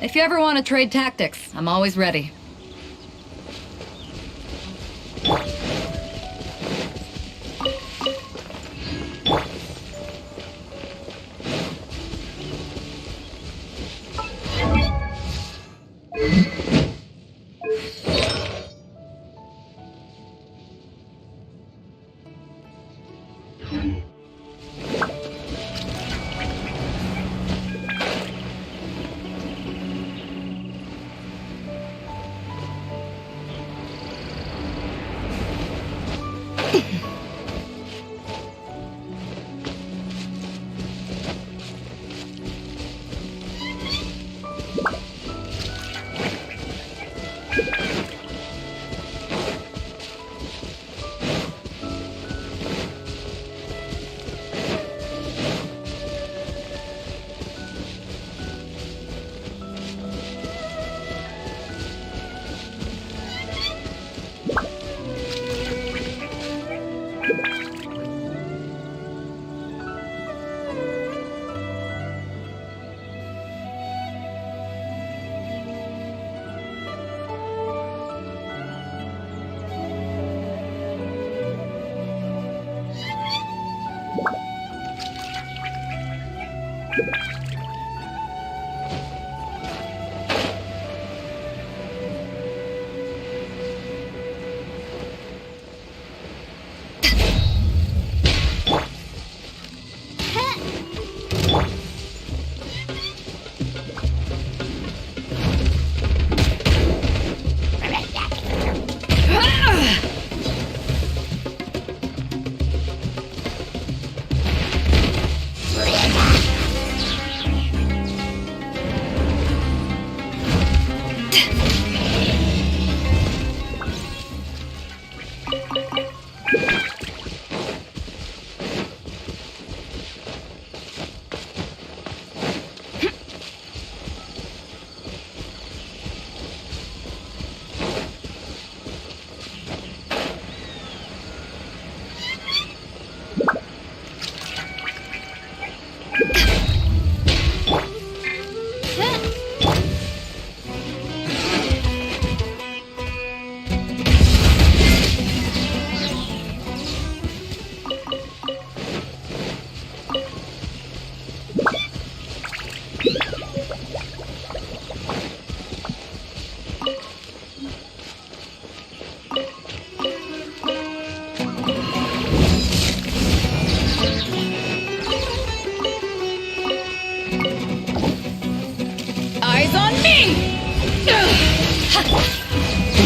If you ever want to trade tactics, I'm always ready.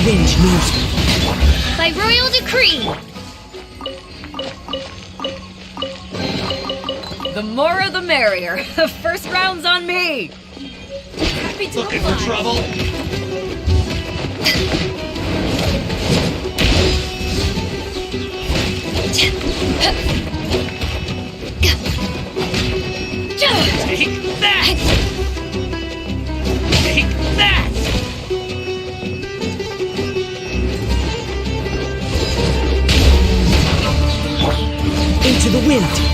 Revenge moves me. By royal decree. The more the merrier. The first round's on me. Happy to Looking for trouble? Take that! Take that! Into the wind.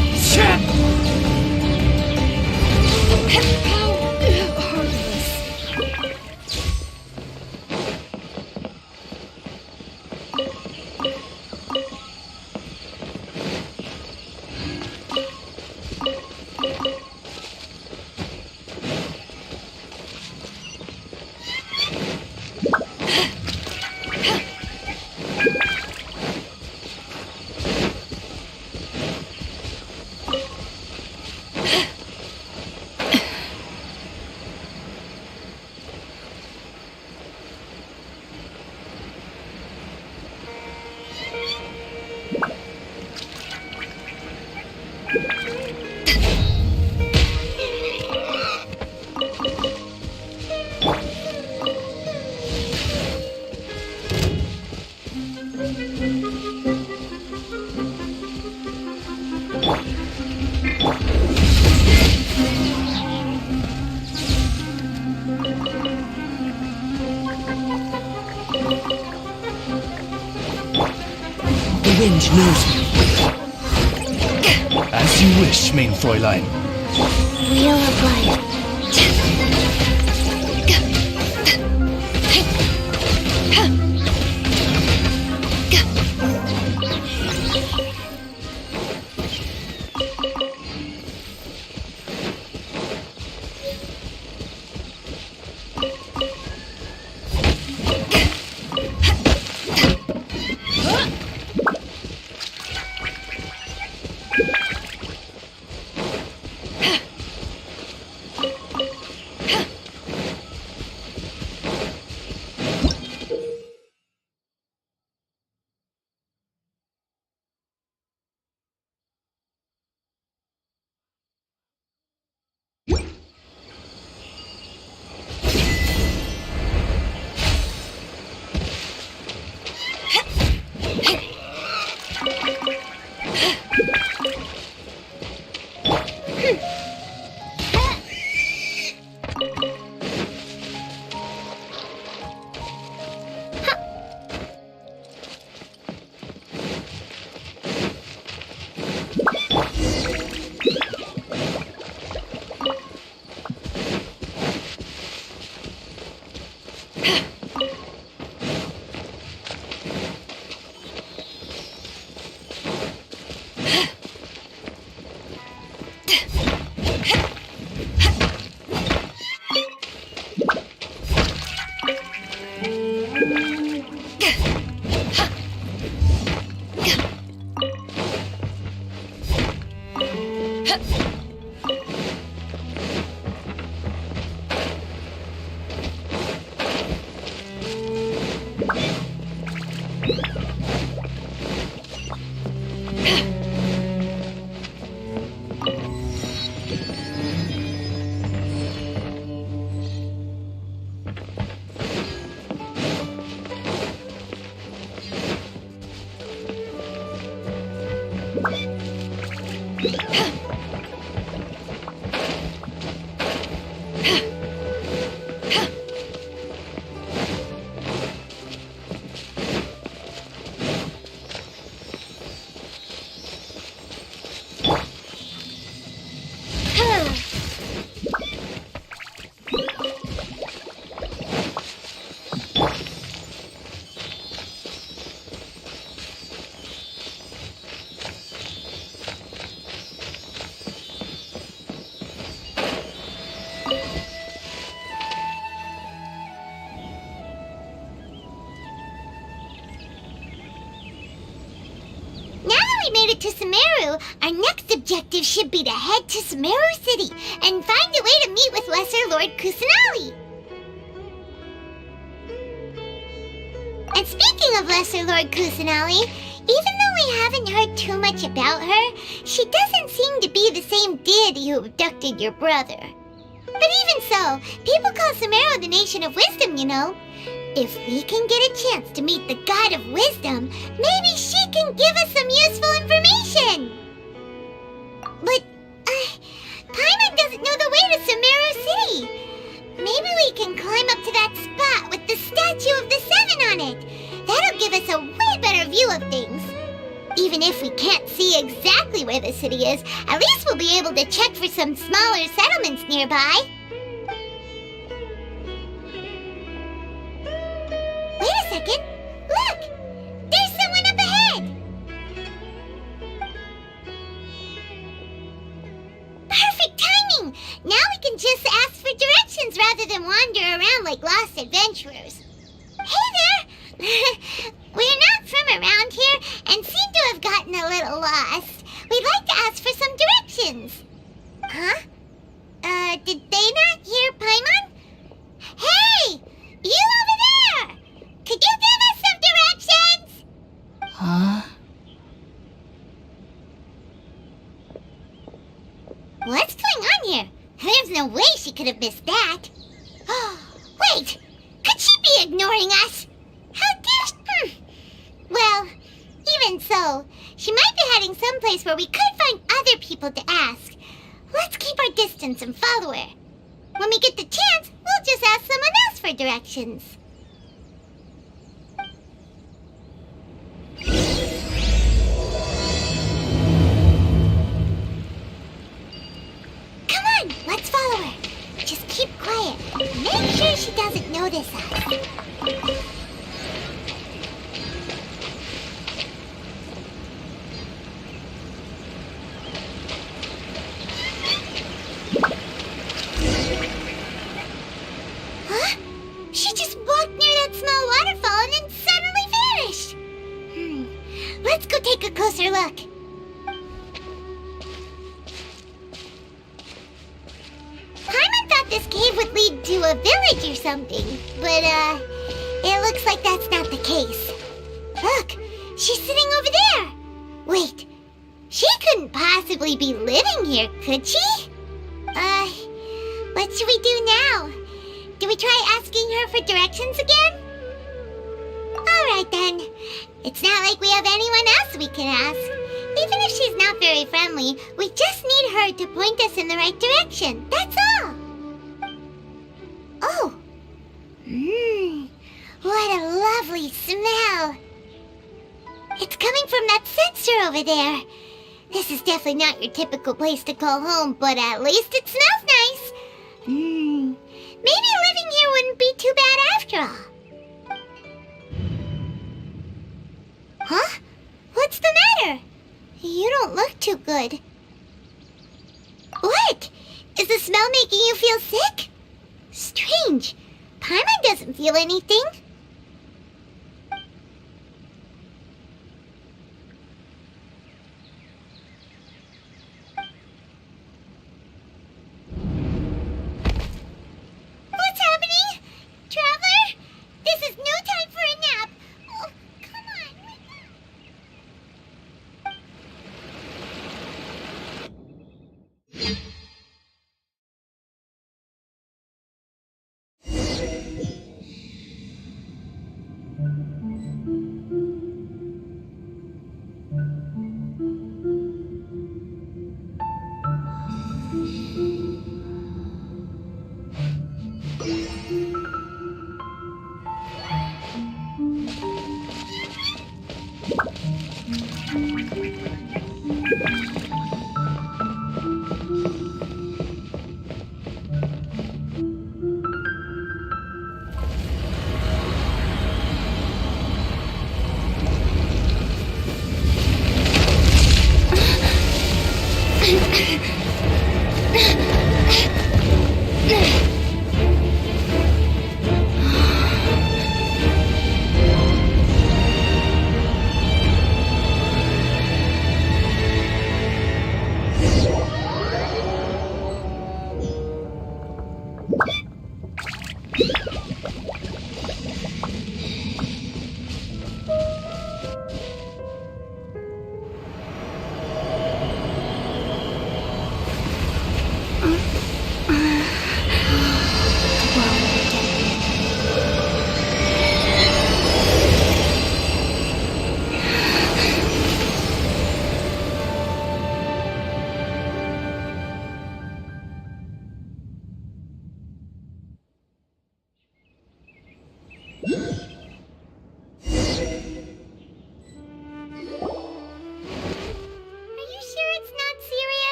wind knows me. As you wish, main Fräulein. Wheel of Life. To Sumeru, our next objective should be to head to Sumeru City and find a way to meet with Lesser Lord Kusanali. And speaking of Lesser Lord Kusanali, even though we haven't heard too much about her, she doesn't seem to be the same deity who abducted your brother. But even so, people call Sumeru the Nation of Wisdom, you know. If we can get a chance to meet the God of Wisdom, maybe she can give us some useful information. But, Paimon doesn't know the way to Sumeru City. Maybe we can climb up to that spot with the statue of the Seven on it. That'll give us a way better view of things. Even if we can't see exactly where the city is, at least we'll be able to check for some smaller settlements nearby. Wait a second. Look! There's someone up ahead! Perfect timing! Now we can just ask for directions rather than wander around like lost adventurers. Hey there! We're not from around here and seem to have gotten a little lost. We'd like to ask for some directions. Huh? Did they not hear Paimon? Hey! You over there! Could you give us some directions? Huh? What's going on here? There's no way she could have missed that. Wait! Could she be ignoring us? How dare she? Well, even so, she might be heading someplace where we could find other people to ask. Let's keep our distance and follow her. When we get the chance, we'll just ask someone else for directions. Huh? She just walked near that small waterfall and then suddenly vanished. Let's go take a closer look. Paimon thought this cave would lead to a village or something, but it looks like that's not the case. Look, she's sitting over there. Wait, she couldn't possibly be living here, could she? What should we do now? Do we try asking her for directions again? Alright then. It's not like we have anyone else we can ask. Even if she's not very friendly, we just need her to point us in the right direction. That's all. Oh. What a lovely smell. It's coming from that sensor over there. This is definitely not your typical place to call home, but at least it smells nice. Maybe living here wouldn't be too bad after all. Huh? What's the matter? You don't look too good. What? Is the smell making you feel sick? Strange. Paimon doesn't feel anything. What's happening? Traveler? This is no time for a nap. Oh, come on, wake up.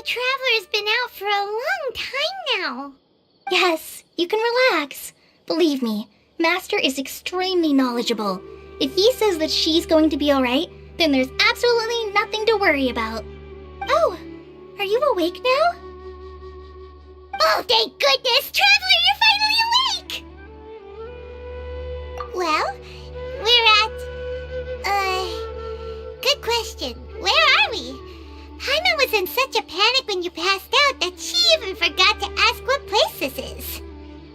Traveler's been out for a long time now. Yes, you can relax. Believe me, Master is extremely knowledgeable. If he says that she's going to be alright, then there's absolutely nothing to worry about. Oh, are you awake now? Oh, thank goodness! Traveler, you're finally awake! Well, we're at... good question. Where are we? Paimon was in such a panic when you passed out that she even forgot to ask what place this is.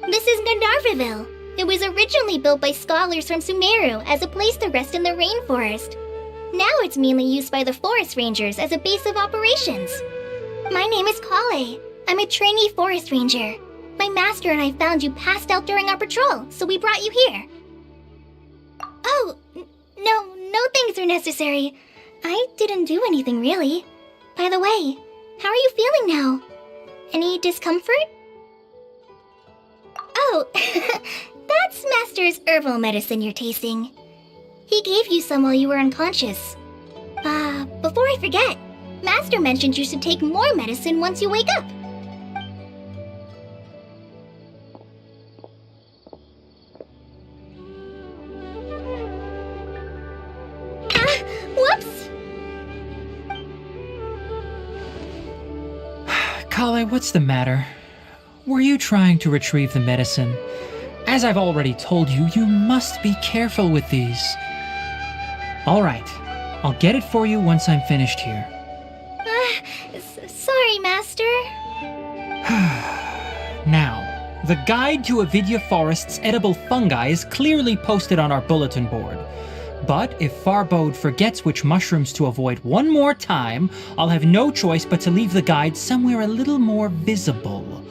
This is Gandharvaville. It was originally built by scholars from Sumeru as a place to rest in the rainforest. Now it's mainly used by the forest rangers as a base of operations. My name is Kale. I'm a trainee forest ranger. My master and I found you passed out during our patrol, so we brought you here. Oh, no thanks are necessary. I didn't do anything really. By the way, how are you feeling now? Any discomfort? Oh, that's Master's herbal medicine you're tasting. He gave you some while you were unconscious. Before I forget, Master mentioned you should take more medicine once you wake up. Kale, what's the matter? Were you trying to retrieve the medicine? As I've already told you, you must be careful with these. Alright, I'll get it for you once I'm finished here. Sorry, Master. Now, the guide to Avidya Forest's edible fungi is clearly posted on our bulletin board. But if Farbode forgets which mushrooms to avoid one more time, I'll have no choice but to leave the guide somewhere a little more visible.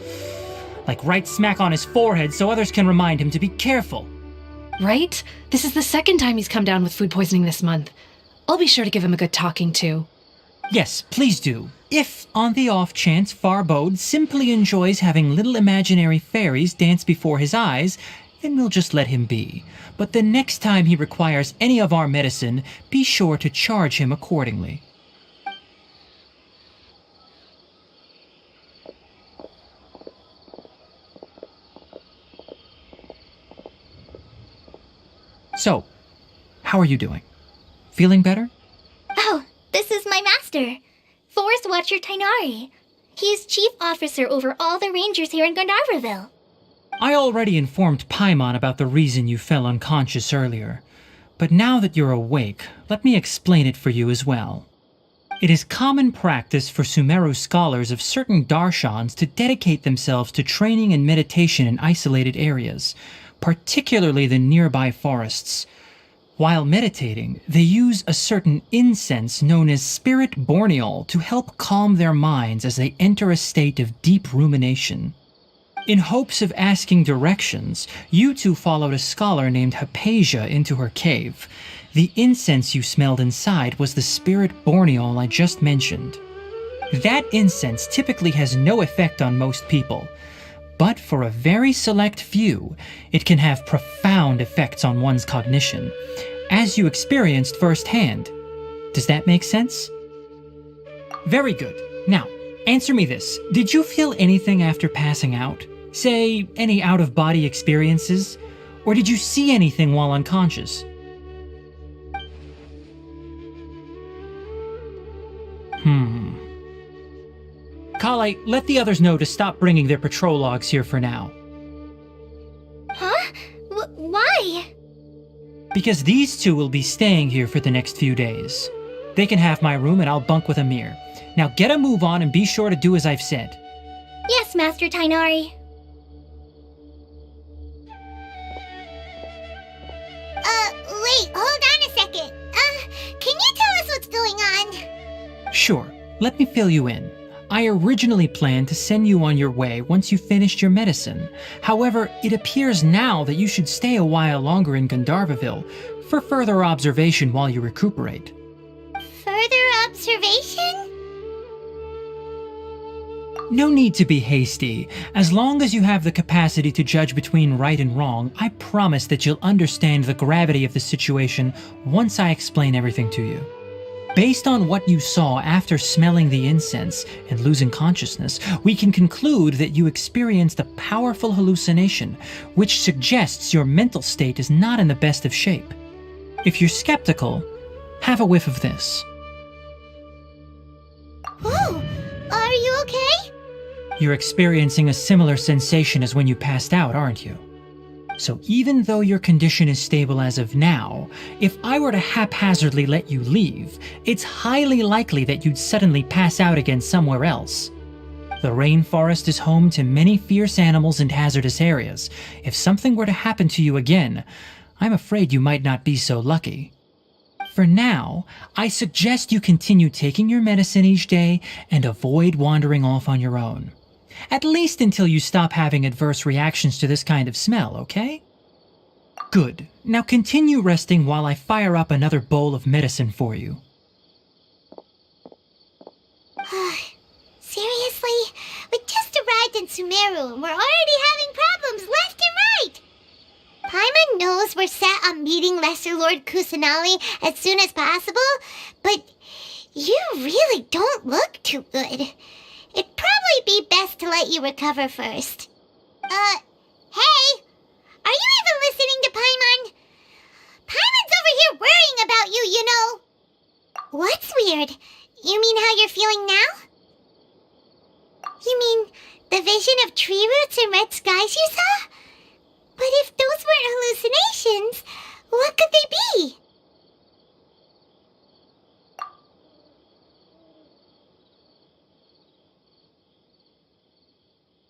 Like right smack on his forehead so others can remind him to be careful. Right? This is the second time he's come down with food poisoning this month. I'll be sure to give him a good talking to. Yes, please do. If, on the off chance, Farbode simply enjoys having little imaginary fairies dance before his eyes, then we'll just let him be. But the next time he requires any of our medicine, be sure to charge him accordingly. So, how are you doing? Feeling better? Oh, this is my master, Forest Watcher Tainari. He is chief officer over all the rangers here in Gandharvaville. I already informed Paimon about the reason you fell unconscious earlier, but now that you're awake, let me explain it for you as well. It is common practice for Sumeru scholars of certain darshans to dedicate themselves to training and meditation in isolated areas, particularly the nearby forests. While meditating, they use a certain incense known as spirit borneol to help calm their minds as they enter a state of deep rumination. In hopes of asking directions, you two followed a scholar named Hypatia into her cave. The incense you smelled inside was the spirit borneol I just mentioned. That incense typically has no effect on most people, but for a very select few, it can have profound effects on one's cognition, as you experienced firsthand. Does that make sense? Very good. Now, answer me this. Did you feel anything after passing out? Say, any out-of-body experiences? Or did you see anything while unconscious? Kale, let the others know to stop bringing their patrol logs here for now. Huh? Why? Because these two will be staying here for the next few days. They can have my room and I'll bunk with Amir. Now get a move on and be sure to do as I've said. Yes, Master Tainari. Wait, hold on a second. Can you tell us what's going on? Sure, let me fill you in. I originally planned to send you on your way once you finished your medicine. However, it appears now that you should stay a while longer in Gandharvaville for further observation while you recuperate. Further observation? No need to be hasty. As long as you have the capacity to judge between right and wrong, I promise that you'll understand the gravity of the situation once I explain everything to you. Based on what you saw after smelling the incense and losing consciousness, we can conclude that you experienced a powerful hallucination, which suggests your mental state is not in the best of shape. If you're skeptical, have a whiff of this. Oh, are you okay? You're experiencing a similar sensation as when you passed out, aren't you? So even though your condition is stable as of now, if I were to haphazardly let you leave, it's highly likely that you'd suddenly pass out again somewhere else. The rainforest is home to many fierce animals and hazardous areas. If something were to happen to you again, I'm afraid you might not be so lucky. For now, I suggest you continue taking your medicine each day and avoid wandering off on your own. At least until you stop having adverse reactions to this kind of smell, okay? Good. Now continue resting while I fire up another bowl of medicine for you. Seriously? We just arrived in Sumeru and we're already having problems left and right! Paimon knows we're set on meeting Lesser Lord Kusanali as soon as possible, but you really don't look too good. It'd probably be best to let you recover first. Hey! Are you even listening to Paimon? Paimon's over here worrying about you, you know. What's weird? You mean how you're feeling now? You mean parachutes and red skies you saw? But if those weren't hallucinations, what could they be?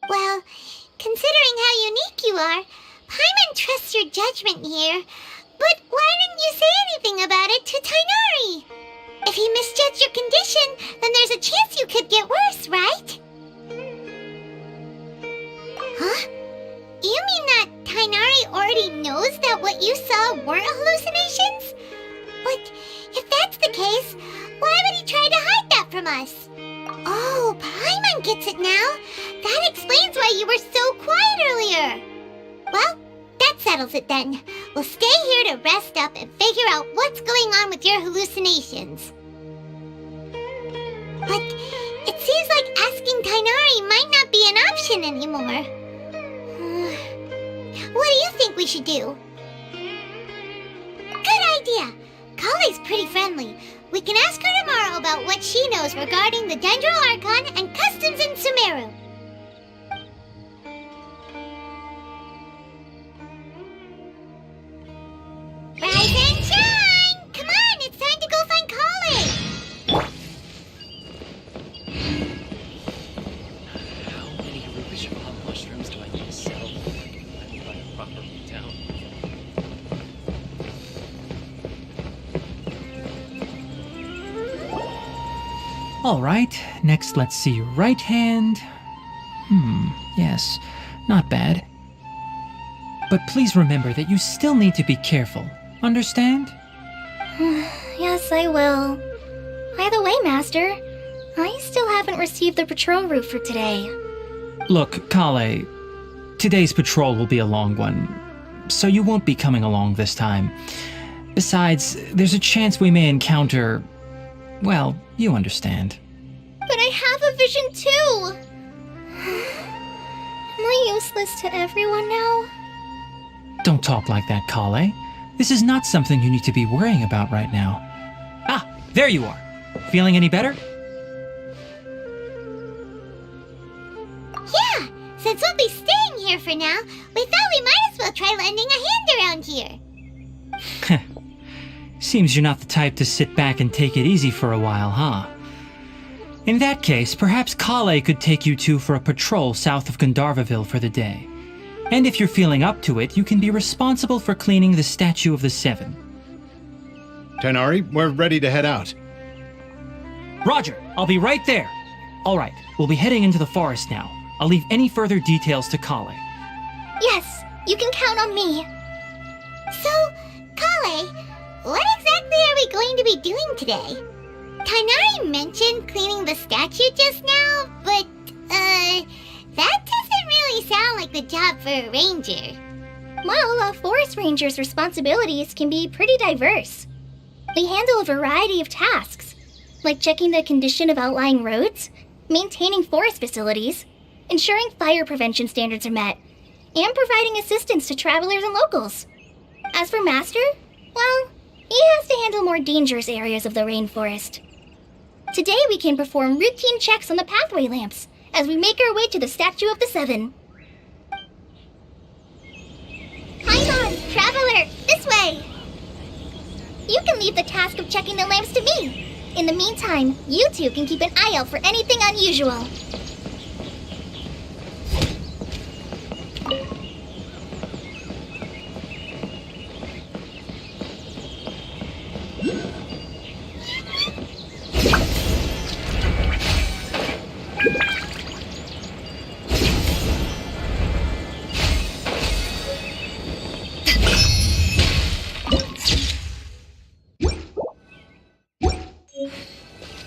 Well, considering how unique you are, Paimon trusts your judgment here. But why didn't you say anything about it to Tainari? If he misjudged your condition, then there's a chance you could get worse, right? Huh? You mean that Tainari already knows that what you saw weren't hallucinations? But if that's the case, why would he try to hide that from us? Oh, Paimon gets it now. That explains why you were so quiet earlier. Well, that settles it then. We'll stay here to rest up and figure out what's going on with your hallucinations. But it seems like asking Tainari might not be an option anymore. What do you think we should do? Good idea. Kale's pretty friendly. We can ask her tomorrow about what she knows regarding the Dendro Archon and customs in Sumeru. Rise and shine! Come on, it's time to go find Kale! How many rubish bomb mushrooms do I need to sell before I can finally buy a proper town? All right, next let's see your right hand. Yes, not bad. But please remember that you still need to be careful. Understand? Yes, I will. By the way, Master, I still haven't received the patrol route for today. Look, Kale, today's patrol will be a long one, so you won't be coming along this time. Besides, there's a chance we may encounter... well, you understand. But I have a vision too! Am I useless to everyone now? Don't talk like that, Kale. This is not something you need to be worrying about right now. Ah, there you are. Feeling any better? Yeah, since we'll be staying here for now, we thought we might as well try lending a hand around here. Seems you're not the type to sit back and take it easy for a while, huh? In that case, perhaps Kale could take you two for a patrol south of Gandharvaville for the day. And if you're feeling up to it, you can be responsible for cleaning the Statue of the Seven. Tainari, we're ready to head out. Roger, I'll be right there. All right, we'll be heading into the forest now. I'll leave any further details to Kale. Yes, you can count on me. So, Kale, what exactly are we going to be doing today? Tainari mentioned cleaning the statue just now, but, that doesn't really sound like the job for a ranger. Well, a forest ranger's responsibilities can be pretty diverse. They handle a variety of tasks, like checking the condition of outlying roads, maintaining forest facilities, ensuring fire prevention standards are met, and providing assistance to travelers and locals. As for Master, well, he has to handle more dangerous areas of the rainforest. Today we can perform routine checks on the pathway lamps as we make our way to the Statue of the Seven. Paimon, traveler, this way! You can leave the task of checking the lamps to me. In the meantime, you two can keep an eye out for anything unusual.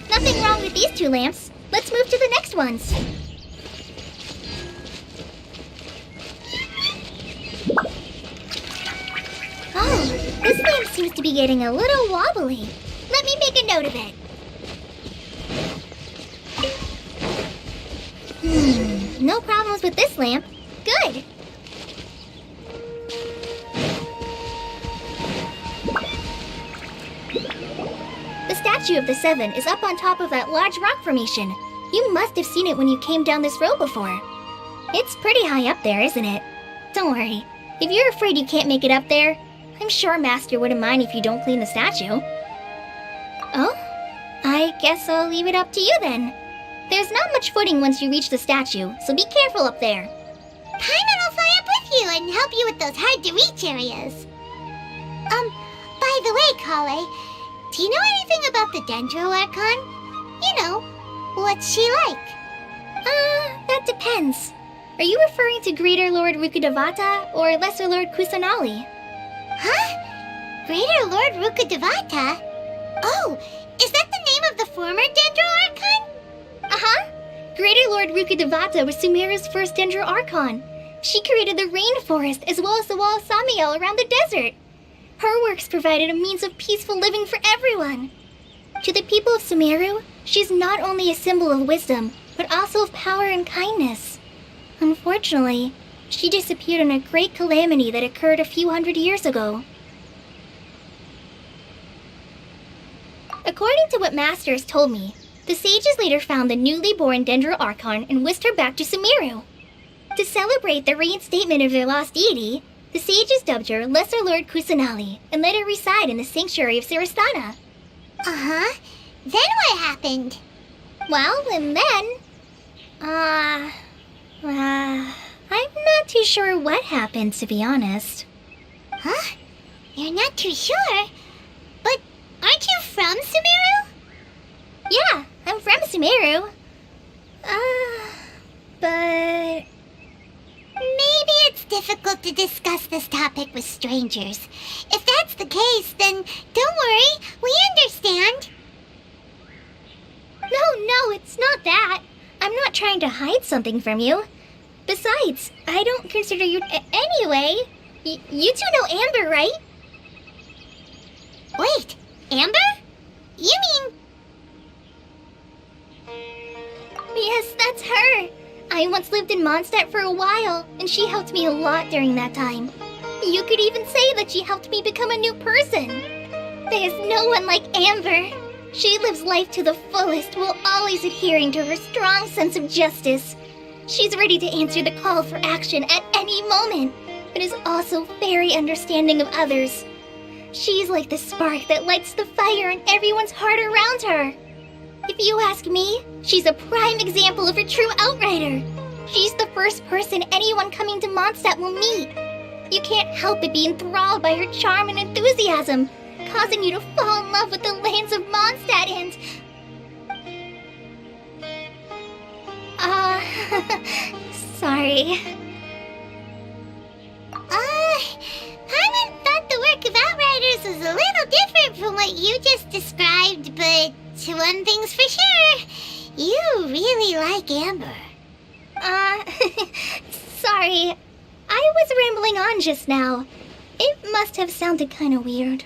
Nothing wrong with these two lamps. Let's move to the next ones. Oh, this lamp seems to be getting a little wobbly. Let me make a note of it. No problems with this lamp. Good. The Statue of the Seven is up on top of that large rock formation. You must have seen it when you came down this road before. It's pretty high up there, isn't it? Don't worry. If you're afraid you can't make it up there, I'm sure Master wouldn't mind if you don't clean the statue. Oh? I guess I'll leave it up to you then. There's not much footing once you reach the statue, so be careful up there. Paimon will fly up with you and help you with those hard-to-reach areas. By the way, Kale, do you know anything about the Dendro Archon? You know, what's she like? That depends. Are you referring to Greater Lord Rukkhadevata or Lesser Lord Kusanali? Huh? Greater Lord Rukkhadevata? Oh, is that the name of the former Dendro Archon? Uh-huh. Greater Lord Rukkhadevata was Sumeru's first Dendro Archon. She created the rainforest as well as the wall of Samiel around the desert. Her works provided a means of peaceful living for everyone. To the people of Sumeru, she's not only a symbol of wisdom, but also of power and kindness. Unfortunately, she disappeared in a great calamity that occurred a few hundred years ago. According to what Master has told me, the sages later found the newly born Dendro Archon and whisked her back to Sumeru. To celebrate the reinstatement of their lost deity, the sages dubbed her Lesser Lord Kusanali and let her reside in the sanctuary of Siristana. Uh-huh. Then what happened? Well, and then... I'm not too sure what happened, to be honest. Huh? You're not too sure? But aren't you from Sumeru? Yeah, I'm from Sumeru. But... Maybe it's difficult to discuss this topic with strangers. If that's the case, then don't worry, we understand. No, it's not that. I'm not trying to hide something from you. Besides, I don't consider you... Anyway, you two know Amber, right? Wait, Amber? You mean... Yes, that's her. I once lived in Mondstadt for a while, and she helped me a lot during that time. You could even say that she helped me become a new person. There's no one like Amber. She lives life to the fullest while always adhering to her strong sense of justice. She's ready to answer the call for action at any moment, but is also very understanding of others. She's like the spark that lights the fire in everyone's heart around her. If you ask me, she's a prime example of a true outrider. She's the first person anyone coming to Mondstadt will meet. You can't help but be enthralled by her charm and enthusiasm, causing you to fall in love with the lands of Mondstadt and... sorry. Paimon thought the work of Outriders was a little different from what you just described, but one thing's for sure, you really like Amber. Sorry. I was rambling on just now. It must have sounded kind of weird.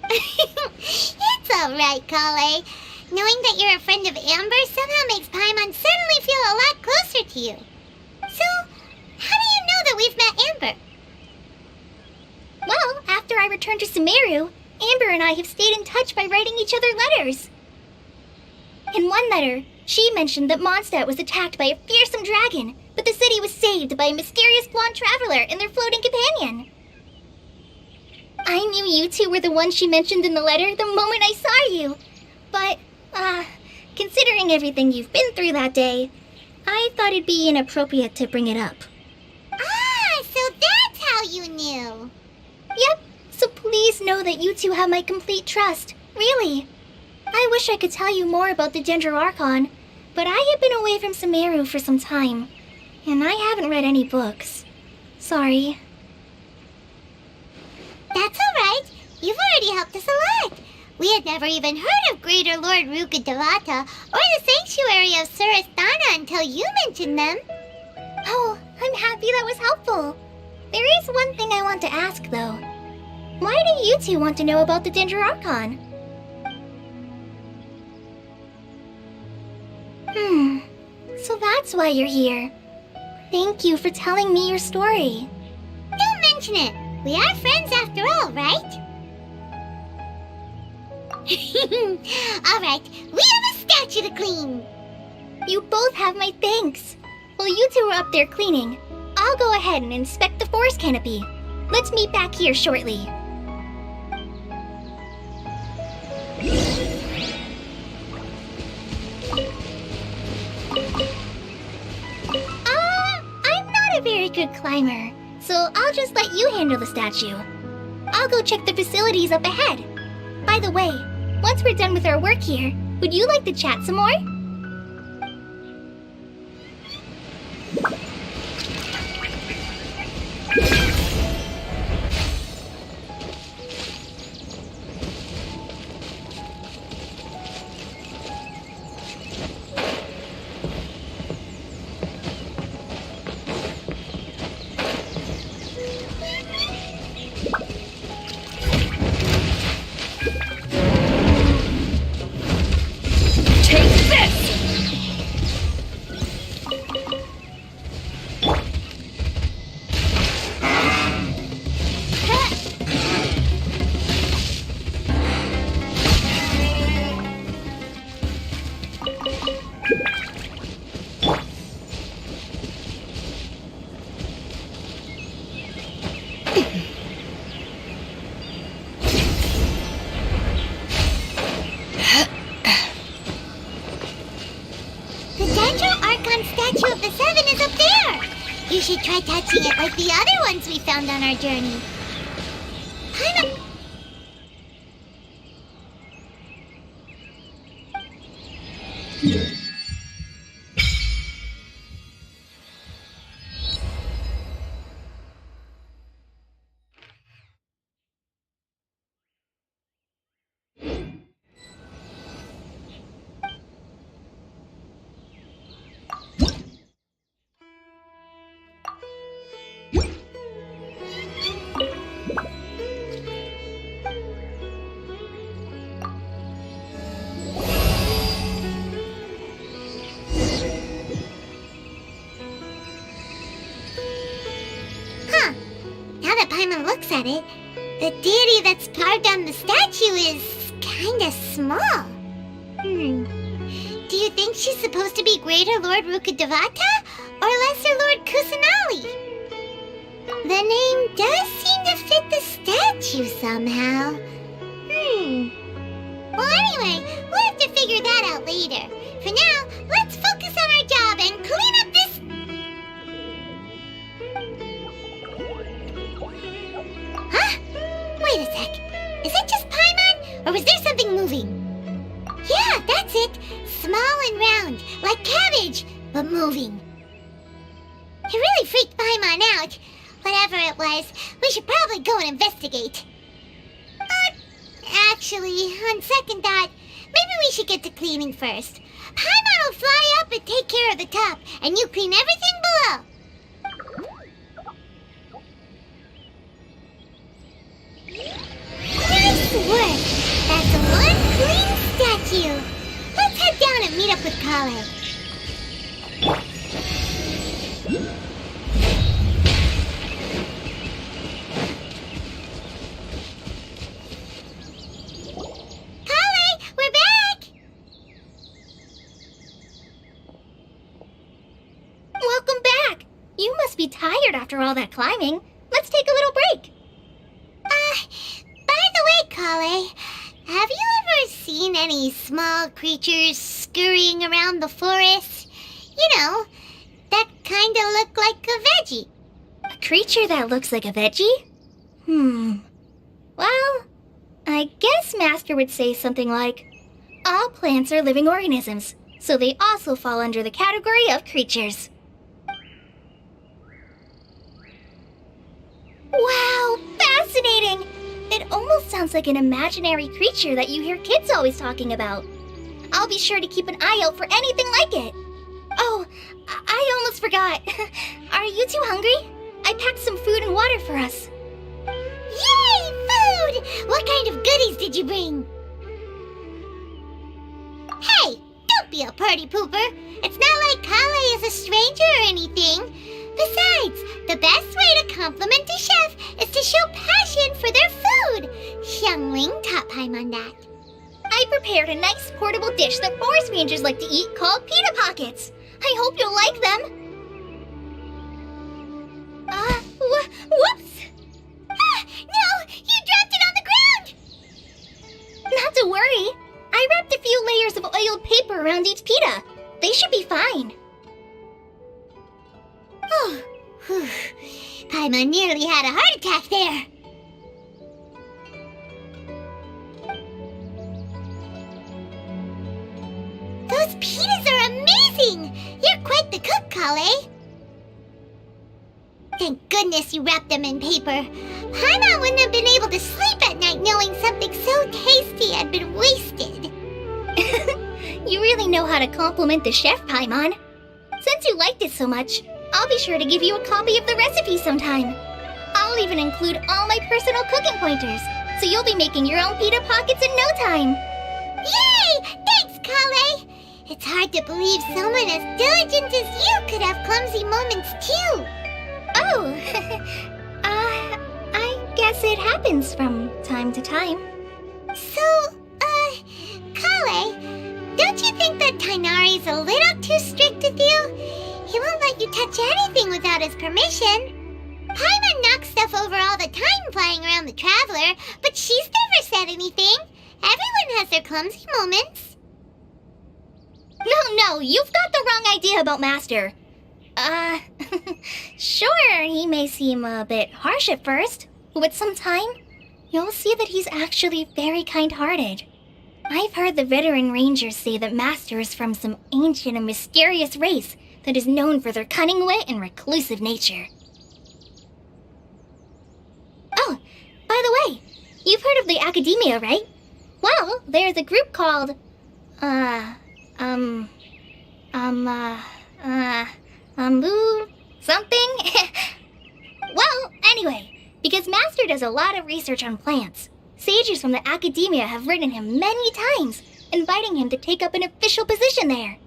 It's alright, Kale. Knowing that you're a friend of Amber somehow makes Paimon suddenly feel a lot closer to you. So, how do you know that we've met Amber? Well, after I returned to Sumeru, Amber and I have stayed in touch by writing each other letters. In one letter, she mentioned that Mondstadt was attacked by a fearsome dragon, but the city was saved by a mysterious blonde traveler and their floating companion. I knew you two were the ones she mentioned in the letter the moment I saw you. But, considering everything you've been through that day, I thought it'd be inappropriate to bring it up. So that's how you knew. Yep, so please know that you two have my complete trust, really. I wish I could tell you more about the Dendro Archon, but I have been away from Sumeru for some time, and I haven't read any books. Sorry. That's alright. You've already helped us a lot. We had never even heard of Greater Lord Rukkhadevata or the Sanctuary of Surasthana until you mentioned them. Oh, I'm happy that was helpful. There is one thing I want to ask, though. Why do you two want to know about the Dendro Archon? So that's why you're here. Thank you for telling me your story. Don't mention it. We are friends after all, right? Alright, we have a statue to clean. You both have my thanks. While you two are up there cleaning, I'll go ahead and inspect the forest canopy. Let's meet back here shortly. I'm not a very good climber, so I'll just let you handle the statue. I'll go check the facilities up ahead. By the way, once we're done with our work here, would you like to chat some more? Archon statue of the Seven is up there! You should try touching it like the other ones we found on our journey. Paimon... looks at it, the deity that's carved on the statue is kinda small. Do you think she's supposed to be Greater Lord Rukkhadevata or Lesser Lord Kusanali? The name does seem to fit the statue somehow. Well, anyway, we'll have to figure that out later. For now, let's focus on our job and clean up this... Huh? Wait a sec. Is it just Paimon, or was there something moving? Yeah, that's it. Small and round, like cabbage, but moving. It really freaked Paimon out. Whatever it was, we should probably go and investigate. Actually, on second thought, maybe we should get to cleaning first. Paimon will fly up and take care of the top, and you clean everything below. Nice work! That's one clean statue. Let's head down and meet up with Kale. Kale, we're back! Welcome back! You must be tired after all that climbing. Let's take a little break. By the way, Kale, have you ever seen any small creatures scurrying around the forest? You know, that kinda look like a veggie. A creature that looks like a veggie? Well, I guess Master would say something like, all plants are living organisms, so they also fall under the category of creatures. Wow, fascinating! It almost sounds like an imaginary creature that you hear kids always talking about. I'll be sure to keep an eye out for anything like it. Oh, I almost forgot. Are you two hungry? I packed some food and water for us. Yay, food! What kind of goodies did you bring? Hey, don't be a party pooper. It's not like Kale is a stranger or anything. Besides, the best way to compliment a chef is to show passion for their food. Xiangling taught Paimon that. I prepared a nice portable dish that forest rangers like to eat called pita pockets. I hope you'll like them. Whoops! Ah, no! You dropped it on the ground! Not to worry. I wrapped a few layers of oiled paper around each pita. They should be fine. Oh, whew. Paimon nearly had a heart attack there. Those pitas are amazing! You're quite the cook, Kale. Thank goodness you wrapped them in paper. Paimon wouldn't have been able to sleep at night knowing something so tasty had been wasted. You really know how to compliment the chef, Paimon. Since you liked it so much, I'll be sure to give you a copy of the recipe sometime. I'll even include all my personal cooking pointers, so you'll be making your own pita pockets in no time. Yay! Thanks, Kale! It's hard to believe someone as diligent as you could have clumsy moments too. Oh, I guess it happens from time to time. So, Kale, don't you think that Tainari's a little too strict with you? He won't let you touch anything without his permission. Paimon knocks stuff over all the time flying around the Traveler, but she's never said anything. Everyone has their clumsy moments. No, you've got the wrong idea about Master. Sure, he may seem a bit harsh at first, but with some time, you'll see that he's actually very kind-hearted. I've heard the veteran rangers say that Master is from some ancient and mysterious race that is known for their cunning wit and reclusive nature. Oh, by the way, you've heard of the Academia, right? Well, there's a group called, something? Well, anyway, because Master does a lot of research on plants, sages from the Academia have written him many times, inviting him to take up an official position there.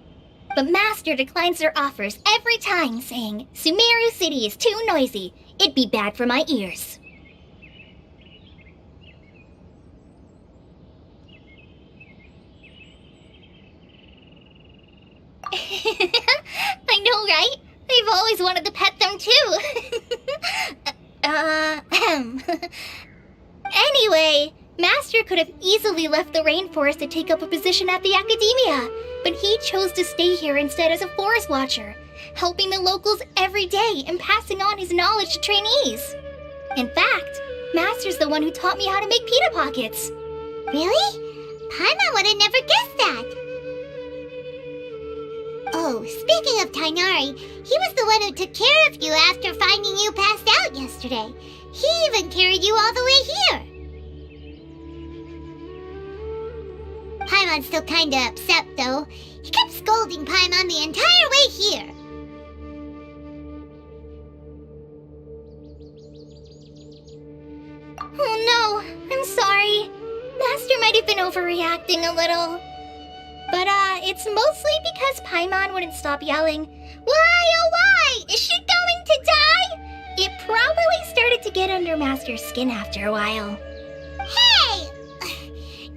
But Master declines their offers every time, saying, Sumeru City is too noisy. It'd be bad for my ears. I know, right? I've always wanted to pet them too. Anyway, Master could have easily left the rainforest to take up a position at the Academia, but he chose to stay here instead as a forest watcher, helping the locals every day and passing on his knowledge to trainees. In fact, Master's the one who taught me how to make pita pockets. Really? Paimon would have never guessed that. Oh, speaking of Tainari, he was the one who took care of you after finding you passed out yesterday. He even carried you all the way here. Paimon's still kinda upset, though. He kept scolding Paimon the entire way here. Oh no, I'm sorry. Master might have been overreacting a little. But, it's mostly because Paimon wouldn't stop yelling, Why, oh why? Is she going to die? It probably started to get under Master's skin after a while. Hey!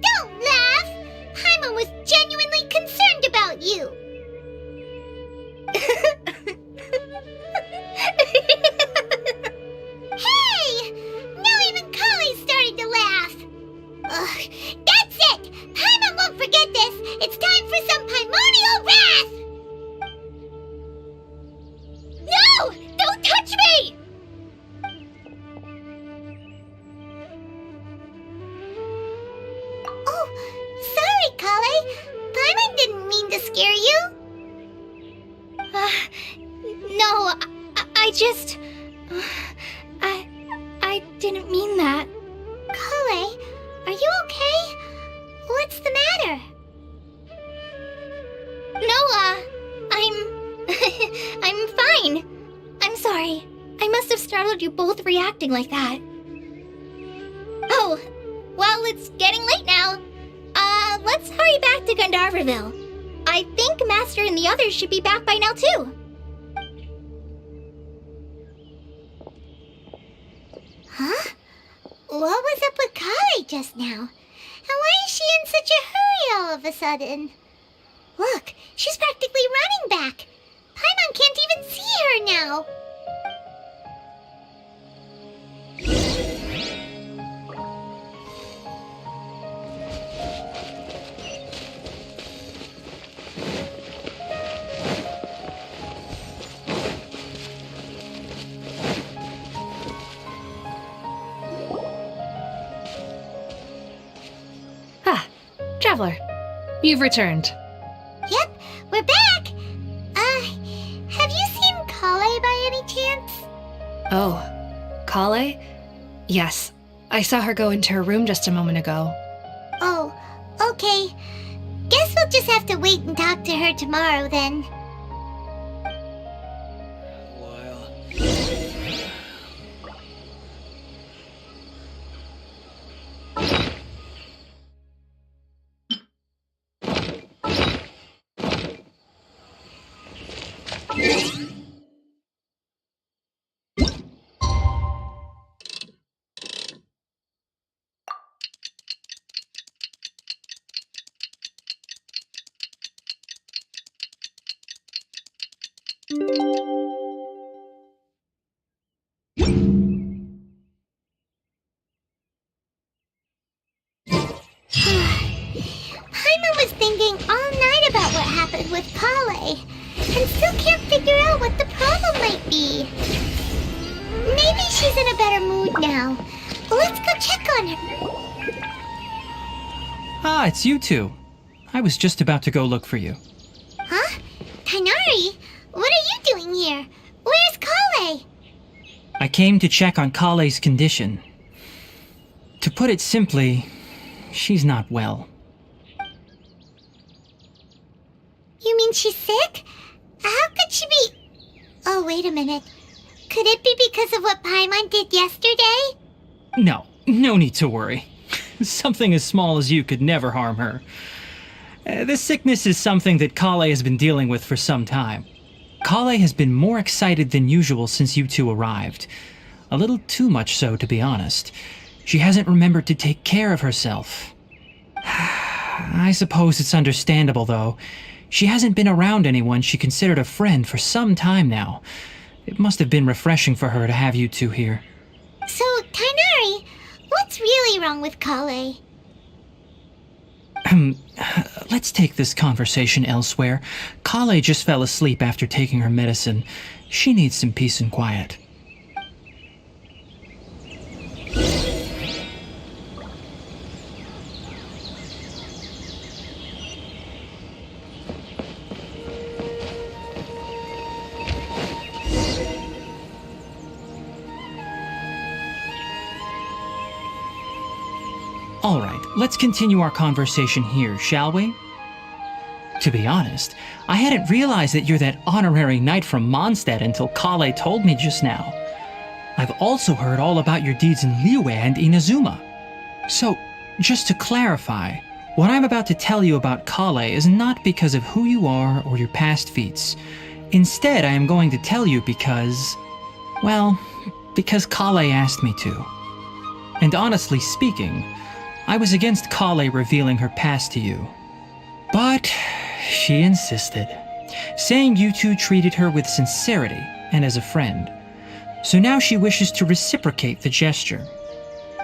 Don't laugh! Paimon was genuinely concerned about you. Hey! Now even Kale's starting to laugh. Ugh, that's it! Paimon won't forget this! It's time for some primordial wrath! No! Don't touch me! Oh, sorry, Kale. Paimon didn't mean to scare you. No, I just... I didn't mean that. Kale, are you okay? What's the matter? No, I'm fine. I'm sorry. I must have startled you both reacting like that. Oh, well, it's getting late now. Let's hurry back to Gandharville. I think Master and the others should be back by now, too. Huh? What was up with Kale just now? And why is she in such a hurry all of a sudden? Look, she's practically running back. Paimon can't even see her now. Traveler, you've returned. Yep, we're back. Have you seen Kale by any chance? Oh, Kale? Yes, I saw her go into her room just a moment ago. Oh, okay. Guess we'll just have to wait and talk to her tomorrow then. While. Paimon was thinking all night about what happened with Kale, and still can't figure out what the problem might be. Maybe she's in a better mood now. Let's go check on her. Ah, it's you two. I was just about to go look for you. Huh? Tainari? What are you doing here? Where's Kale? I came to check on Kale's condition. To put it simply, she's not well. You mean she's sick? How could she be... Oh, wait a minute. Could it be because of what Paimon did yesterday? No need to worry. Something as small as you could never harm her. This sickness is something that Kale has been dealing with for some time. Kale has been more excited than usual since you two arrived. A little too much so, to be honest. She hasn't remembered to take care of herself. I suppose it's understandable, though. She hasn't been around anyone she considered a friend for some time now. It must have been refreshing for her to have you two here. So, Tainari, what's really wrong with Kale? Let's take this conversation elsewhere. Kale just fell asleep after taking her medicine. She needs some peace and quiet. All right, let's continue our conversation here, shall we? To be honest, I hadn't realized that you're that honorary knight from Mondstadt until Kale told me just now. I've also heard all about your deeds in Liyue and Inazuma. So, just to clarify, what I'm about to tell you about Kale is not because of who you are or your past feats. Instead, I am going to tell you because... well, because Kale asked me to. And honestly speaking, I was against Kale revealing her past to you. But she insisted, saying you two treated her with sincerity and as a friend. So now she wishes to reciprocate the gesture.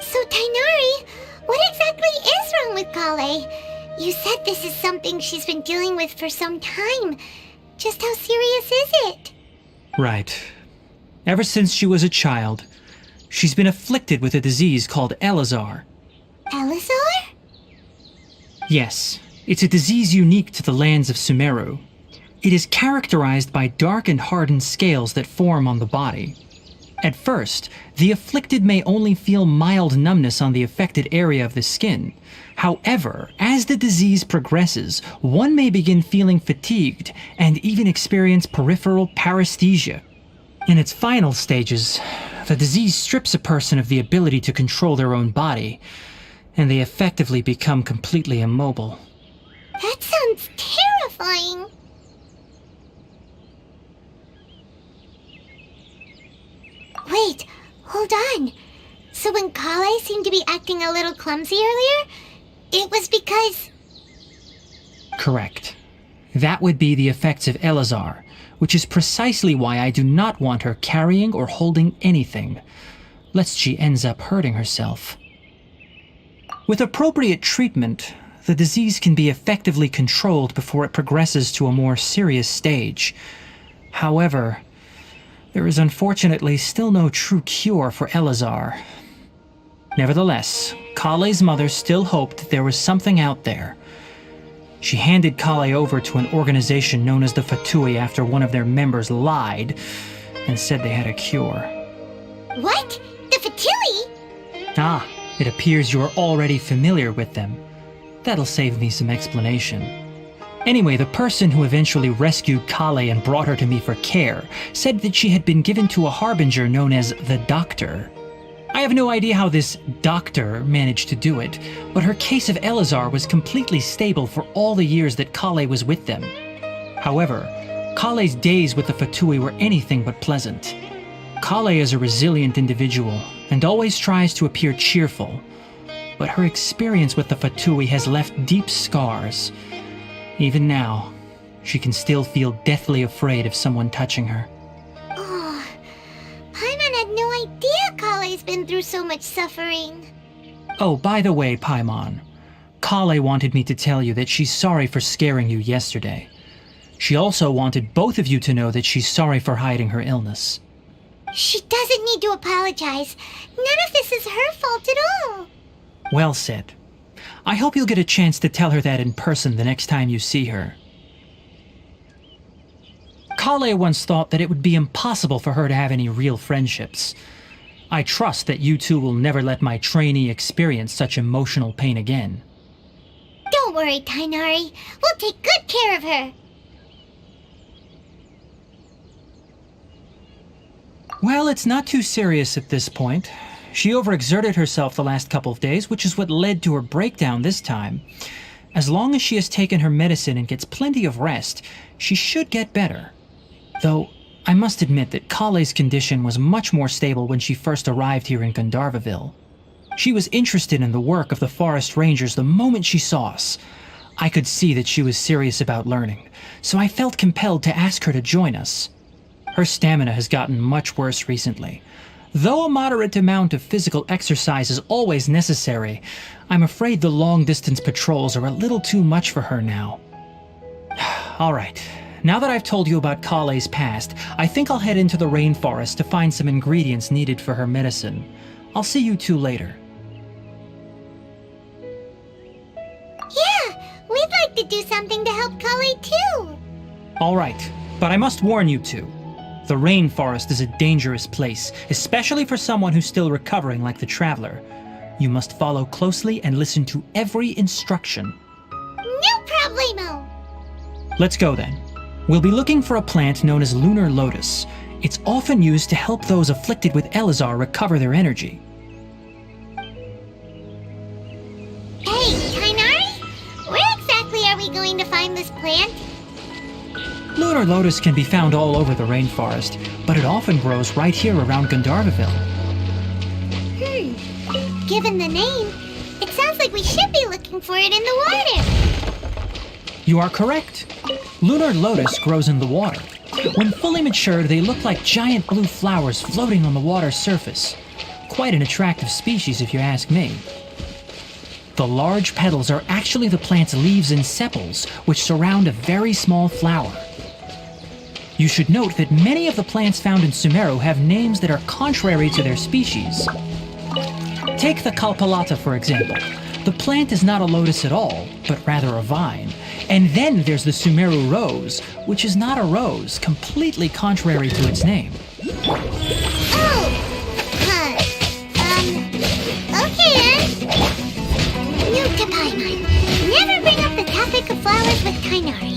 So, Tainari, what exactly is wrong with Kale? You said this is something she's been dealing with for some time. Just how serious is it? Right. Ever since she was a child, she's been afflicted with a disease called Elazar. Elazar? Yes, it's a disease unique to the lands of Sumeru. It is characterized by dark and hardened scales that form on the body. At first, the afflicted may only feel mild numbness on the affected area of the skin. However, as the disease progresses, one may begin feeling fatigued and even experience peripheral paresthesia. In its final stages, the disease strips a person of the ability to control their own body, and they effectively become completely immobile. That sounds terrifying. Wait, hold on. So when Kale seemed to be acting a little clumsy earlier, it was because... Correct. That would be the effects of Elazar, which is precisely why I do not want her carrying or holding anything, lest she ends up hurting herself. With appropriate treatment, the disease can be effectively controlled before it progresses to a more serious stage. However, there is unfortunately still no true cure for Elazar. Nevertheless, Kale's mother still hoped that there was something out there, She handed Kale over to an organization known as the Fatui after one of their members lied and said they had a cure. What? The Fatui? Ah, it appears you are already familiar with them. That'll save me some explanation. Anyway, the person who eventually rescued Kale and brought her to me for care said that she had been given to a harbinger known as the Doctor. I have no idea how this doctor managed to do it, but her case of Elazar was completely stable for all the years that Kale was with them. However, Kale's days with the Fatui were anything but pleasant. Kale is a resilient individual and always tries to appear cheerful, but her experience with the Fatui has left deep scars. Even now, she can still feel deathly afraid of someone touching her. Oh, Paimon had no idea Kale's been through so much suffering. Oh, by the way, Paimon, Kale wanted me to tell you that she's sorry for scaring you yesterday. She also wanted both of you to know that she's sorry for hiding her illness. She doesn't need to apologize. None of this is her fault at all. Well said. I hope you'll get a chance to tell her that in person the next time you see her. Kale once thought that it would be impossible for her to have any real friendships. I trust that you two will never let my trainee experience such emotional pain again. Don't worry, Tainari. We'll take good care of her. Well, it's not too serious at this point. She overexerted herself the last couple of days, which is what led to her breakdown this time. As long as she has taken her medicine and gets plenty of rest, she should get better. Though, I must admit that Kale's condition was much more stable when she first arrived here in Gandharvaville. She was interested in the work of the forest rangers the moment she saw us. I could see that she was serious about learning, so I felt compelled to ask her to join us. Her stamina has gotten much worse recently. Though a moderate amount of physical exercise is always necessary, I'm afraid the long-distance patrols are a little too much for her now. All right, now that I've told you about Kale's past, I think I'll head into the rainforest to find some ingredients needed for her medicine. I'll see you two later. Yeah, we'd like to do something to help Kale too. All right, but I must warn you two. The rainforest is a dangerous place, especially for someone who's still recovering like the Traveler. You must follow closely and listen to every instruction. No problemo. Let's go then. We'll be looking for a plant known as Lunar Lotus. It's often used to help those afflicted with Elazar recover their energy. Hey, Tainari? Where exactly are we going to find this plant? Lunar Lotus can be found all over the rainforest, but it often grows right here around Gandharvaville. Given the name, it sounds like we should be looking for it in the water. You are correct. Lunar Lotus grows in the water. When fully matured, they look like giant blue flowers floating on the water's surface. Quite an attractive species, if you ask me. The large petals are actually the plant's leaves and sepals, which surround a very small flower. You should note that many of the plants found in Sumeru have names that are contrary to their species. Take the Kalpalata, for example. The plant is not a lotus at all, but rather a vine. And then there's the Sumeru rose, which is not a rose, completely contrary to its name. Oh! Okay then. Note to Paimon. Never bring up the topic of flowers with Tainari.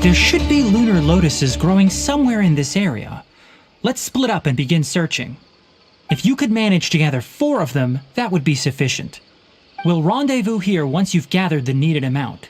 There should be lunar lotuses growing somewhere in this area. Let's split up and begin searching. If you could manage to gather 4 of them, that would be sufficient. We'll rendezvous here once you've gathered the needed amount.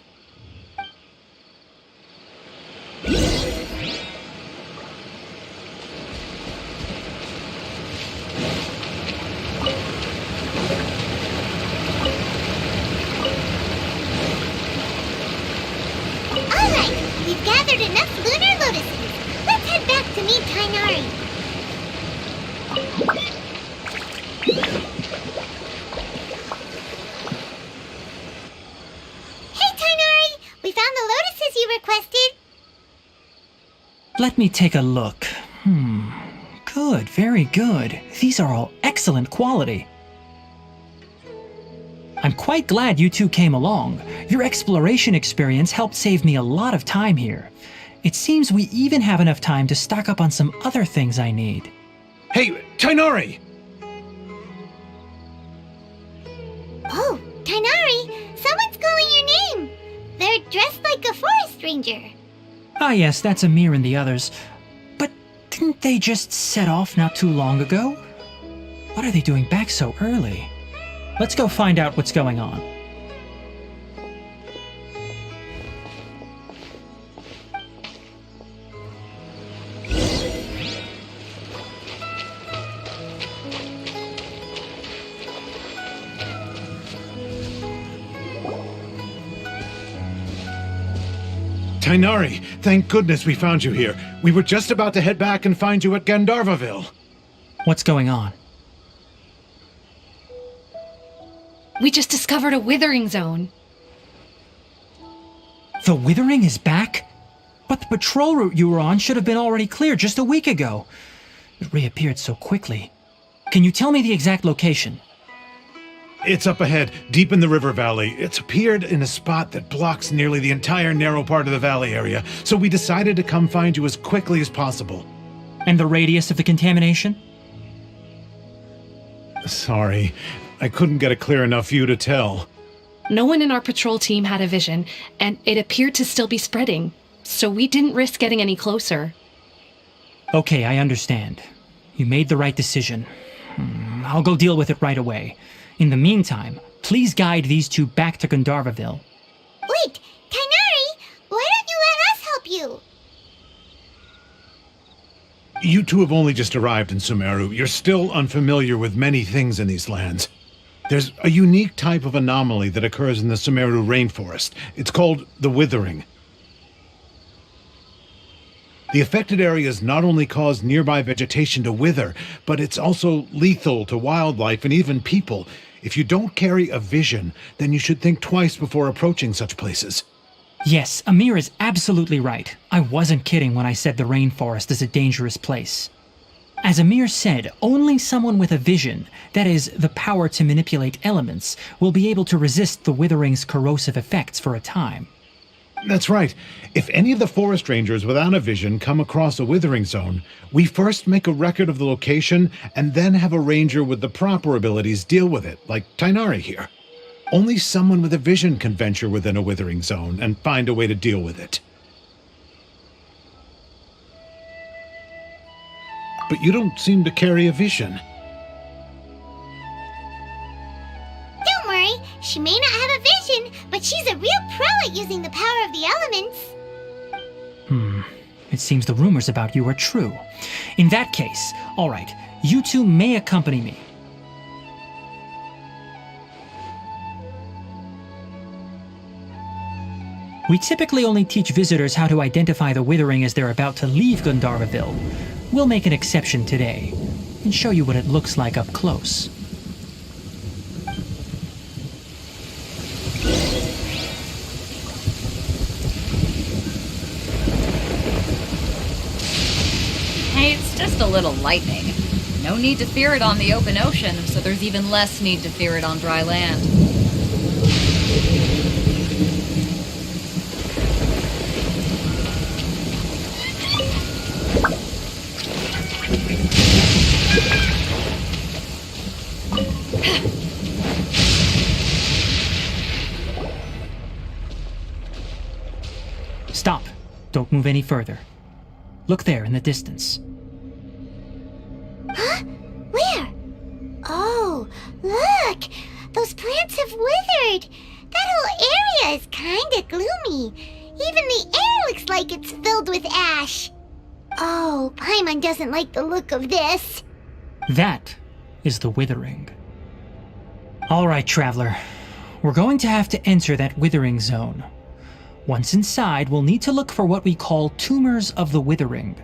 gathered enough lunar lotuses. Let's head back to meet Tainari. Hey, Tainari! We found the lotuses you requested. Let me take a look. Good, very good. These are all excellent quality. I'm quite glad you two came along. Your exploration experience helped save me a lot of time here. It seems we even have enough time to stock up on some other things I need. Hey, Tainari! Oh, Tainari! Someone's calling your name! They're dressed like a forest ranger. Ah yes, that's Amir and the others. But didn't they just set off not too long ago? What are they doing back so early? Let's go find out what's going on. Tainari, thank goodness we found you here. We were just about to head back and find you at Gandharvaville. What's going on? We just discovered a withering zone. The Withering is back? But the patrol route you were on should have been already clear just a week ago. It reappeared so quickly. Can you tell me the exact location? It's up ahead, deep in the river valley. It's appeared in a spot that blocks nearly the entire narrow part of the valley area, so we decided to come find you as quickly as possible. And the radius of the contamination? Sorry, I couldn't get a clear enough view to tell. No one in our patrol team had a vision, and it appeared to still be spreading, so we didn't risk getting any closer. Okay, I understand. You made the right decision. I'll go deal with it right away. In the meantime, please guide these two back to Gandharvaville. Wait, Tainari! Why don't you let us help you? You two have only just arrived in Sumeru. You're still unfamiliar with many things in these lands. There's a unique type of anomaly that occurs in the Sumeru rainforest. It's called the Withering. The affected areas not only cause nearby vegetation to wither, but it's also lethal to wildlife and even people. If you don't carry a vision, then you should think twice before approaching such places. Yes, Amir is absolutely right. I wasn't kidding when I said the rainforest is a dangerous place. As Amir said, only someone with a vision, that is, the power to manipulate elements, will be able to resist the Withering's corrosive effects for a time. That's right. If any of the forest rangers without a vision come across a withering zone, we first make a record of the location and then have a ranger with the proper abilities deal with it, like Tainari here. Only someone with a vision can venture within a withering zone and find a way to deal with it. But you don't seem to carry a vision. Don't worry, she may not have a vision, but she's a real pro at using the power of the elements. It seems the rumors about you are true. In that case, all right, you two may accompany me. We typically only teach visitors how to identify the Withering as they're about to leave Gandharvaville. We'll make an exception today and show you what it looks like up close. Hey, it's just a little lightning. No need to fear it on the open ocean, so there's even less need to fear it on dry land. Stop. Don't move any further. Look there in the distance. Huh? Where? Oh, look! Those plants have withered! That whole area is kinda gloomy. Even the air looks like it's filled with ash. Oh, Paimon doesn't like the look of this. That is the Withering. All right, traveler. We're going to have to enter that Withering zone. Once inside, we'll need to look for what we call tumors of the withering.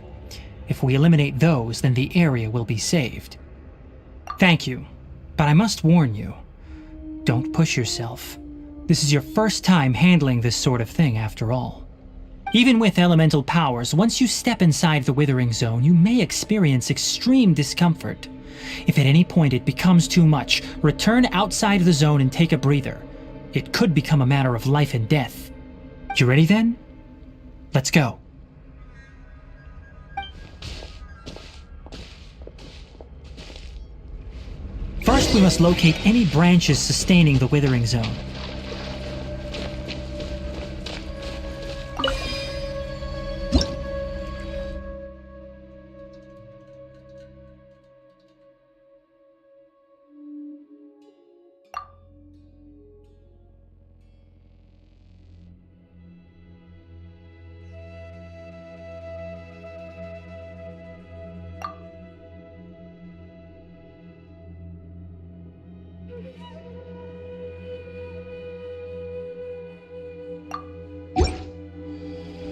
If we eliminate those, then the area will be saved. Thank you, but I must warn you. Don't push yourself. This is your first time handling this sort of thing, after all. Even with elemental powers, once you step inside the withering zone, you may experience extreme discomfort. If at any point it becomes too much, return outside of the zone and take a breather. It could become a matter of life and death. You ready then? Let's go. First, we must locate any branches sustaining the withering zone.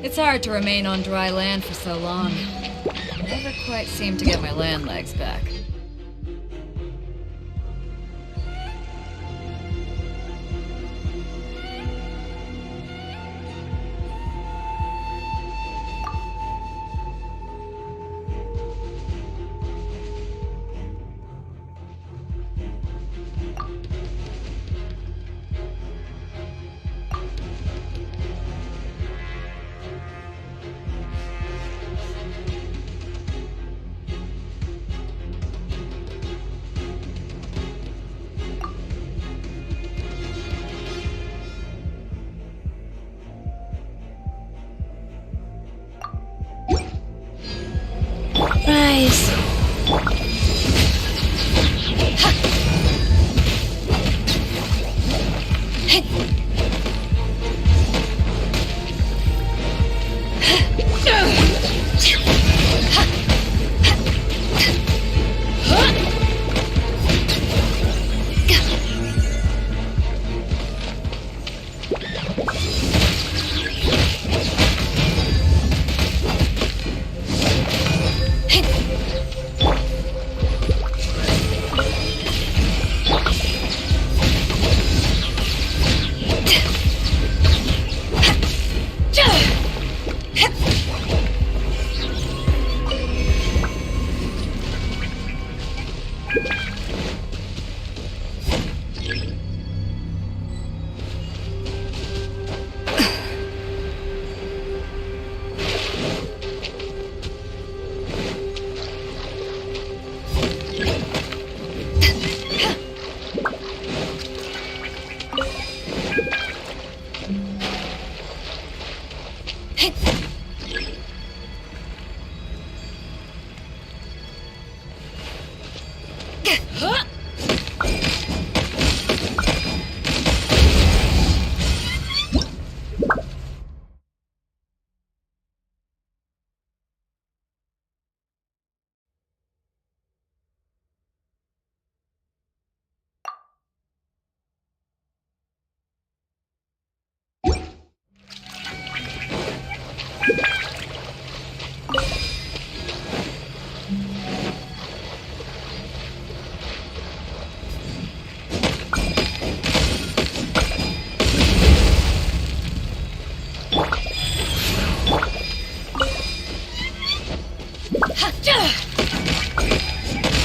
It's hard to remain on dry land for so long. Never quite seem to get my land legs back. Rise.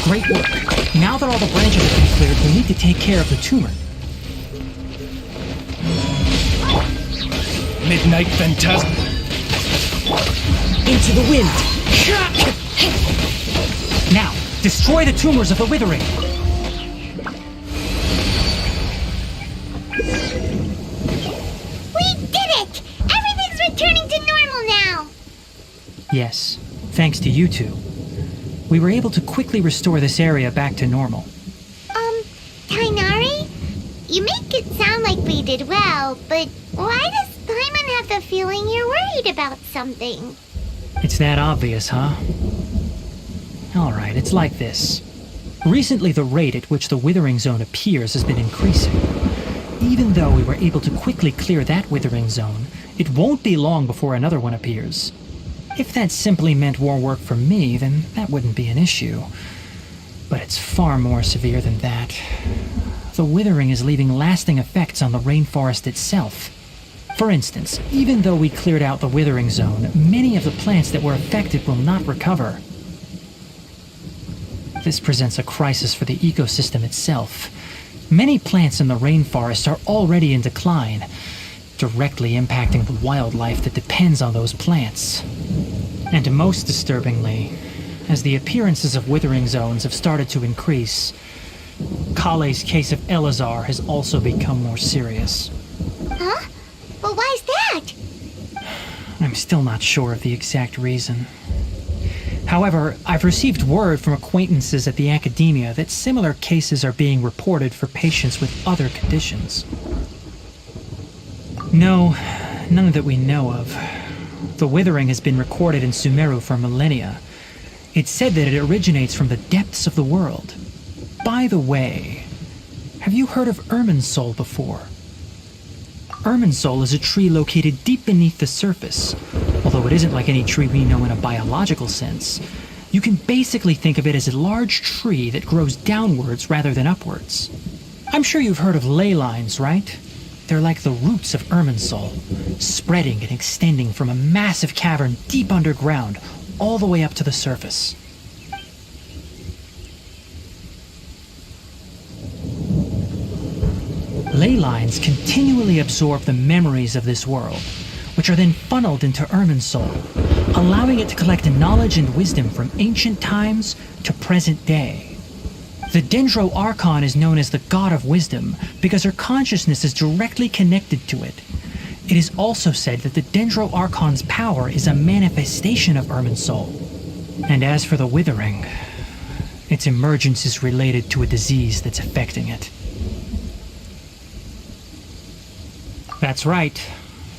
Great work. Now that all the branches have been cleared, we need to take care of the tumor. Midnight Phantasm. Into the wind. Now, destroy the tumors of the withering. We did it! Everything's returning to normal now! Yes, thanks to you two. We were able to quickly restore this area back to normal. Tainari? You make it sound like we did well, but why does Paimon have the feeling you're worried about something? It's that obvious, huh? Alright, it's like this. Recently, the rate at which the withering zone appears has been increasing. Even though we were able to quickly clear that withering zone, It won't be long before another one appears. If that simply meant more work for me, then that wouldn't be an issue. But it's far more severe than that. The withering is leaving lasting effects on the rainforest itself. For instance, even though we cleared out the withering zone, many of the plants that were affected will not recover. This presents a crisis for the ecosystem itself. Many plants in the rainforest are already in decline, directly impacting the wildlife that depends on those plants. And most disturbingly, as the appearances of withering zones have started to increase, Kale's case of Elazar has also become more serious. Huh? Well, why's that? I'm still not sure of the exact reason. However, I've received word from acquaintances at the academia that similar cases are being reported for patients with other conditions. No, none that we know of. The withering has been recorded in Sumeru for millennia. It's said that it originates from the depths of the world. By the way, have you heard of Irminsul before? Irminsul is a tree located deep beneath the surface. Although it isn't like any tree we know in a biological sense, you can basically think of it as a large tree that grows downwards rather than upwards. I'm sure you've heard of ley lines, right? They're like the roots of Irminsul, spreading and extending from a massive cavern deep underground all the way up to the surface. Ley lines continually absorb the memories of this world, which are then funneled into Irminsul, allowing it to collect knowledge and wisdom from ancient times to present day. The Dendro Archon is known as the God of Wisdom because her consciousness is directly connected to it. It is also said that the Dendro Archon's power is a manifestation of Irminsul. And as for the Withering, its emergence is related to a disease that's affecting it. That's right.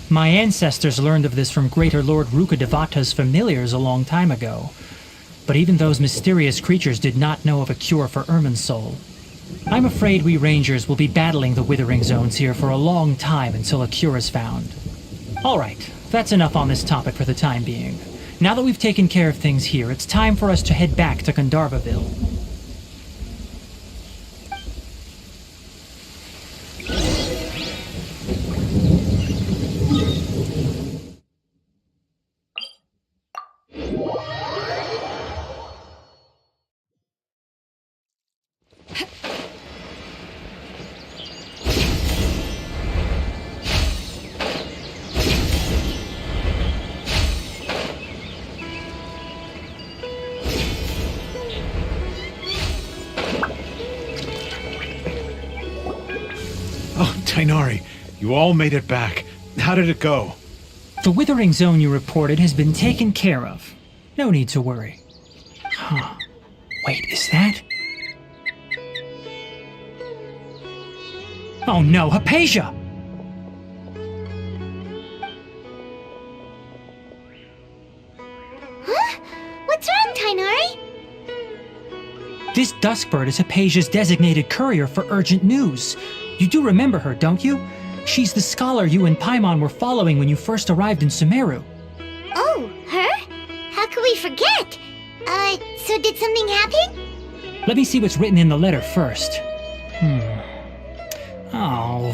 My ancestors learned of this from Greater Lord Rukadevata's familiars a long time ago. But even those mysterious creatures did not know of a cure for Irminsul. I'm afraid we Rangers will be battling the Withering Zones here for a long time until a cure is found. Alright, that's enough on this topic for the time being. Now that we've taken care of things here, it's time for us to head back to Gandharvaville. Oh, Tainari, you all made it back. How did it go? The Withering Zone you reported has been taken care of. No need to worry. Huh. Wait, is that? Oh no, Hypatia! Huh? What's wrong, Tainari? This Duskbird is Hypatia's designated courier for urgent news. You do remember her, don't you? She's the scholar you and Paimon were following when you first arrived in Sumeru. Oh, her? How could we forget? So did something happen? Let me see what's written in the letter first. Oh.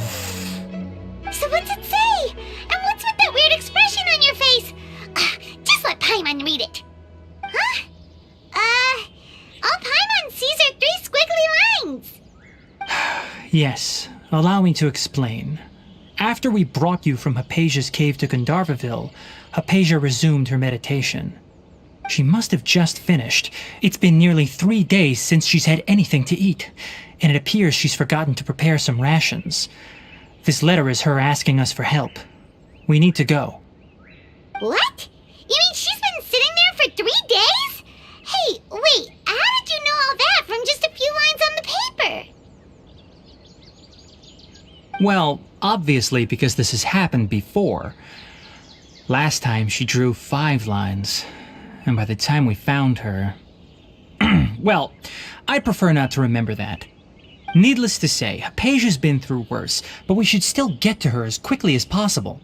So what's it say? And what's with that weird expression on your face? Just let Paimon read it. Huh? All Paimon sees are 3 squiggly lines. Yes, allow me to explain. After we brought you from Hypatia's cave to Gandharvaville, Hypatia resumed her meditation. She must have just finished. It's been nearly 3 days since she's had anything to eat, and it appears she's forgotten to prepare some rations. This letter is her asking us for help. We need to go. What? You mean she's been sitting there for 3 days? Hey, wait, how did you know all that from just a few lines on the paper? Well, obviously because this has happened before. Last time she drew 5 lines, and by the time we found her... Well, I'd prefer not to remember that. Needless to say, Hypatia's been through worse, but we should still get to her as quickly as possible.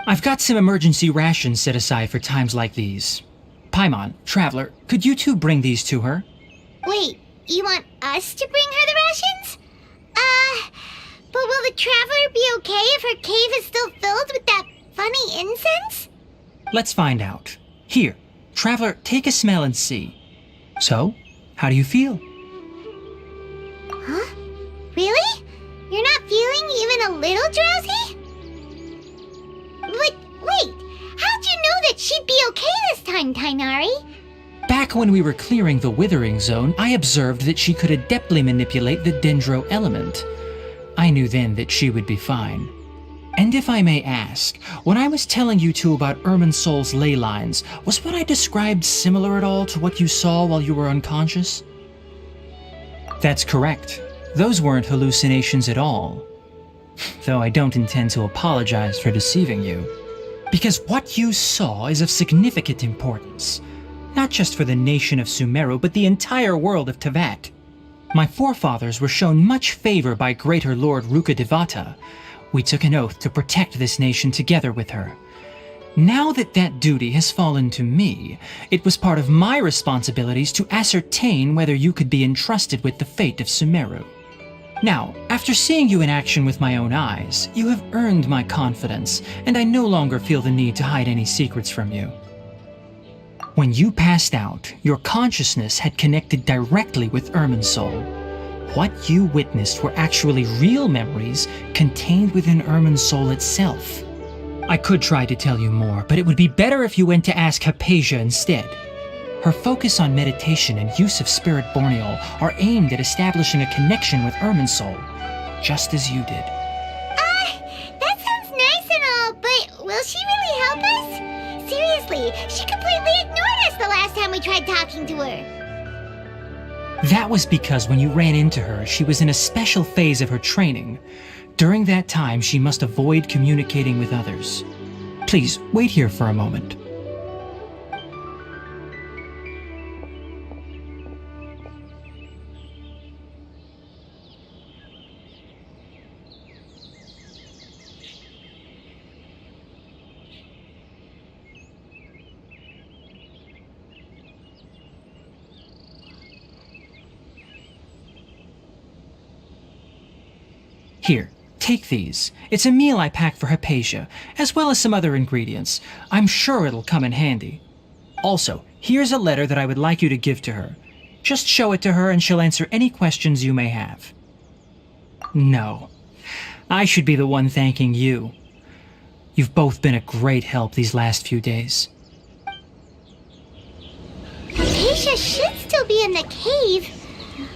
I've got some emergency rations set aside for times like these. Paimon, Traveler, could you two bring these to her? Wait, you want us to bring her the rations? But will the Traveler be okay if her cave is still filled with that funny incense? Let's find out. Here, Traveler, take a smell and see. So, how do you feel? Huh? Really? You're not feeling even a little drowsy? But wait, how'd you know that she'd be okay this time, Tainari? Back when we were clearing the Withering Zone, I observed that she could adeptly manipulate the Dendro element. I knew then that she would be fine. And if I may ask, when I was telling you two about Irminsul's ley lines, was what I described similar at all to what you saw while you were unconscious? That's correct. Those weren't hallucinations at all. Though I don't intend to apologize for deceiving you. Because what you saw is of significant importance. Not just for the nation of Sumeru, but the entire world of Tevat. My forefathers were shown much favor by Greater Lord Rukkhadevata. We took an oath to protect this nation together with her. Now that that duty has fallen to me, it was part of my responsibilities to ascertain whether you could be entrusted with the fate of Sumeru. Now, after seeing you in action with my own eyes, you have earned my confidence, and I no longer feel the need to hide any secrets from you. When you passed out, your consciousness had connected directly with Irminsul. What you witnessed were actually real memories contained within Irminsul itself. I could try to tell you more, but it would be better if you went to ask Hypatia instead. Her focus on meditation and use of Spirit Borneal are aimed at establishing a connection with Irminsul, just as you did. That sounds nice and all, but will she really help us? Seriously, she completely ignored us the last time we tried talking to her. That was because when you ran into her, she was in a special phase of her training. During that time, she must avoid communicating with others. Please, wait here for a moment. Here, take these. It's a meal I packed for Hypatia, as well as some other ingredients. I'm sure it'll come in handy. Also, here's a letter that I would like you to give to her. Just show it to her and she'll answer any questions you may have. No, I should be the one thanking you. You've both been a great help these last few days. Hypatia should still be in the cave.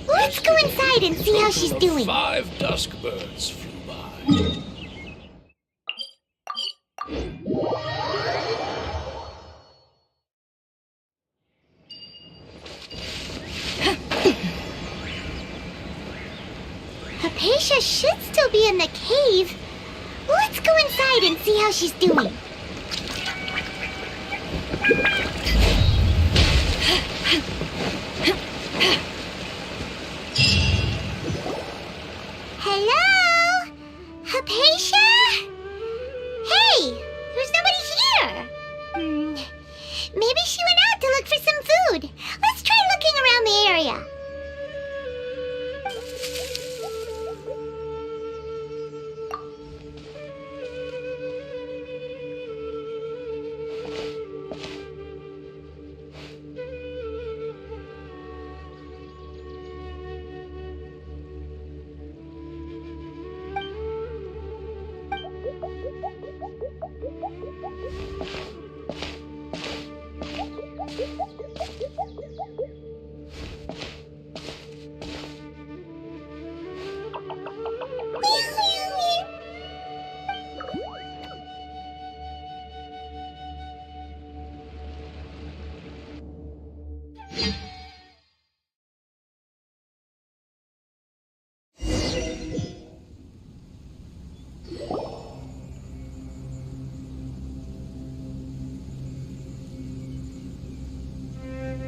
Let's go inside and see how she's doing. 5 dusk birds flew by. Hypatia should still be in the cave. Let's go inside and see how she's doing. Hello? Hypatia? Hey, there's nobody here. Maybe she went out to look for some food. Let's try looking around the area.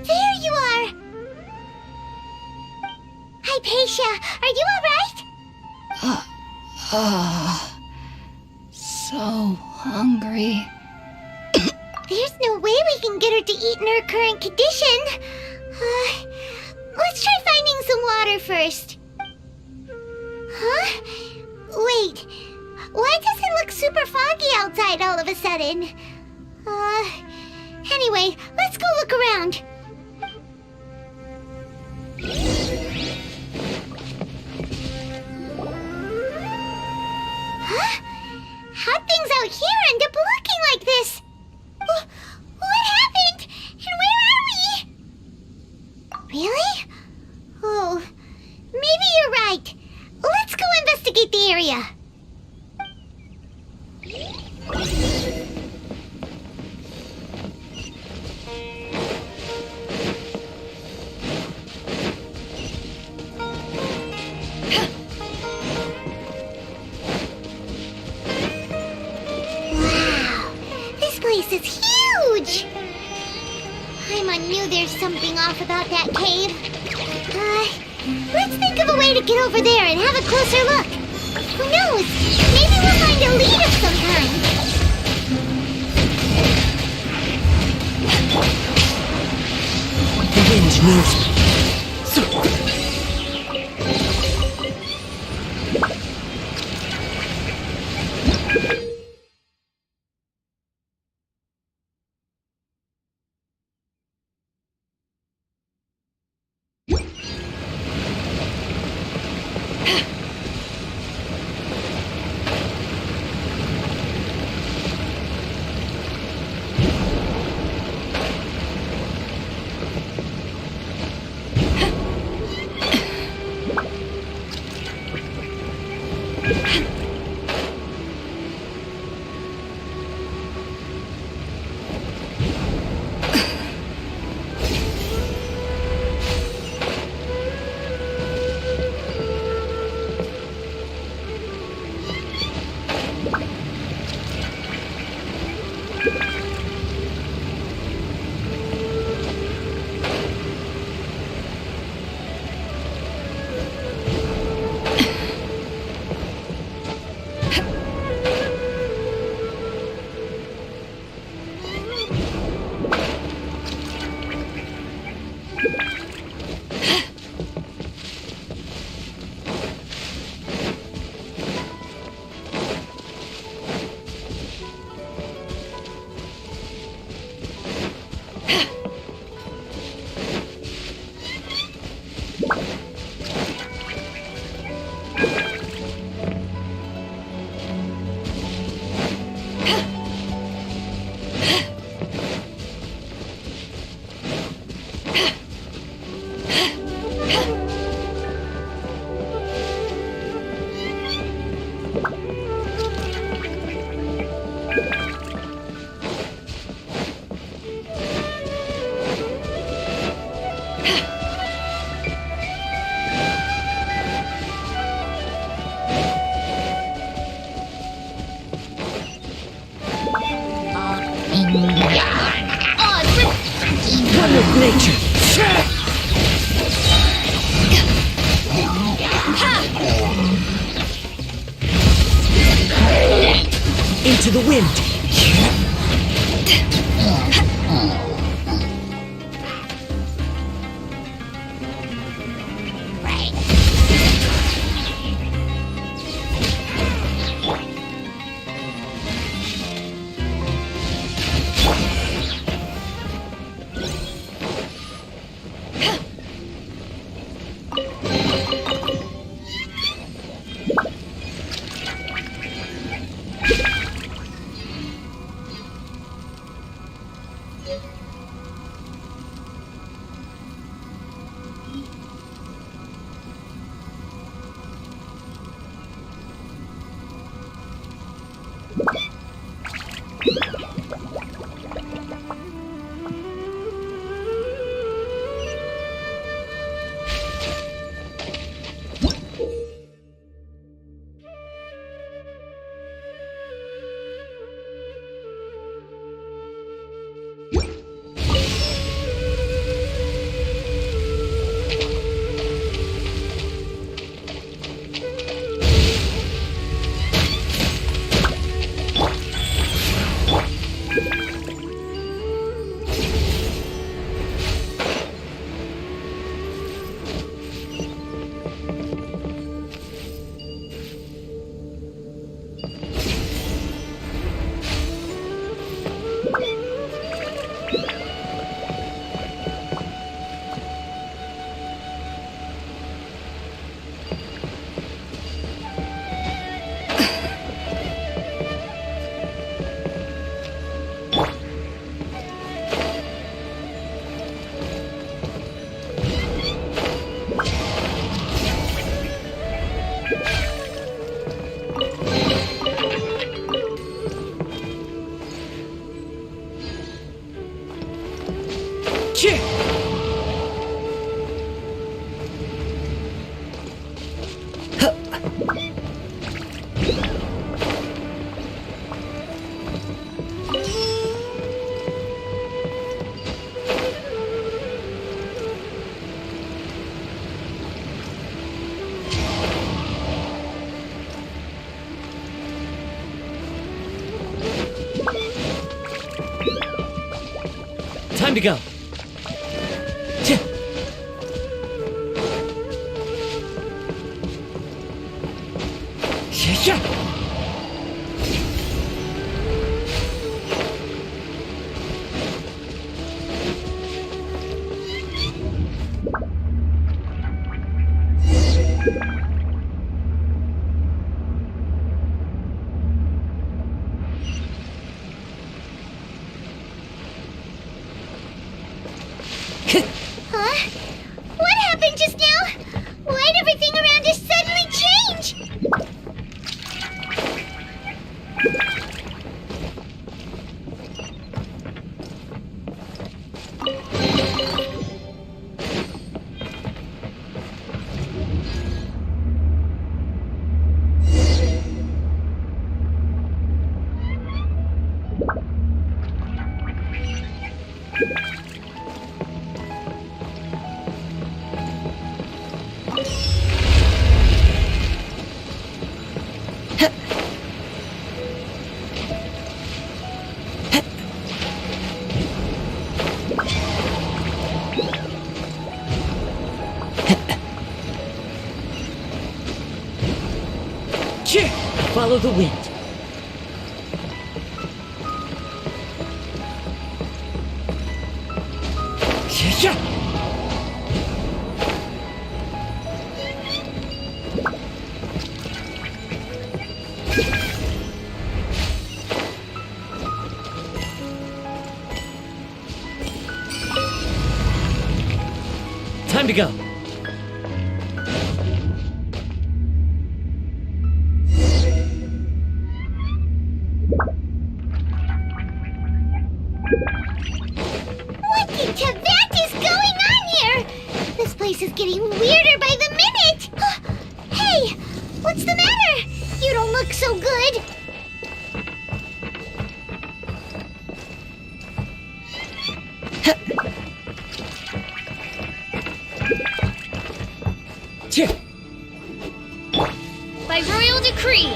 There you are! Hypatia, are you alright? so hungry. There's no way we can get her to eat in her current condition. Let's try finding some water first. Huh? Wait. Why does it look super foggy outside all of a sudden? Anyway, let's go look around. Huh? How'd things out here end up looking like this? What happened? And where are we? Really? Oh, maybe you're right. Let's go investigate the area. This is huge! Paimon knew there's something off about that cave. Let's think of a way to get over there and have a closer look. Who knows? Maybe we'll find a lead of some kind. The wind knows me. One with nature. Into the wind. Time to go. Tch. Sha-sha. Huh? What happened just now? Why'd everything around us suddenly change? Cheer! Follow the wind. Sha-sha. Time to go. What the Tavat is going on here? This place is getting weirder by the minute! Hey, what's the matter? You don't look so good. Cheer! By royal decree.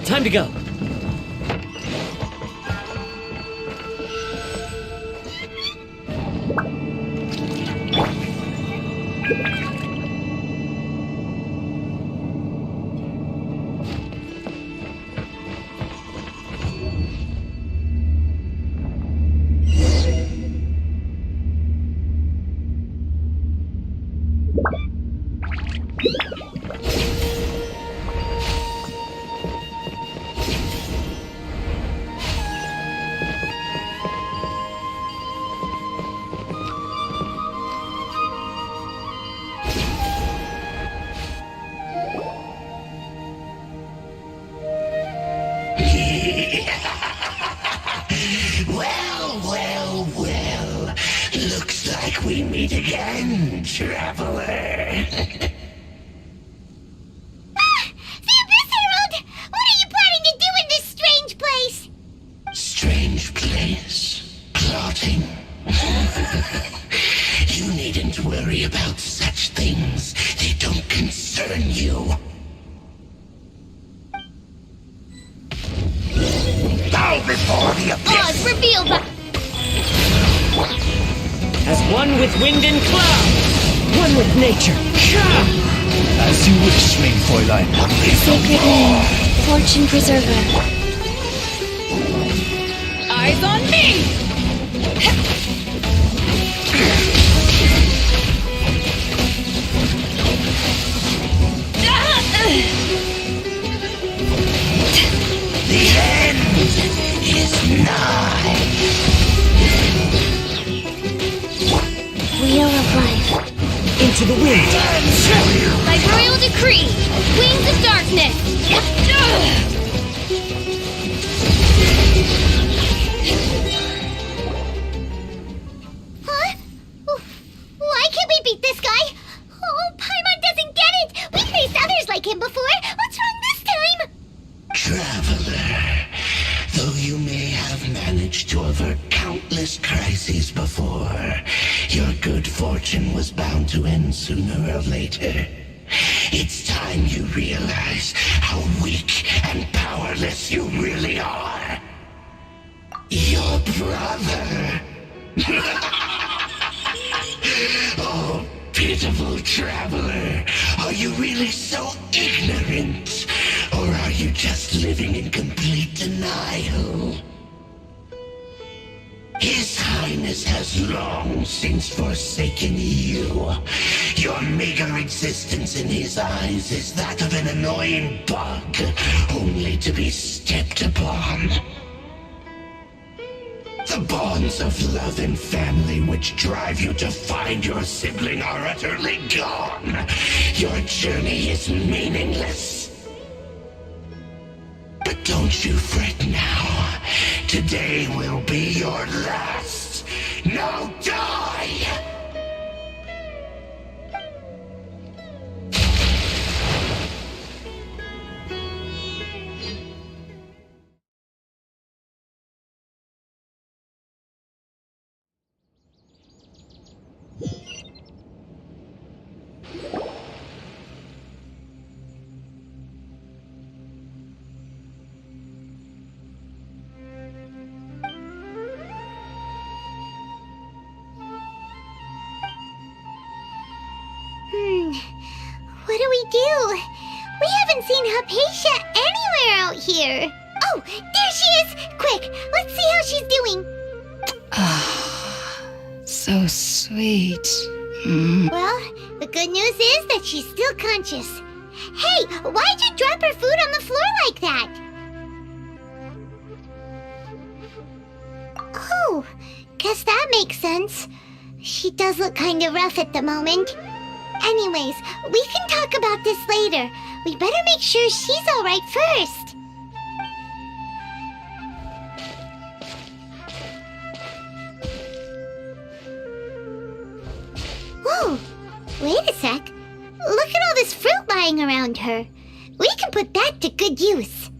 Time to go. Well. Looks like we meet again, traveler. The Abyss Herald! What are you planning to do in this strange place? Strange place. Plotting. You needn't worry about such things. They don't concern you. Bow before the Abyss! Oz revealed by... As one with wind and cloud, one with nature. As you wish, main Fräulein. Sacred name, fortune preserver. Eyes on me! The end is nigh. Wheel of life. Into the wind. By royal decree, wings of darkness. Huh? Why can't we beat this guy? Oh, Paimon doesn't get it! We faced others good fortune was bound to end sooner or later. It's time you realize how weak and powerless you really are. Your brother. Oh, pitiful traveler. Are you really so ignorant? Or are you just living in complete denial? His Highness has long since forsaken you. Your meager existence in his eyes is that of an annoying bug, only to be stepped upon. The bonds of love and family which drive you to find your sibling are utterly gone. Your journey is meaningless. But don't you fret now. Today will be your last. Now die! What do we do? We haven't seen Hypatia anywhere out here. Oh, there she is! Quick, let's see how she's doing. So sweet. Well, the good news is that she's still conscious. Hey, why'd you drop her food on the floor like that? Oh, guess that makes sense. She does look kind of rough at the moment. Anyways, we can talk about this later. We better make sure she's alright first. Whoa, wait a sec. Look at all this fruit lying around her. We can put that to good use.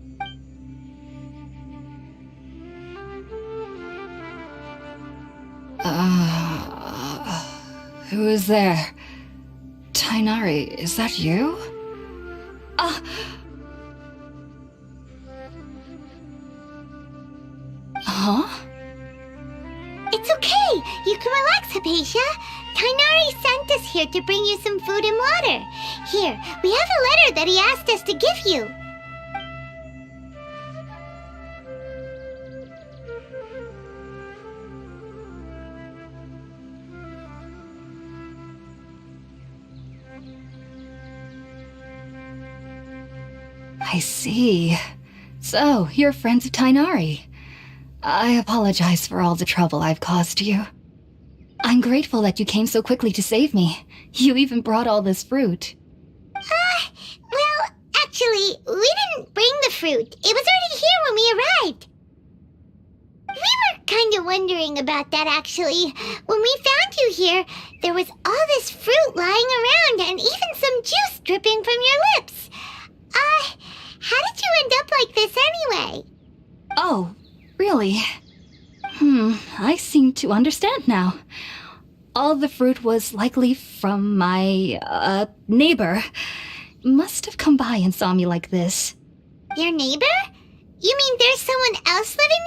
Who is there? Tainari, is that you? Huh? It's okay. You can relax, Hypatia. Tainari sent us here to bring you some food and water. Here, we have a letter that he asked us to give you. I see. So, you're friends of Tainari. I apologize for all the trouble I've caused you. I'm grateful that you came so quickly to save me. You even brought all this fruit. Well, actually, we didn't bring the fruit. It was already here when we arrived. We were kind of wondering about that, actually. When we found you here, there was all this fruit lying around and even some juice dripping from your lips. How did you end up like this anyway? Oh, really? I seem to understand now. All the fruit was likely from my, neighbor. Must have come by and saw me like this. Your neighbor? You mean there's someone else living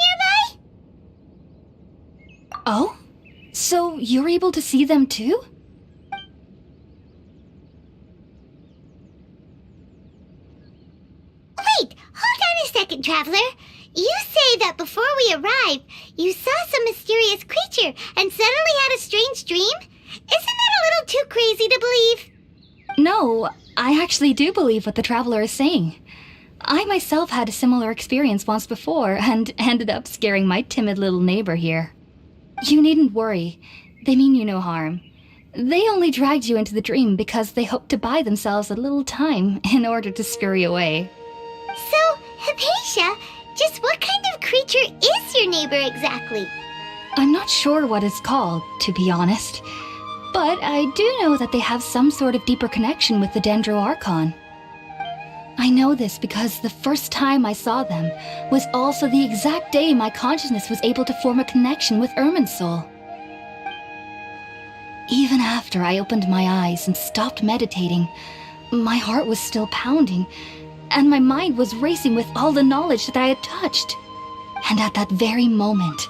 nearby? Oh? So you're able to see them too? Wait, hold on a second, Traveler. You say that before we arrived, you saw some mysterious creature and suddenly had a strange dream? Isn't that a little too crazy to believe? No, I actually do believe what the traveler is saying. I myself had a similar experience once before and ended up scaring my timid little neighbor here. You needn't worry. They mean you no harm. They only dragged you into the dream because they hoped to buy themselves a little time in order to scurry away. So, Hypatia, just what kind of creature is your neighbor exactly? I'm not sure what it's called, to be honest. But I do know that they have some sort of deeper connection with the Dendro Archon. I know this because the first time I saw them was also the exact day my consciousness was able to form a connection with Irmin's soul. Even after I opened my eyes and stopped meditating, my heart was still pounding, and my mind was racing with all the knowledge that I had touched. And at that very moment,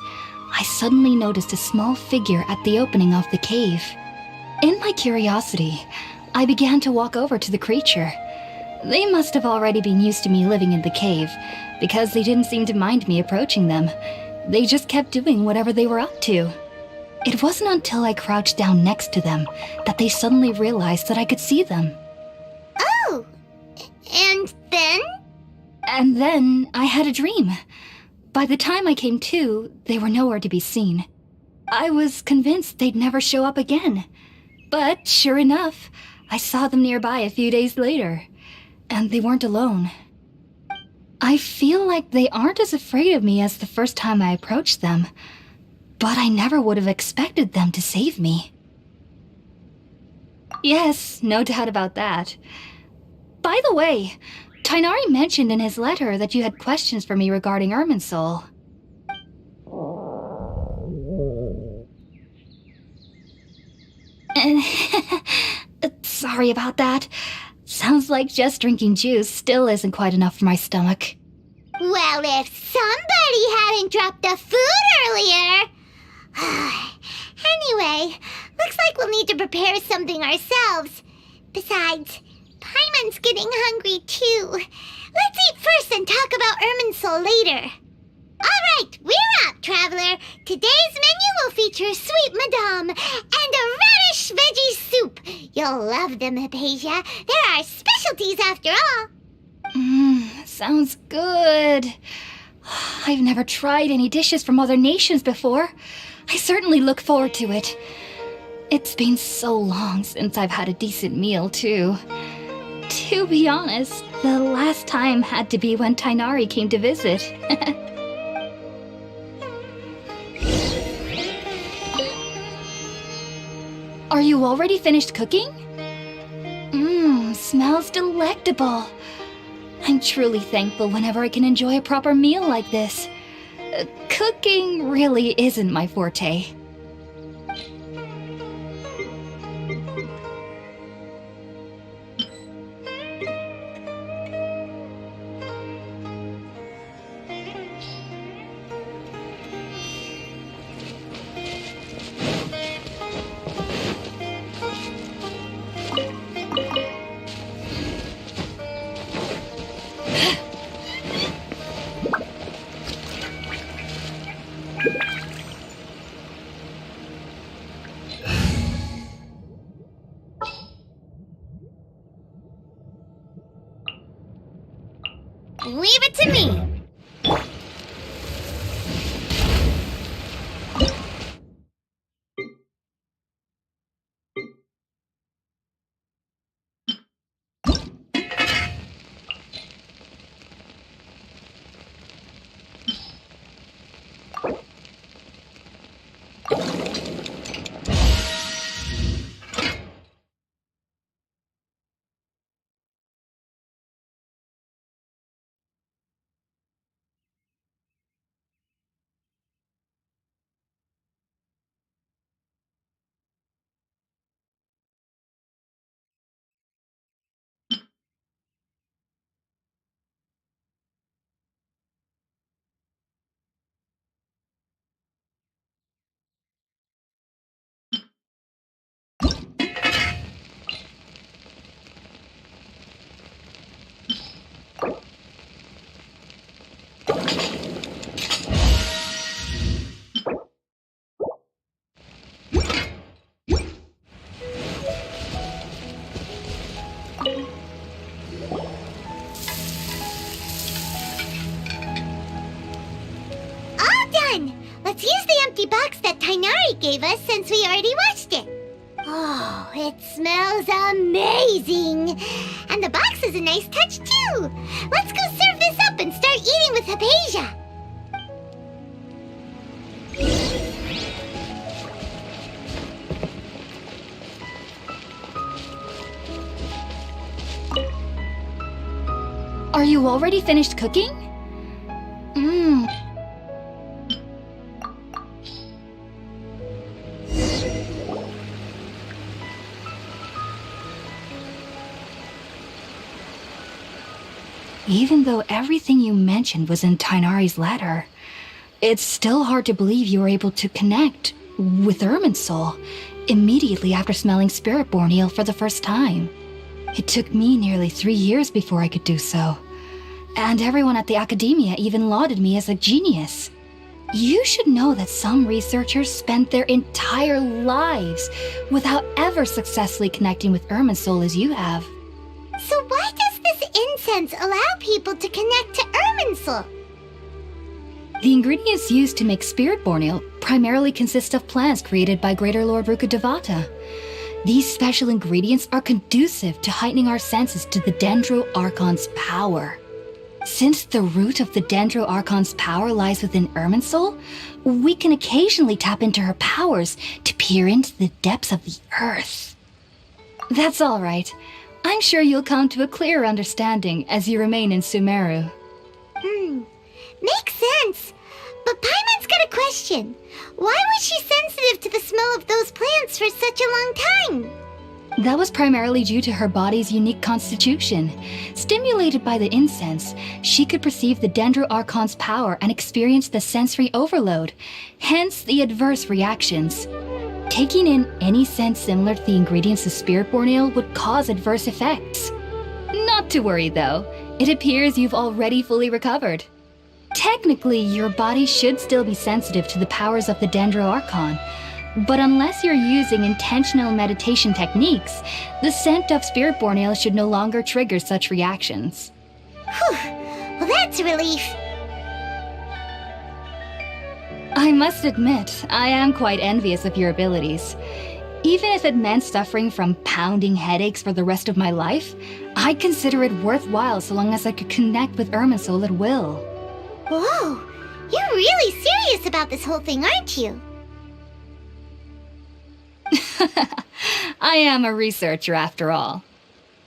I suddenly noticed a small figure at the opening of the cave. In my curiosity, I began to walk over to the creature. They must have already been used to me living in the cave, because they didn't seem to mind me approaching them. They just kept doing whatever they were up to. It wasn't until I crouched down next to them that they suddenly realized that I could see them. Oh! And then? And then I had a dream. By the time I came to, they were nowhere to be seen. I was convinced they'd never show up again. But sure enough, I saw them nearby a few days later. And they weren't alone. I feel like they aren't as afraid of me as the first time I approached them. But I never would have expected them to save me. Yes, no doubt about that. By the way, Tainari mentioned in his letter that you had questions for me regarding Irminsul. Sorry about that. Sounds like just drinking juice still isn't quite enough for my stomach. Well, if somebody hadn't dropped the food earlier... Anyway, looks like we'll need to prepare something ourselves. Besides, Paimon's getting hungry too. Let's eat first and talk about Irminsul later. Alright, we're up, traveler. Today's menu will feature sweet madame and a radish veggie soup. You'll love them, Hypatia. They're our specialties after all. Sounds good. I've never tried any dishes from other nations before. I certainly look forward to it. It's been so long since I've had a decent meal, too. To be honest, the last time had to be when Tainari came to visit. Are you already finished cooking? Smells delectable. I'm truly thankful whenever I can enjoy a proper meal like this. Cooking really isn't my forte. Leave it to me. Let's use the empty box that Tainari gave us since we already washed it. Oh, it smells amazing. And the box is a nice touch too. Let's go serve this up and start eating with Hypatia. Are you already finished cooking? Even though everything you mentioned was in Tainari's letter, it's still hard to believe you were able to connect with Irminsul immediately after smelling Spiritborn eel for the first time. It took me nearly 3 years before I could do so, and everyone at the Academia even lauded me as a genius. You should know that some researchers spent their entire lives without ever successfully connecting with Irminsul as you have. So why does this incense allow people to connect to Irminsul? The ingredients used to make Spiritborn eel primarily consist of plants created by Greater Lord Rukkhadevata. These special ingredients are conducive to heightening our senses to the Dendro Archon's power. Since the root of the Dendro Archon's power lies within Irminsul, we can occasionally tap into her powers to peer into the depths of the earth. That's all right. I'm sure you'll come to a clearer understanding as you remain in Sumeru. Makes sense. But Paimon's got a question. Why was she sensitive to the smell of those plants for such a long time? That was primarily due to her body's unique constitution. Stimulated by the incense, she could perceive the Dendro Archon's power and experience the sensory overload, hence the adverse reactions. Taking in any scent similar to the ingredients of Spiritborn eel would cause adverse effects. Not to worry though, it appears you've already fully recovered. Technically, your body should still be sensitive to the powers of the Dendro Archon, but unless you're using intentional meditation techniques, the scent of Spiritborn eel should no longer trigger such reactions. Whew. Well, that's a relief. I must admit, I am quite envious of your abilities. Even if it meant suffering from pounding headaches for the rest of my life, I'd consider it worthwhile so long as I could connect with Irminsul at will. Whoa, you're really serious about this whole thing, aren't you? I am a researcher after all.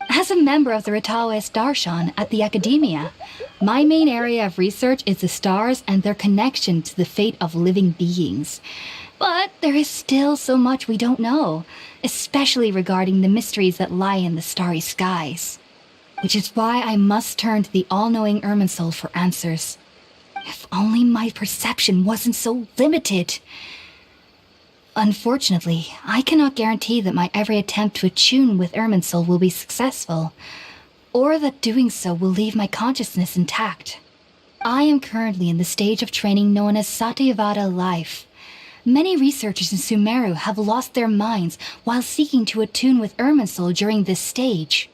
As a member of the Ritaoist Archon at the Academia, my main area of research is the stars and their connection to the fate of living beings. But there is still so much we don't know, especially regarding the mysteries that lie in the starry skies. Which is why I must turn to the all-knowing Irminsul for answers. If only my perception wasn't so limited. Unfortunately, I cannot guarantee that my every attempt to attune with Irminsul will be successful, or that doing so will leave my consciousness intact. I am currently in the stage of training known as Satyavada life. Many researchers in Sumeru have lost their minds while seeking to attune with Irminsul during this stage.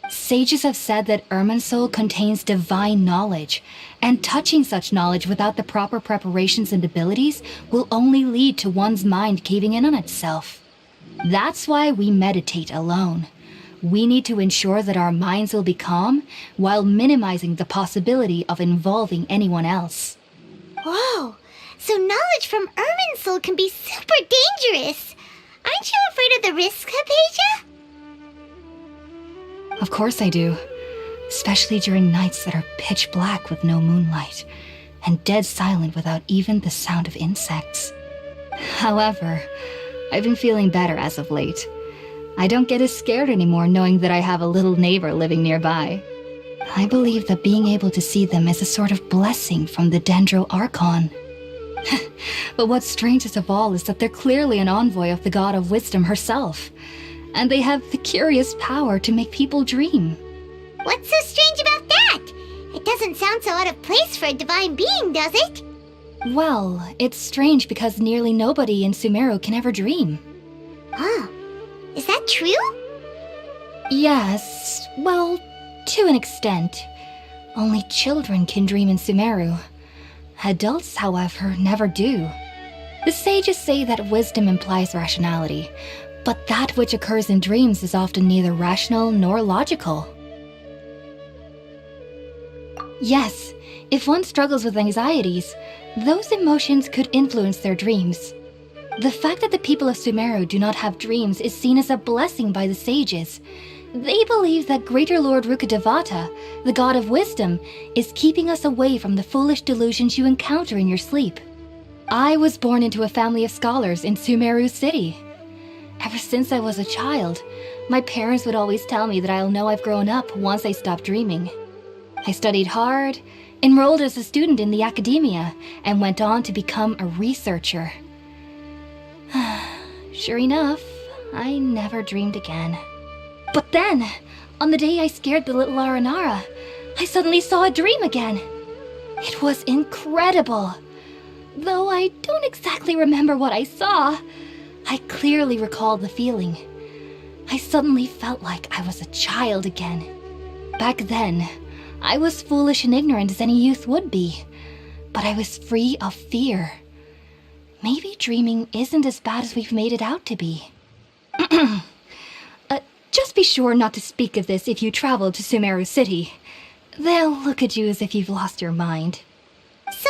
Sages have said that Irminsul contains divine knowledge, and touching such knowledge without the proper preparations and abilities will only lead to one's mind caving in on itself. That's why we meditate alone. We need to ensure that our minds will be calm while minimizing the possibility of involving anyone else. Whoa, so knowledge from Irminsul can be super dangerous. Aren't you afraid of the risks, Hypatia? Of course I do, especially during nights that are pitch black with no moonlight, and dead silent without even the sound of insects. However, I've been feeling better as of late. I don't get as scared anymore knowing that I have a little neighbor living nearby. I believe that being able to see them is a sort of blessing from the Dendro Archon. But what's strangest of all is that they're clearly an envoy of the God of Wisdom herself, and they have the curious power to make people dream. What's so strange about that? It doesn't sound so out of place for a divine being, does it? Well, it's strange because nearly nobody in Sumeru can ever dream. Oh, is that true? Yes, well, to an extent. Only children can dream in Sumeru. Adults, however, never do. The sages say that wisdom implies rationality, but that which occurs in dreams is often neither rational nor logical. Yes, if one struggles with anxieties, those emotions could influence their dreams. The fact that the people of Sumeru do not have dreams is seen as a blessing by the sages. They believe that Greater Lord Rukkhadevata, the God of Wisdom, is keeping us away from the foolish delusions you encounter in your sleep. I was born into a family of scholars in Sumeru City. Ever since I was a child, my parents would always tell me that I'll know I've grown up once I stop dreaming. I studied hard, enrolled as a student in the academia, and went on to become a researcher. Sure enough, I never dreamed again. But then, on the day I scared the little Aranara, I suddenly saw a dream again. It was incredible. Though I don't exactly remember what I saw, I clearly recall the feeling. I suddenly felt like I was a child again. Back then, I was foolish and ignorant as any youth would be, but I was free of fear. Maybe dreaming isn't as bad as we've made it out to be. Just be sure not to speak of this if you travel to Sumeru City. They'll look at you as if you've lost your mind. So,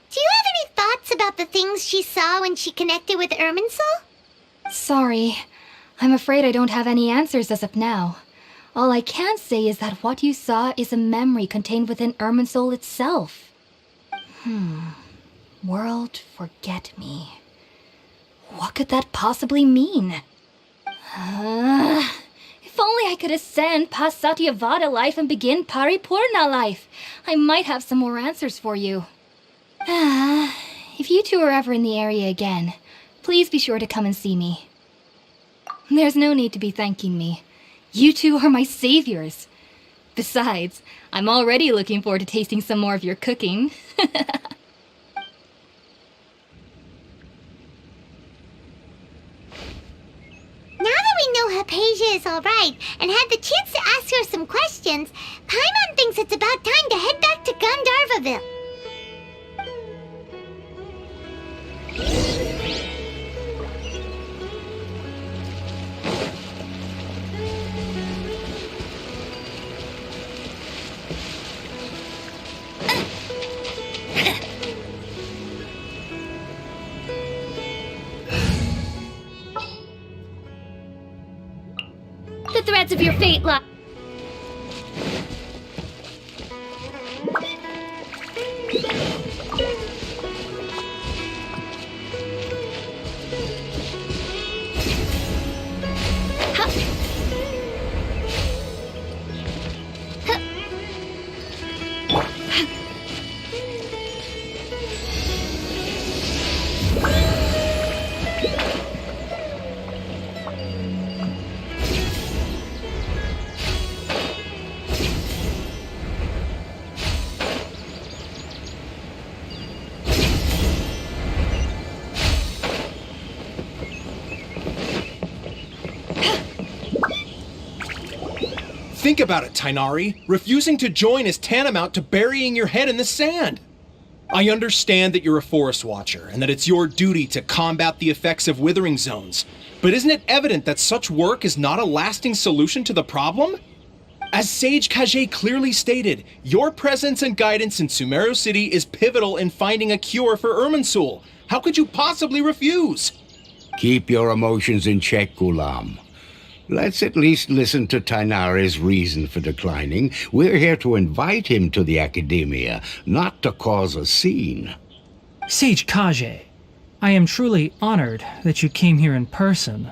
do you have any thoughts about the things she saw when she connected with Irminsul? Sorry. I'm afraid I don't have any answers as of now. All I can say is that what you saw is a memory contained within Irminsul itself. World Forget Me. What could that possibly mean? If only I could ascend past Satyavada life and begin Paripurna life, I might have some more answers for you. If you two are ever in the area again, please be sure to come and see me. There's no need to be thanking me. You two are my saviors. Besides, I'm already looking forward to tasting some more of your cooking. Now that we know Hypatia is alright and had the chance to ask her some questions, Paimon thinks it's about time to head back to Gandharvaville. The threads of your fate lie. Think about it, Tainari. Refusing to join is tantamount to burying your head in the sand. I understand that you're a forest watcher and that it's your duty to combat the effects of withering zones, but isn't it evident that such work is not a lasting solution to the problem? As Sage Kage clearly stated, your presence and guidance in Sumeru City is pivotal in finding a cure for Irminsul. How could you possibly refuse? Keep your emotions in check, Gulam. Let's at least listen to Tainari's reason for declining. We're here to invite him to the Academia, not to cause a scene. Sage Kage, I am truly honored that you came here in person,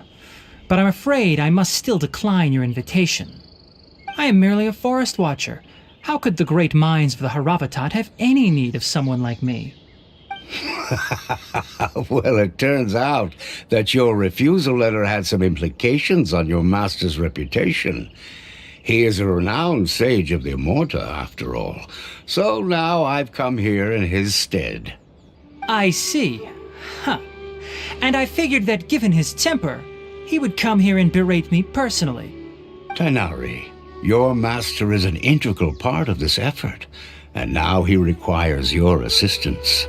but I'm afraid I must still decline your invitation. I am merely a forest watcher. How could the great minds of the Haravatat have any need of someone like me? Well, it turns out that your refusal letter had some implications on your master's reputation. He is a renowned sage of the Immorta, after all. So now I've come here in his stead. I see. Huh. And I figured that given his temper, he would come here and berate me personally. Tainari, your master is an integral part of this effort, and now he requires your assistance.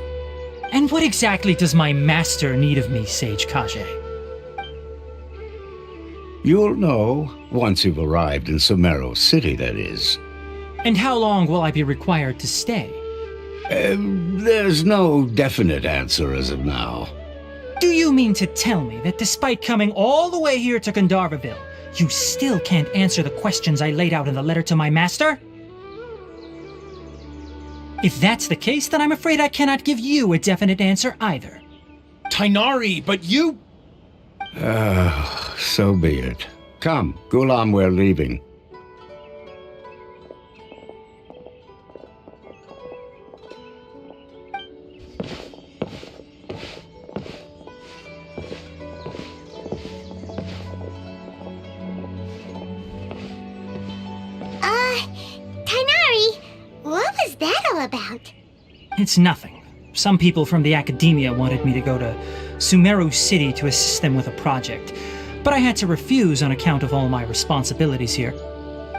And what exactly does my master need of me, Sage Kage? You'll know once you've arrived in Sumeru City, that is. And how long will I be required to stay? There's no definite answer as of now. Do you mean to tell me that despite coming all the way here to Gandharvaville, you still can't answer the questions I laid out in the letter to my master? If that's the case, then I'm afraid I cannot give you a definite answer either. Tainari, but you... So be it. Come, Gulam, we're leaving. It's nothing. Some people from the academia wanted me to go to Sumeru City to assist them with a project, but I had to refuse on account of all my responsibilities here.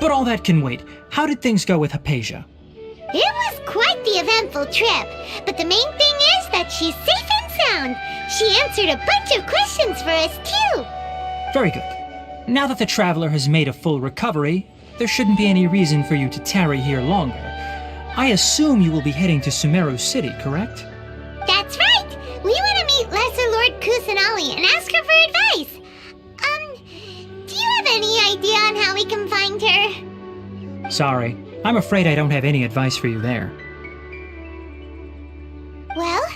But all that can wait. How did things go with Hypatia? It was quite the eventful trip, but the main thing is that she's safe and sound. She answered a bunch of questions for us, too. Very good. Now that the traveler has made a full recovery, there shouldn't be any reason for you to tarry here longer. I assume you will be heading to Sumeru City, correct? That's right! We want to meet Lesser Lord Kusanali and ask her for advice. Do you have any idea on how we can find her? Sorry, I'm afraid I don't have any advice for you there. Well,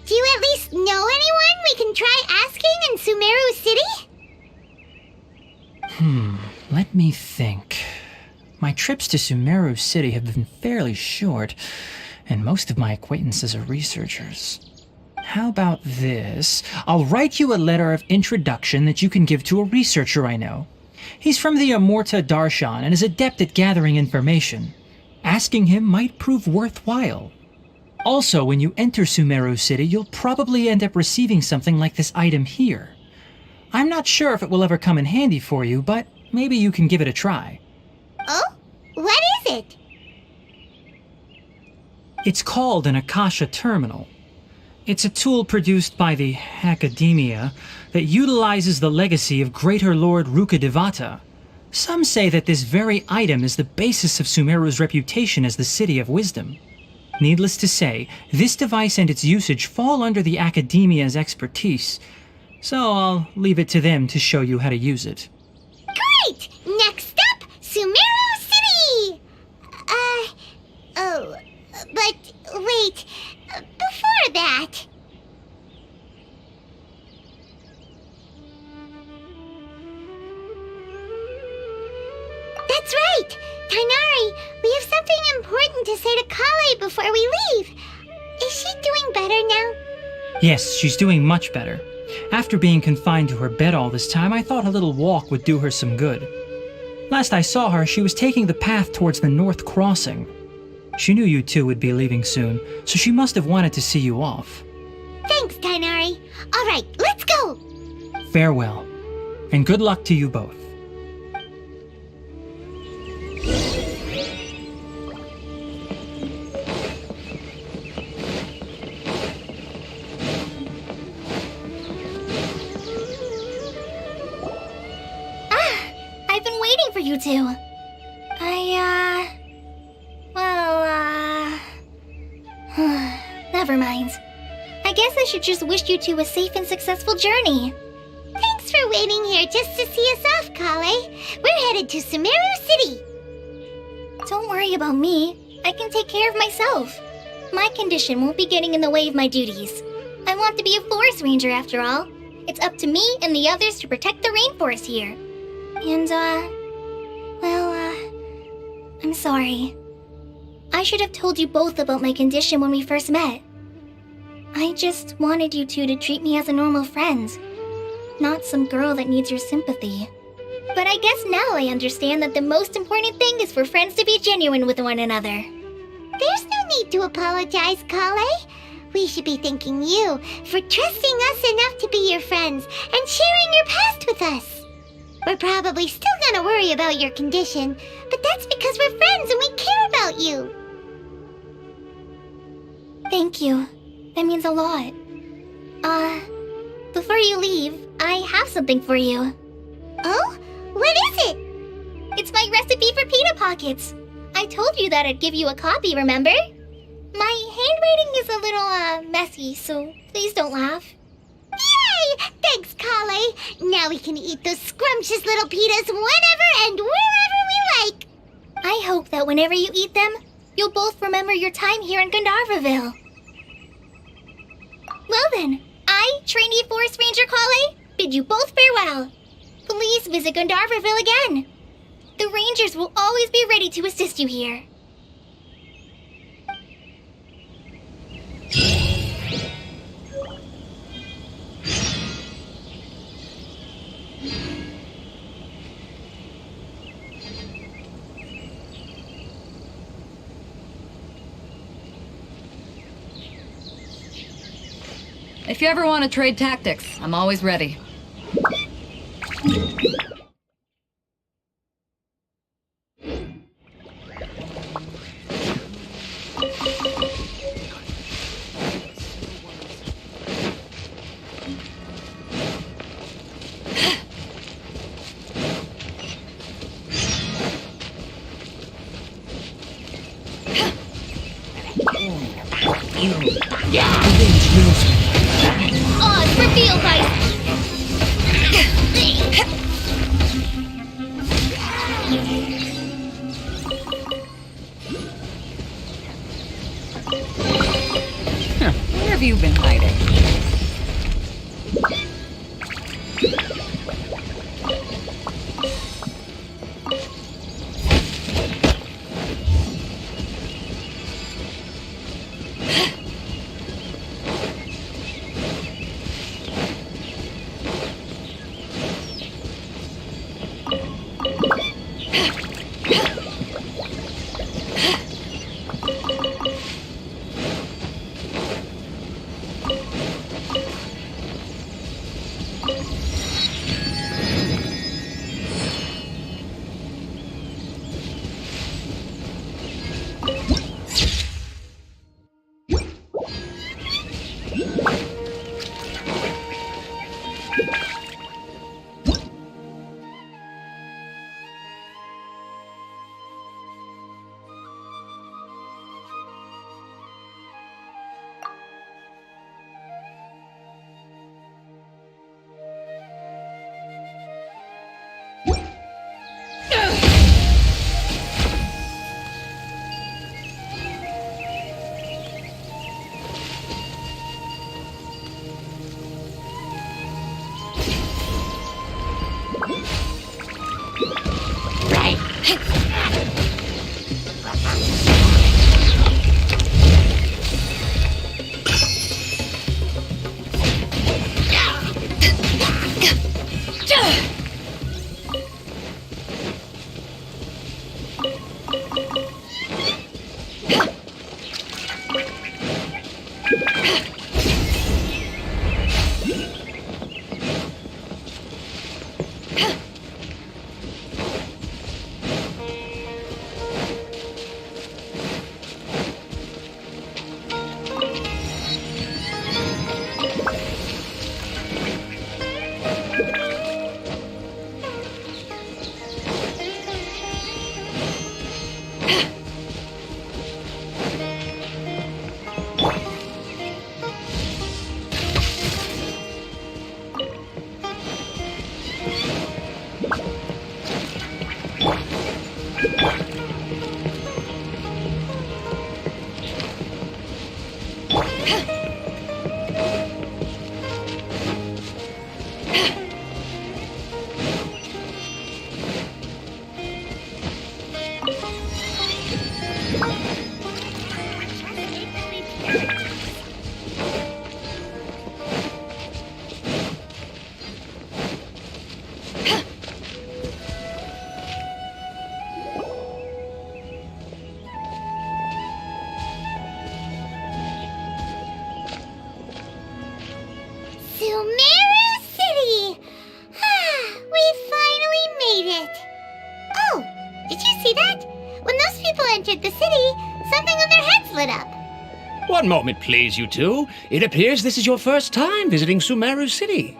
do you at least know anyone we can try asking in Sumeru City? Let me think. My trips to Sumeru City have been fairly short, and most of my acquaintances are researchers. How about this? I'll write you a letter of introduction that you can give to a researcher I know. He's from the Amorta Darshan and is adept at gathering information. Asking him might prove worthwhile. Also, when you enter Sumeru City, you'll probably end up receiving something like this item here. I'm not sure if it will ever come in handy for you, but maybe you can give it a try. Oh? What is it? It's called an Akasha Terminal. It's a tool produced by the Academia that utilizes the legacy of Greater Lord Rukadevata. Some say that this very item is the basis of Sumeru's reputation as the City of Wisdom. Needless to say, this device and its usage fall under the Academia's expertise, so I'll leave it to them to show you how to use it. Great! Next up, Sumeru City! But wait, before that... That's right! Tainari, we have something important to say to Kale before we leave. Is she doing better now? Yes, she's doing much better. After being confined to her bed all this time, I thought a little walk would do her some good. Last I saw her, she was taking the path towards the North Crossing. She knew you two would be leaving soon, so she must have wanted to see you off. Thanks, Tainari. All right, let's go! Farewell, and good luck to you both. I've been waiting for you two. Never mind. I guess I should just wish you two a safe and successful journey. Thanks for waiting here just to see us off, Kale. We're headed to Sumeru City. Don't worry about me. I can take care of myself. My condition won't be getting in the way of my duties. I want to be a forest ranger after all. It's up to me and the others to protect the rainforest here. And, I'm sorry. I should have told you both about my condition when we first met. I just wanted you two to treat me as a normal friend, not some girl that needs your sympathy. But I guess now I understand that the most important thing is for friends to be genuine with one another. There's no need to apologize, Kale. We should be thanking you for trusting us enough to be your friends and sharing your past with us. We're probably still gonna worry about your condition, but that's because we're friends and we care about you. Thank you. That means a lot. Before you leave, I have something for you. Oh? What is it? It's my recipe for pita pockets. I told you that I'd give you a copy, remember? My handwriting is a little, messy, so please don't laugh. Yay! Thanks, Kale. Now we can eat those scrumptious little pitas whenever and wherever we like. I hope that whenever you eat them, you'll both remember your time here in Gandharvaville. Well then, I, trainee Forest Ranger Kale, bid you both farewell. Please visit Gandharvaville again. The Rangers will always be ready to assist you here. If you ever want to trade tactics, I'm always ready. Oz, reveal guys! Where have you been hiding? Sumeru City! We finally made it! Oh, did you see that? When those people entered the city, something on their heads lit up. One moment, please, you two. It appears this is your first time visiting Sumeru City.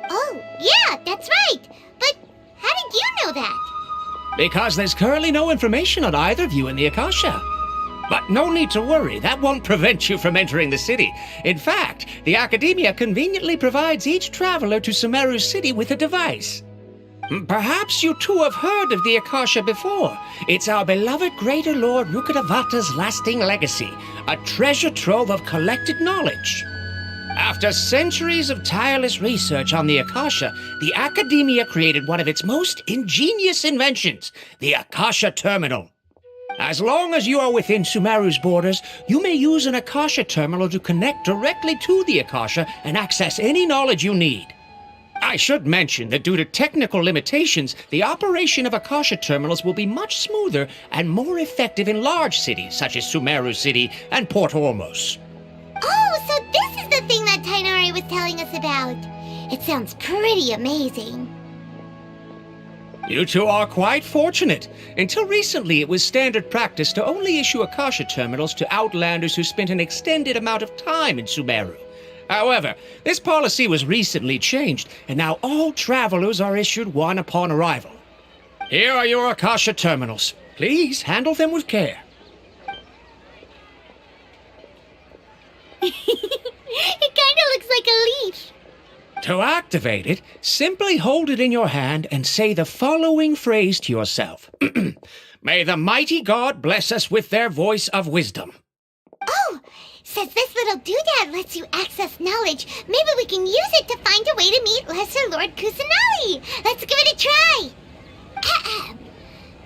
Oh, yeah, that's right. But how did you know that? Because there's currently no information on either of you in the Akasha. But no need to worry, that won't prevent you from entering the city. In fact, the Academia conveniently provides each traveler to Sumeru City with a device. Perhaps you two have heard of the Akasha before. It's our beloved Greater Lord Rukkhadevata's lasting legacy, a treasure trove of collected knowledge. After centuries of tireless research on the Akasha, the Academia created one of its most ingenious inventions, the Akasha Terminal. As long as you are within Sumeru's borders, you may use an Akasha terminal to connect directly to the Akasha and access any knowledge you need. I should mention that due to technical limitations, the operation of Akasha terminals will be much smoother and more effective in large cities such as Sumeru City and Port Ormos. Oh, so this is the thing that Tainari was telling us about. It sounds pretty amazing. You two are quite fortunate. Until recently, it was standard practice to only issue Akasha terminals to outlanders who spent an extended amount of time in Sumeru. However, this policy was recently changed, and now all travelers are issued one upon arrival. Here are your Akasha terminals. Please handle them with care. It kinda looks like a leaf. To activate it, simply hold it in your hand and say the following phrase to yourself. May the mighty God bless us with their voice of wisdom. Oh, since this little doodad lets you access knowledge, maybe we can use it to find a way to meet Lesser Lord Kusanali. Let's give it a try. Ahem.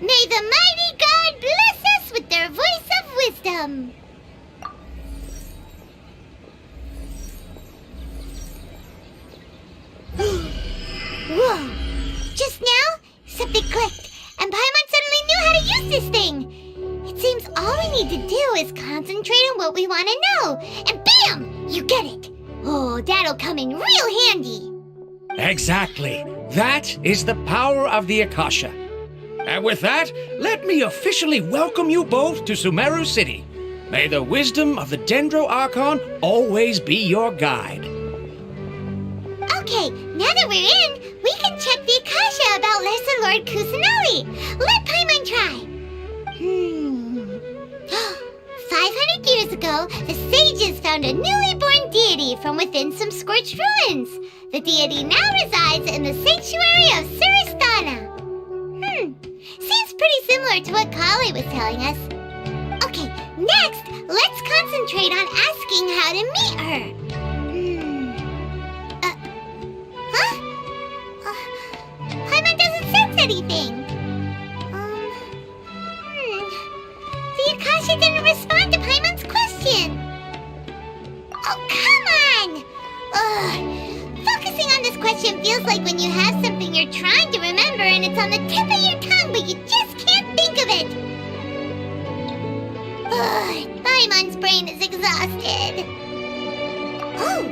May the mighty God bless us with their voice of wisdom. Whoa! Just now, something clicked, and Paimon suddenly knew how to use this thing. It seems all we need to do is concentrate on what we want to know, and bam! You get it. Oh, that'll come in real handy. Exactly. That is the power of the Akasha. And with that, let me officially welcome you both to Sumeru City. May the wisdom of the Dendro Archon always be your guide. Okay, now that we're in, we can check the Akasha about Lesser Lord Kusanali. Let Paimon try. 500 years ago, the sages found a newly born deity from within some scorched ruins. The deity now resides in the sanctuary of Suristana. Seems pretty similar to what Kali was telling us. Okay, next, let's concentrate on asking how to meet her. Paimon doesn't sense anything. The Akasha didn't respond to Paimon's question. Oh, come on! Focusing on this question feels like when you have something you're trying to remember and it's on the tip of your tongue, but you just can't think of it. Paimon's brain is exhausted. Oh,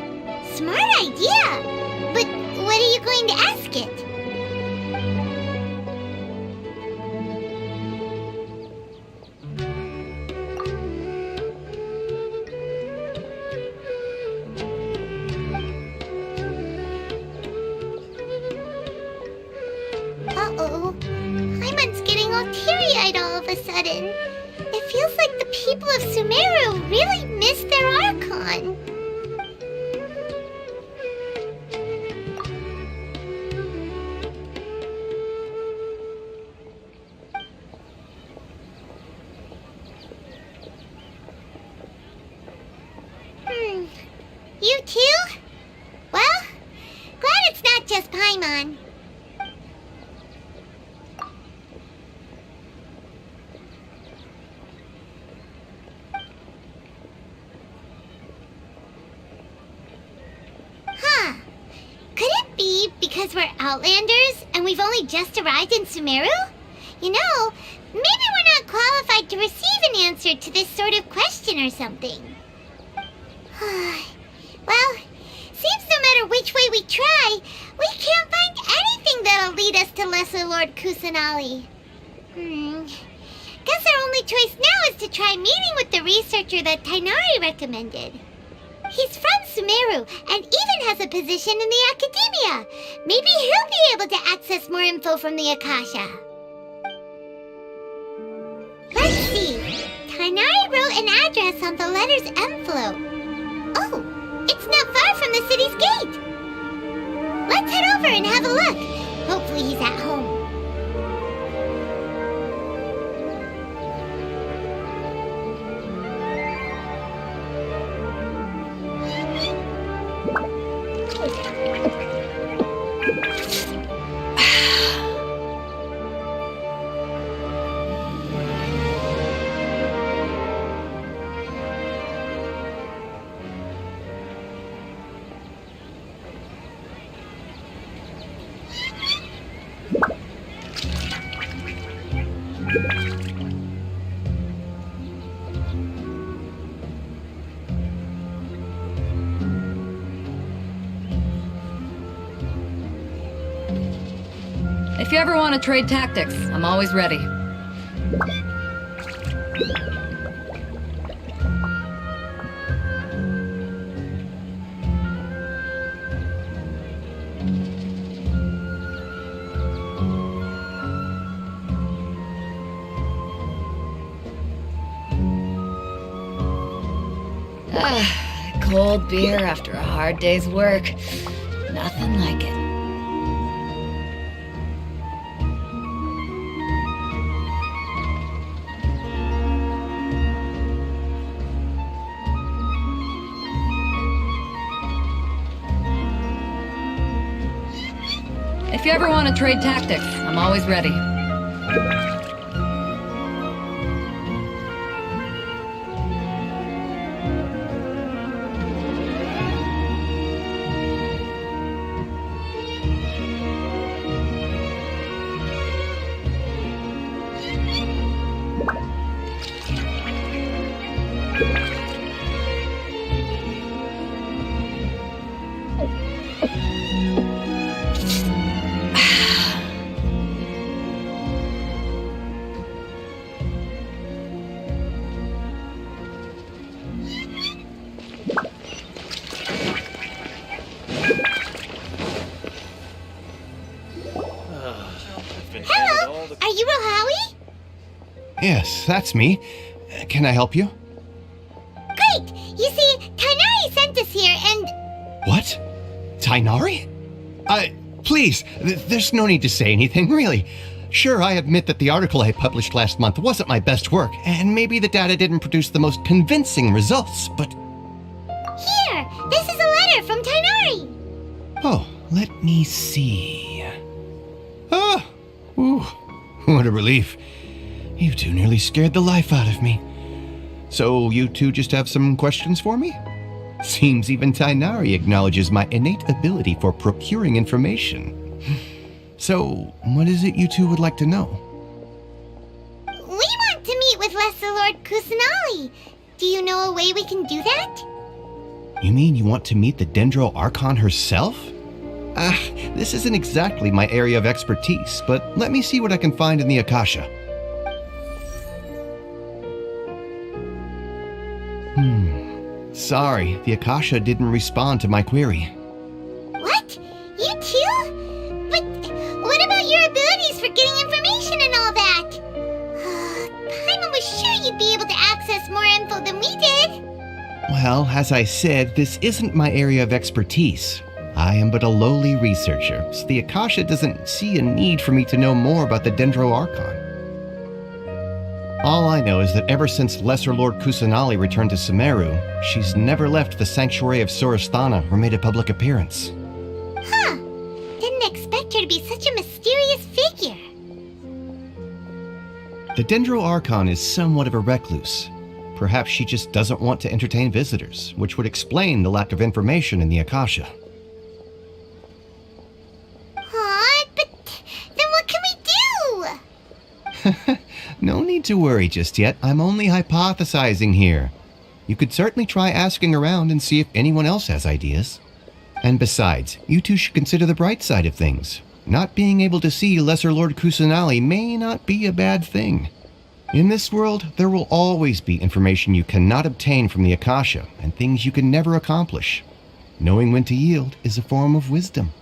smart idea! But what are you going to ask it? Uh-oh. Paimon's getting all teary-eyed all of a sudden. It feels like the people of Sumeru really miss their Archon. You too? Well, glad it's not just Paimon. Could it be because we're Outlanders and we've only just arrived in Sumeru? You know, maybe we're not qualified to receive an answer to this sort of question or something. Well, seems no matter which way we try, we can't find anything that'll lead us to Lesser Lord Kusanali. Guess our only choice now is to try meeting with the researcher that Tainari recommended. He's from Sumeru and even has a position in the Academia. Maybe he'll be able to access more info from the Akasha. Let's see. Tainari wrote an address on the letter's envelope. Oh, it's not far from the city's gate. Let's head over and have a look. Hopefully he's at home. If you ever want to trade tactics, I'm always ready. Cold beer after a hard day's work. Nothing like it. If you ever want to trade tactics, I'm always ready. Hello, are you Rohawi? Yes, that's me. Can I help you? Great! You see, Tainari sent us here and... What? Tainari? Please, there's no need to say anything, really. Sure, I admit that the article I published last month wasn't my best work, and maybe the data didn't produce the most convincing results, but... Here! This is a letter from Tainari! Oh, let me see. Ah! Ooh, what a relief. You two nearly scared the life out of me. So you two just have some questions for me? Seems even Tainari acknowledges my innate ability for procuring information. So, what is it you two would like to know? We want to meet with Lesser Lord Kusanali. Do you know a way we can do that? You mean you want to meet the Dendro Archon herself? This isn't exactly my area of expertise, but let me see what I can find in the Akasha. Sorry, the Akasha didn't respond to my query. What? You too? But what about your abilities for getting information and all that? Paimon was sure you'd be able to access more info than we did. Well, as I said, this isn't my area of expertise. I am but a lowly researcher, so the Akasha doesn't see a need for me to know more about the Dendro Archon. All I know is that ever since Lesser Lord Kusanali returned to Sumeru, she's never left the Sanctuary of Sorasthana or made a public appearance. Huh. Didn't expect her to be such a mysterious figure. The Dendro Archon is somewhat of a recluse. Perhaps she just doesn't want to entertain visitors, which would explain the lack of information in the Akasha. But then what can we do? No need to worry just yet. I'm only hypothesizing here. You could certainly try asking around and see if anyone else has ideas. And besides, you two should consider the bright side of things. Not being able to see Lesser Lord Kusanali may not be a bad thing. In this world, there will always be information you cannot obtain from the Akasha and things you can never accomplish. Knowing when to yield is a form of wisdom.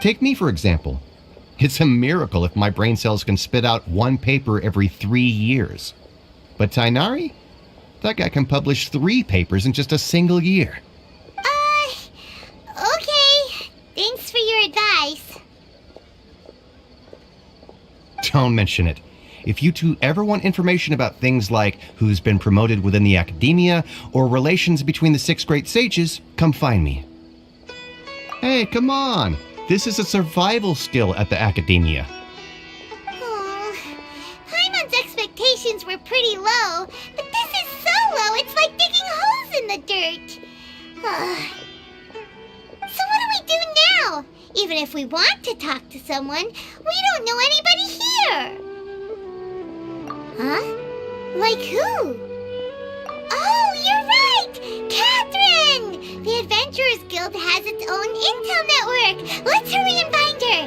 Take me, for example. It's a miracle if my brain cells can spit out one paper every 3 years. But Tainari? That guy can publish 3 papers in just a single year. Okay. Thanks for your advice. Don't mention it. If you two ever want information about things like who's been promoted within the academia or relations between the 6 great sages, come find me. Hey, come on! This is a survival skill at the academia. Paimon's expectations were pretty low, but this is so low it's like digging holes in the dirt. So what do we do now? Even if we want to talk to someone, we don't know anybody here. Huh? Like who? Oh, you're right! Catherine! The Adventurers Guild has its own intel network! Let's hurry and find her!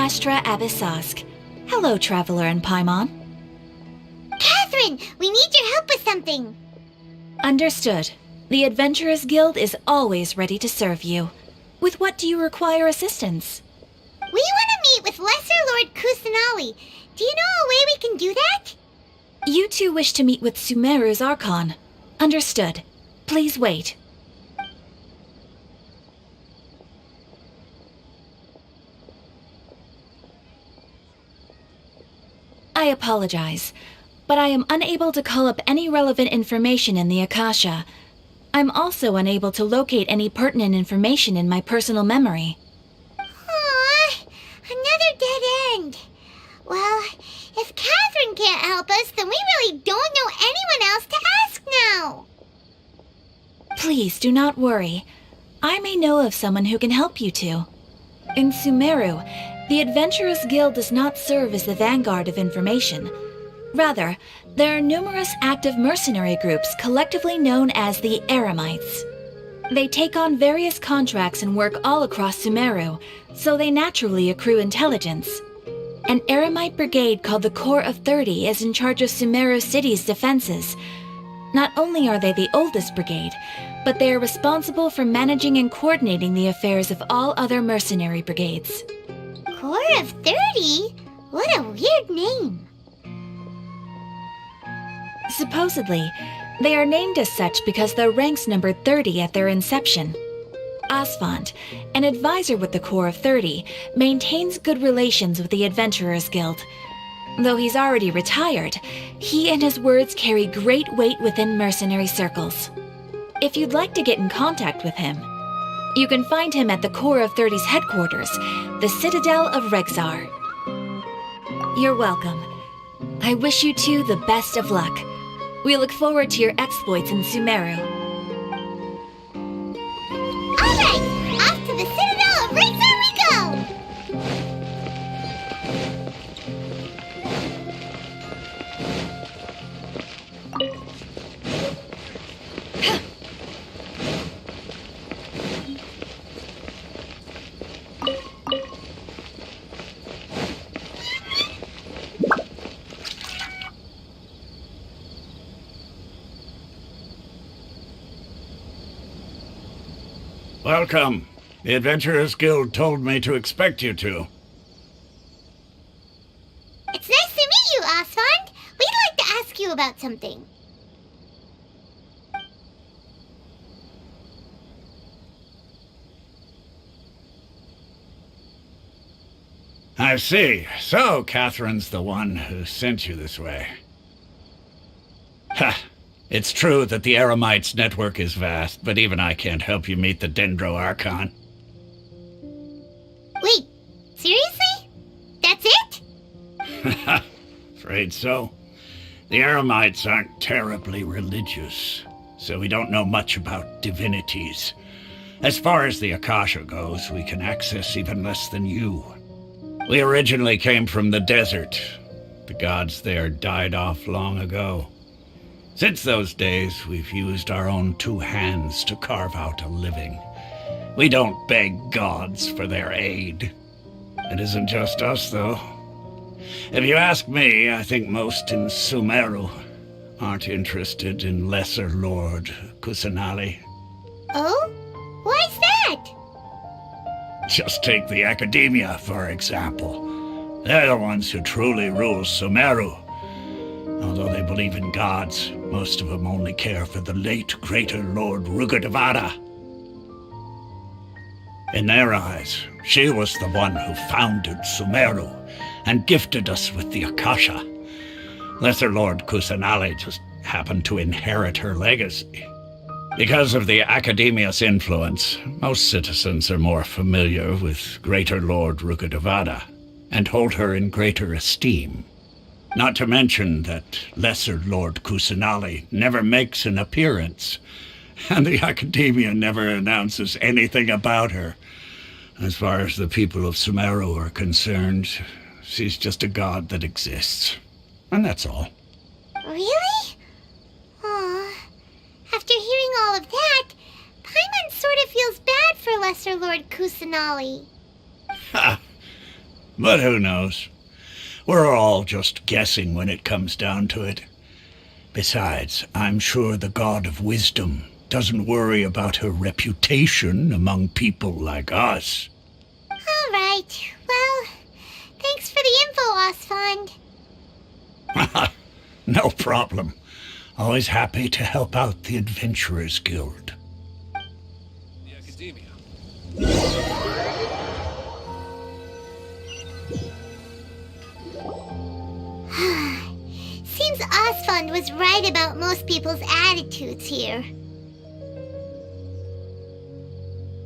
Astra Abyssosk. Hello, Traveler and Paimon. Catherine, we need your help with something. Understood. The Adventurers Guild is always ready to serve you. With what do you require assistance? We want to meet with Lesser Lord Kusanali. Do you know a way we can do that? You two wish to meet with Sumeru's Archon. Understood. Please wait. I apologize, but I am unable to call up any relevant information in the Akasha. I'm also unable to locate any pertinent information in my personal memory. Aww, another dead end. Well, if Catherine can't help us, then we really don't know anyone else to ask now. Please do not worry. I may know of someone who can help you two. In Sumeru, the Adventurers Guild does not serve as the vanguard of information. Rather, there are numerous active mercenary groups collectively known as the Eremites. They take on various contracts and work all across Sumeru, so they naturally accrue intelligence. An Eremite brigade called the Corps of 30 is in charge of Sumeru City's defenses. Not only are they the oldest brigade, but they are responsible for managing and coordinating the affairs of all other mercenary brigades. Corps of 30? What a weird name. Supposedly, they are named as such because their ranks numbered 30 at their inception. Asfand, an advisor with the Corps of 30, maintains good relations with the Adventurers Guild. Though he's already retired, he and his words carry great weight within mercenary circles. If you'd like to get in contact with him, you can find him at the Corps of 30's headquarters, the Citadel of Rexar. You're welcome. I wish you two the best of luck. We look forward to your exploits in Sumeru. All right, off to the Citadel of Rexar we go! Welcome. The Adventurers Guild told me to expect you two. It's nice to meet you, Asfand. We'd like to ask you about something. I see. So, Catherine's the one who sent you this way. Ha! It's true that the Eremites' network is vast, but even I can't help you meet the Dendro Archon. Wait, seriously? That's it? Afraid so. The Eremites aren't terribly religious, so we don't know much about divinities. As far as the Akasha goes, we can access even less than you. We originally came from the desert. The gods there died off long ago. Since those days, we've used our own two hands to carve out a living. We don't beg gods for their aid. It isn't just us, though. If you ask me, I think most in Sumeru aren't interested in Lesser Lord Kusanali. Oh? Why's that? Just take the Academia, for example. They're the ones who truly rule Sumeru. Although they believe in gods, most of them only care for the late Greater Lord Rugudevada. In their eyes, she was the one who founded Sumeru and gifted us with the Akasha. Lesser Lord Kusanali just happened to inherit her legacy. Because of the Academia's influence, most citizens are more familiar with Greater Lord Rugudevada and hold her in greater esteem. Not to mention that Lesser Lord Kusanali never makes an appearance, and the Academia never announces anything about her. As far as the people of Sumeru are concerned, she's just a god that exists. And that's all. Really? Aw. After hearing all of that, Paimon sort of feels bad for Lesser Lord Kusanali. Ha! But who knows? We're all just guessing when it comes down to it. Besides, I'm sure the God of Wisdom doesn't worry about her reputation among people like us. All right. Well, thanks for the info, Osfond. No problem. Always happy to help out the Adventurers Guild. The Academia. Seems Osfond was right about most people's attitudes here.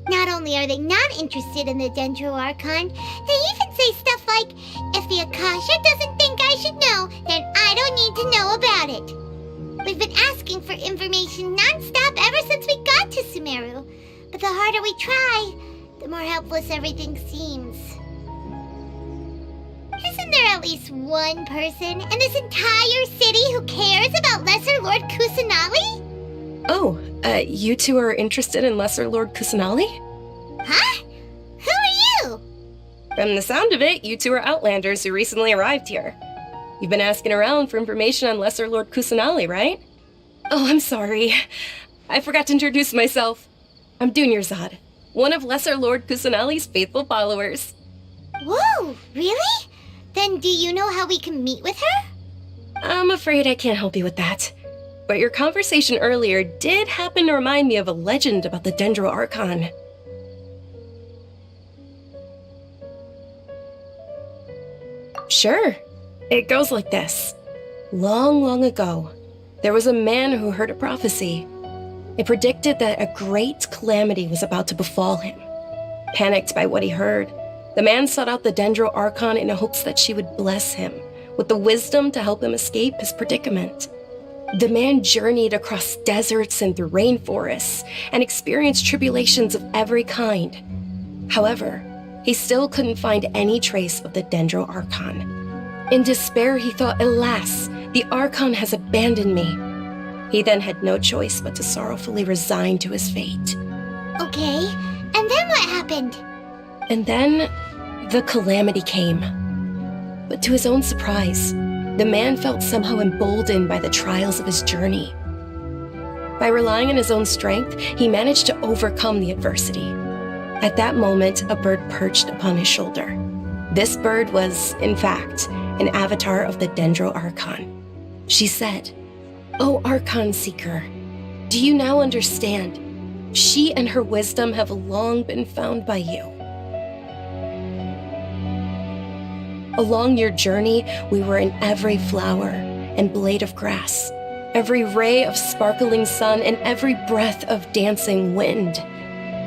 Not only are they not interested in the Dendro Archon, they even say stuff like, if the Akasha doesn't think I should know, then I don't need to know about it. We've been asking for information non-stop ever since we got to Sumeru, but the harder we try, the more helpless everything seems. Isn't there at least one person in this entire city who cares about Lesser Lord Kusanali? Oh, you two are interested in Lesser Lord Kusanali? Huh? Who are you? From the sound of it, you two are Outlanders who recently arrived here. You've been asking around for information on Lesser Lord Kusanali, right? Oh, I'm sorry. I forgot to introduce myself. I'm Dunyarzad, one of Lesser Lord Kusanali's faithful followers. Whoa, really? Then do you know how we can meet with her? I'm afraid I can't help you with that. But your conversation earlier did happen to remind me of a legend about the Dendro Archon. Sure. It goes like this. Long, long ago, there was a man who heard a prophecy. It predicted that a great calamity was about to befall him. Panicked by what he heard, the man sought out the Dendro Archon in hopes that she would bless him with the wisdom to help him escape his predicament. The man journeyed across deserts and through rainforests and experienced tribulations of every kind. However, he still couldn't find any trace of the Dendro Archon. In despair, he thought, alas, the Archon has abandoned me. He then had no choice but to sorrowfully resign to his fate. Okay, and then what happened? And then, the calamity came. But to his own surprise, the man felt somehow emboldened by the trials of his journey. By relying on his own strength, he managed to overcome the adversity. At that moment, a bird perched upon his shoulder. This bird was, in fact, an avatar of the Dendro Archon. She said, "O Archon Seeker, do you now understand? She and her wisdom have long been found by you. Along your journey, we were in every flower and blade of grass, every ray of sparkling sun, and every breath of dancing wind.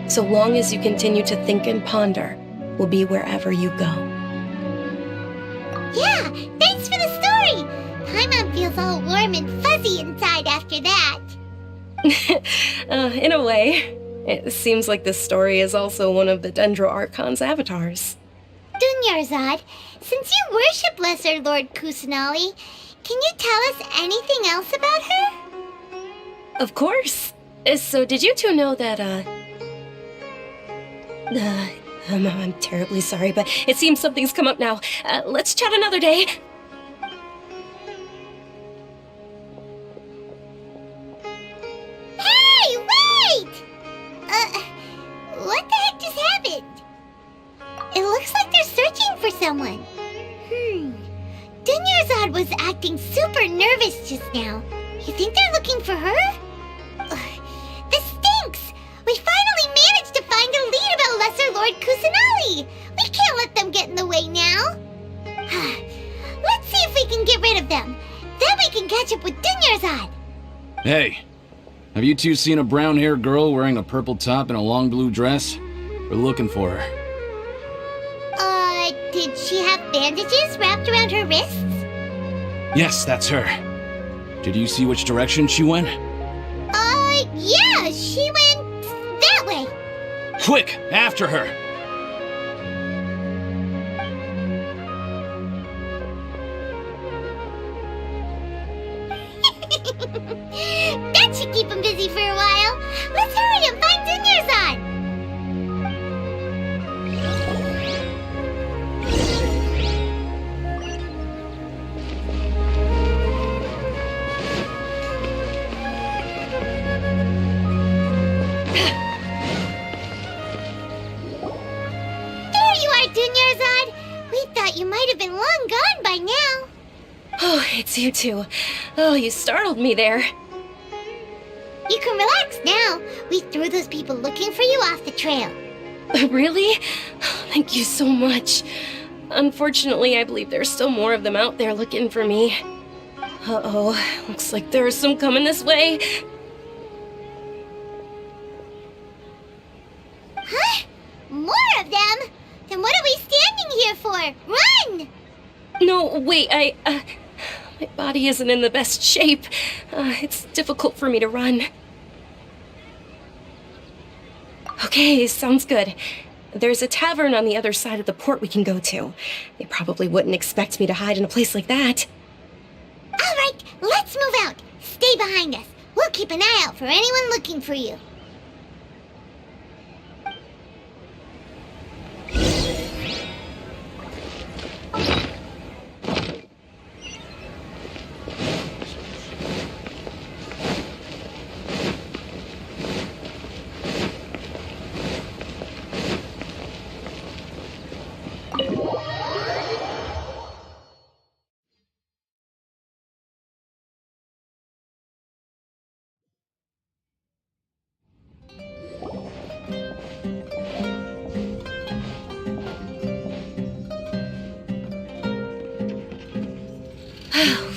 So long as you continue to think and ponder, we'll be wherever you go." Yeah, thanks for the story! Paimon feels all warm and fuzzy inside after that. In a way, it seems like this story is also one of the Dendro Archon's avatars. Dunyarzad, since you worship Lesser Lord Kusanali, can you tell us anything else about her? Of course. So did you two know that, I'm terribly sorry, but it seems something's come up now. Let's chat another day. Hey, wait! What the heck just happened? It looks like they're searching for someone. Dunyarzad was acting super nervous just now. You think they're looking for her? This stinks! We finally managed to find a lead about Lesser Lord Kusanali! We can't let them get in the way now! Let's see if we can get rid of them. Then we can catch up with Dunyarzad! Hey, have you two seen a brown-haired girl wearing a purple top and a long blue dress? We're looking for her. Did she have bandages wrapped around her wrists? Yes, that's her. Did you see which direction she went? Yeah, she went that way. Quick, after her! That should keep him busy for a while. Let's hurry and find Dunyarzad! There you are, Dunyarzad! We thought you might have been long gone by now. Oh, it's you two. Oh, you startled me there. You can relax now. We threw those people looking for you off the trail. Really? Thank you so much. Unfortunately, I believe there's still more of them out there looking for me. Uh-oh, looks like there are some coming this way. Huh? More of them? Then what are we standing here for? Run! No, wait, my body isn't in the best shape. It's difficult for me to run. Okay, sounds good. There's a tavern on the other side of the port we can go to. They probably wouldn't expect me to hide in a place like that. All right, let's move out. Stay behind us. We'll keep an eye out for anyone looking for you.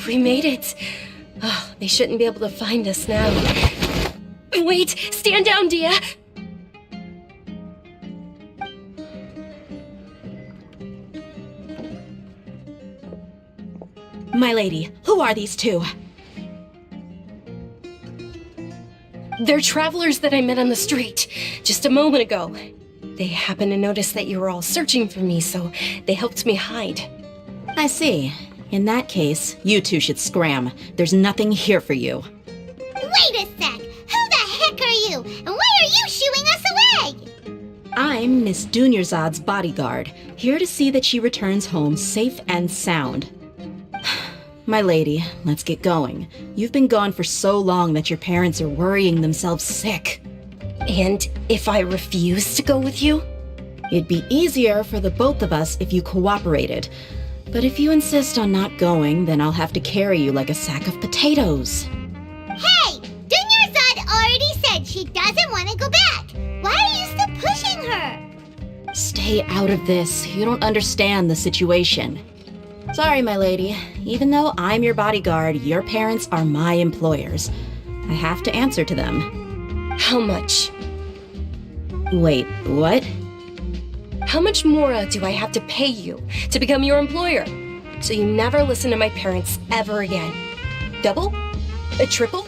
We made it. Oh, they shouldn't be able to find us now. Wait, stand down, Dia. My lady, who are these two? They're travelers that I met on the street just a moment ago. They happened to notice that you were all searching for me, so they helped me hide. I see. In that case, you two should scram. There's nothing here for you. Wait a sec! Who the heck are you? And why are you shooing us away? I'm Miss Dunyarzad's bodyguard, here to see that she returns home safe and sound. My lady, let's get going. You've been gone for so long that your parents are worrying themselves sick. And if I refuse to go with you? It'd be easier for the both of us if you cooperated. But if you insist on not going, then I'll have to carry you like a sack of potatoes. Hey! Dunyarzad already said she doesn't want to go back. Why are you still pushing her? Stay out of this. You don't understand the situation. Sorry, my lady. Even though I'm your bodyguard, your parents are my employers. I have to answer to them. How much? Wait, what? How much more do I have to pay you to become your employer? So you never listen to my parents ever again. Double? A triple?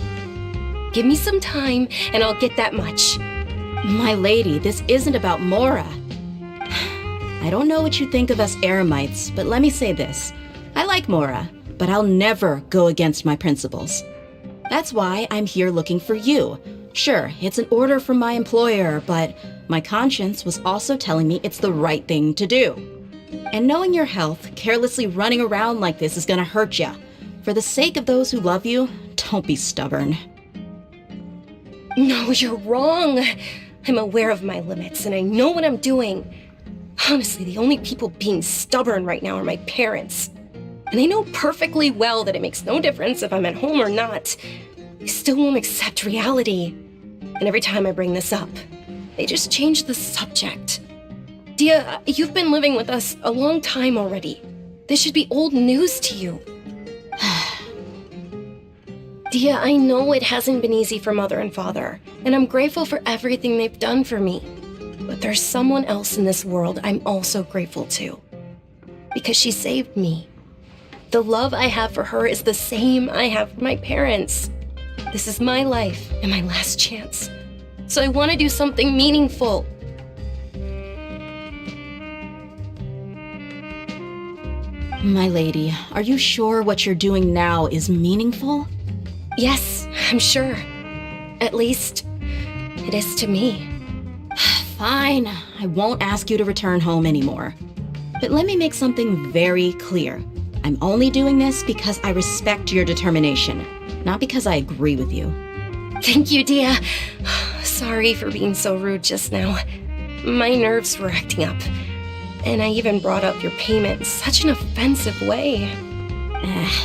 Give me some time and I'll get that much. My lady, this isn't about Mora. I don't know what you think of us Eremites, but let me say this. I like Mora, but I'll never go against my principles. That's why I'm here looking for you. Sure, it's an order from my employer, but my conscience was also telling me it's the right thing to do. And knowing your health, carelessly running around like this is gonna hurt ya. For the sake of those who love you, don't be stubborn. No, you're wrong. I'm aware of my limits and I know what I'm doing. Honestly, the only people being stubborn right now are my parents. And they know perfectly well that it makes no difference if I'm at home or not. They still won't accept reality. And every time I bring this up, they just change the subject. Dia, you've been living with us a long time already. This should be old news to you. Dia, I know it hasn't been easy for Mother and Father, and I'm grateful for everything they've done for me. But there's someone else in this world I'm also grateful to. Because she saved me. The love I have for her is the same I have for my parents. This is my life and my last chance. So I want to do something meaningful. My lady, are you sure what you're doing now is meaningful? Yes, I'm sure. At least, it is to me. Fine, I won't ask you to return home anymore. But let me make something very clear. I'm only doing this because I respect your determination, not because I agree with you. Thank you, Dia. sorry for being so rude just now. My nerves were acting up. And I even brought up your payment in such an offensive way.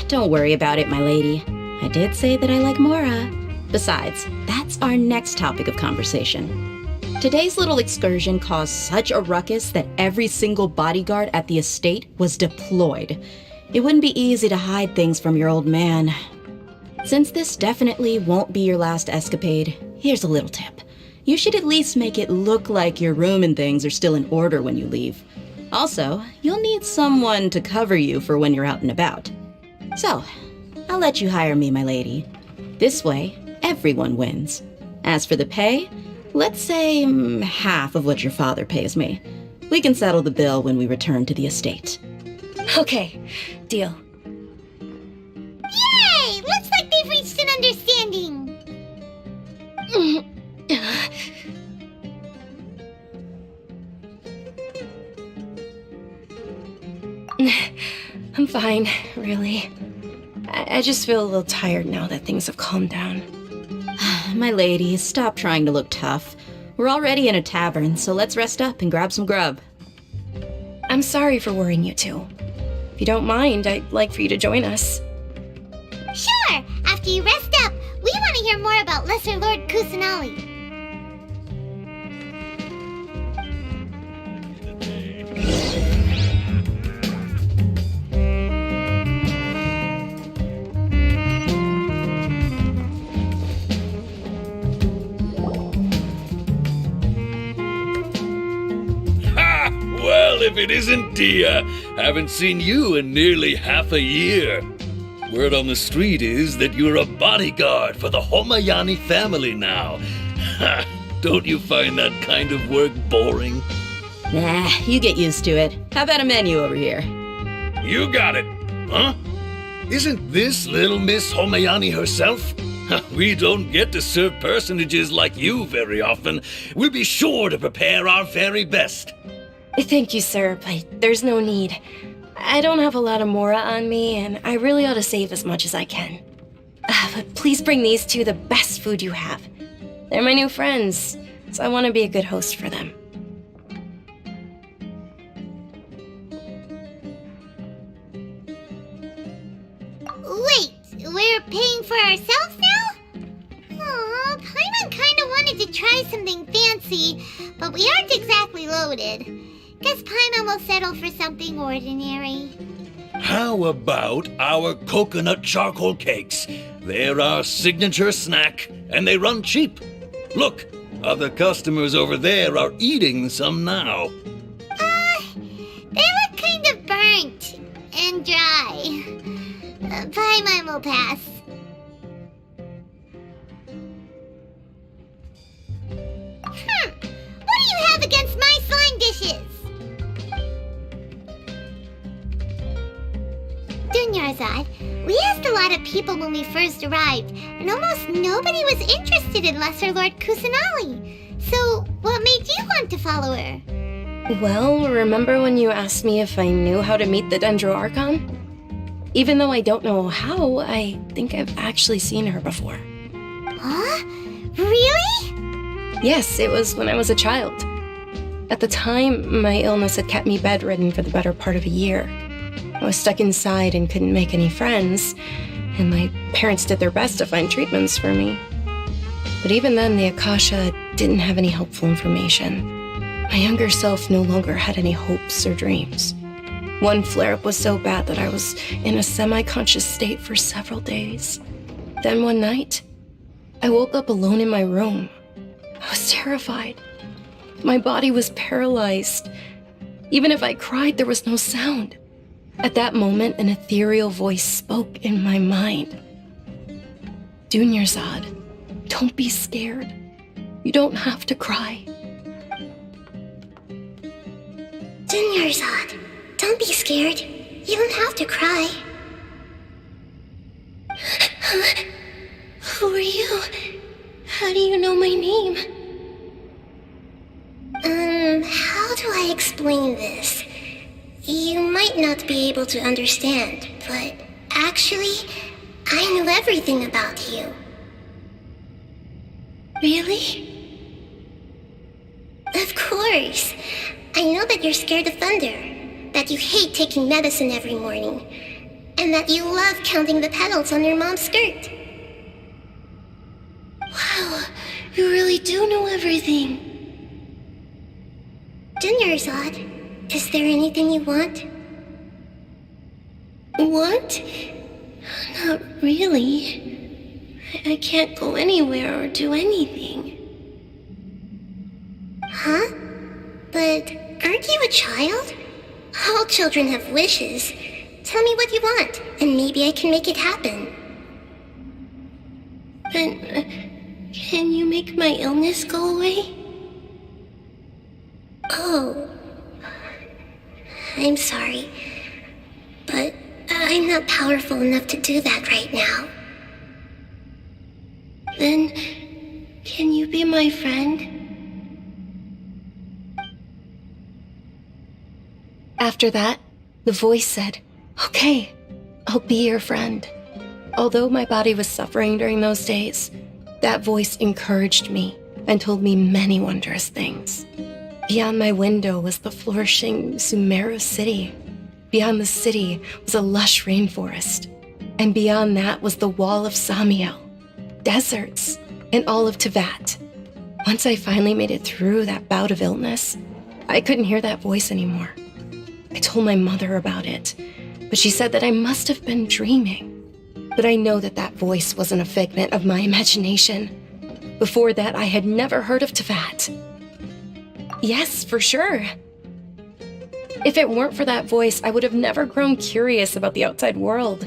Don't worry about it, my lady. I did say that I like Mora. Besides, that's our next topic of conversation. Today's little excursion caused such a ruckus that every single bodyguard at the estate was deployed. It wouldn't be easy to hide things from your old man. Since this definitely won't be your last escapade, here's a little tip. You should at least make it look like your room and things are still in order when you leave. Also, you'll need someone to cover you for when you're out and about. So, I'll let you hire me, my lady. This way, everyone wins. As for the pay, let's say half of what your father pays me. We can settle the bill when we return to the estate. Okay, deal. Yay! Looks like they've reached an understanding. I'm fine, really. I just feel a little tired now that things have calmed down. My lady, stop trying to look tough. We're already in a tavern, so let's rest up and grab some grub. I'm sorry for worrying you two. If you don't mind, I'd like for you to join us. Sure! After you rest up, we want to hear more about Lesser Lord Kusanali. Well, if it isn't Dia, haven't seen you in nearly half a year. Word on the street is that you're a bodyguard for the Homayani family now. Ha! Don't you find that kind of work boring? Nah, you get used to it. How about a menu over here? You got it, huh? Isn't this little Miss Homayani herself? We don't get to serve personages like you very often. We'll be sure to prepare our very best. Thank you, sir, but there's no need. I don't have a lot of Mora on me, and I really ought to save as much as I can. But please bring these two the best food you have. They're my new friends, so I want to be a good host for them. Wait, we're paying for ourselves now? Aw, Paimon kinda wanted to try something fancy, but we aren't exactly loaded. Guess Paimon will settle for something ordinary. How about our coconut charcoal cakes? They're our signature snack, and they run cheap. Look, other customers over there are eating some now. They look kind of burnt and dry. Paimon will pass. What do you have against my slime dishes? Dunyarzad, we asked a lot of people when we first arrived, and almost nobody was interested in Lesser Lord Kusanali. So, what made you want to follow her? Well, remember when you asked me if I knew how to meet the Dendro Archon? Even though I don't know how, I think I've actually seen her before. Huh? Really? Yes, it was when I was a child. At the time, my illness had kept me bedridden for the better part of a year. I was stuck inside and couldn't make any friends, and my parents did their best to find treatments for me. But even then, the Akasha didn't have any helpful information. My younger self no longer had any hopes or dreams. One flare-up was so bad that I was in a semi-conscious state for several days. Then one night, I woke up alone in my room. I was terrified. My body was paralyzed. Even if I cried, there was no sound. At that moment, an ethereal voice spoke in my mind. Dunyarzad, don't be scared. You don't have to cry. Dunyarzad, don't be scared. You don't have to cry. Who are you? How do you know my name? How do I explain this? You might not be able to understand, but actually, I knew everything about you. Really? course. I know that you're scared of thunder, that you hate taking medicine every morning, and that you love counting the petals on your mom's skirt. Wow, you really do know everything. Dunyarzad, is there anything you want? Want? Not really. I can't go anywhere or do anything. Huh? But aren't you a child? All children have wishes. Tell me what you want, and maybe I can make it happen. But can you make my illness go away? Oh. I'm sorry. But I'm not powerful enough to do that right now. Then, can you be my friend? After that, the voice said, "Okay, I'll be your friend." Although my body was suffering during those days, that voice encouraged me and told me many wondrous things. Beyond my window was the flourishing Sumeru city. Beyond the city was a lush rainforest. And beyond that was the wall of Samiel, deserts, and all of Tevat. Once I finally made it through that bout of illness, I couldn't hear that voice anymore. I told my mother about it, but she said that I must have been dreaming. But I know that that voice wasn't a figment of my imagination. Before that, I had never heard of Tevat. Yes, for sure. If it weren't for that voice, I would have never grown curious about the outside world,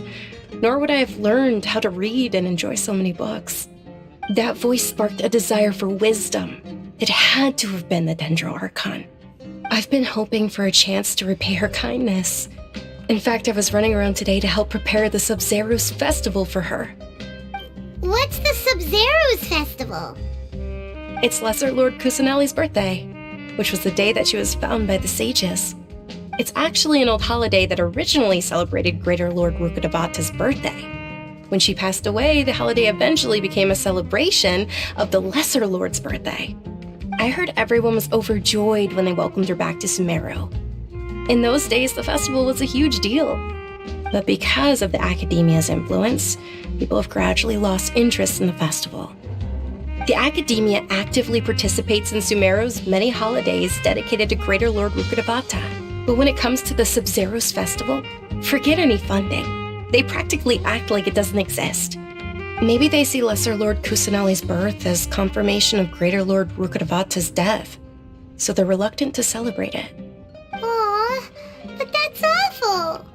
nor would I have learned how to read and enjoy so many books. That voice sparked a desire for wisdom. It had to have been the Dendro Archon. I've been hoping for a chance to repay her kindness. In fact, I was running around today to help prepare the Sub-Zerus festival for her. What's the Sub-Zerus festival? It's Lesser Lord Kusanali's birthday, which was the day that she was found by the sages. It's actually an old holiday that originally celebrated Greater Lord Rukkhadevata's birthday. When she passed away, the holiday eventually became a celebration of the Lesser Lord's birthday. I heard everyone was overjoyed when they welcomed her back to Sumeru. In those days, the festival was a huge deal. But because of the Academia's influence, people have gradually lost interest in the festival. The Academia actively participates in Sumeru's many holidays dedicated to Greater Lord Rukkhadevata. But when it comes to the Sub-Zerus festival, forget any funding. They practically act like it doesn't exist. Maybe they see Lesser Lord Kusanali's birth as confirmation of Greater Lord Rukkhadevata's death, so they're reluctant to celebrate it. Aw, but that's awful.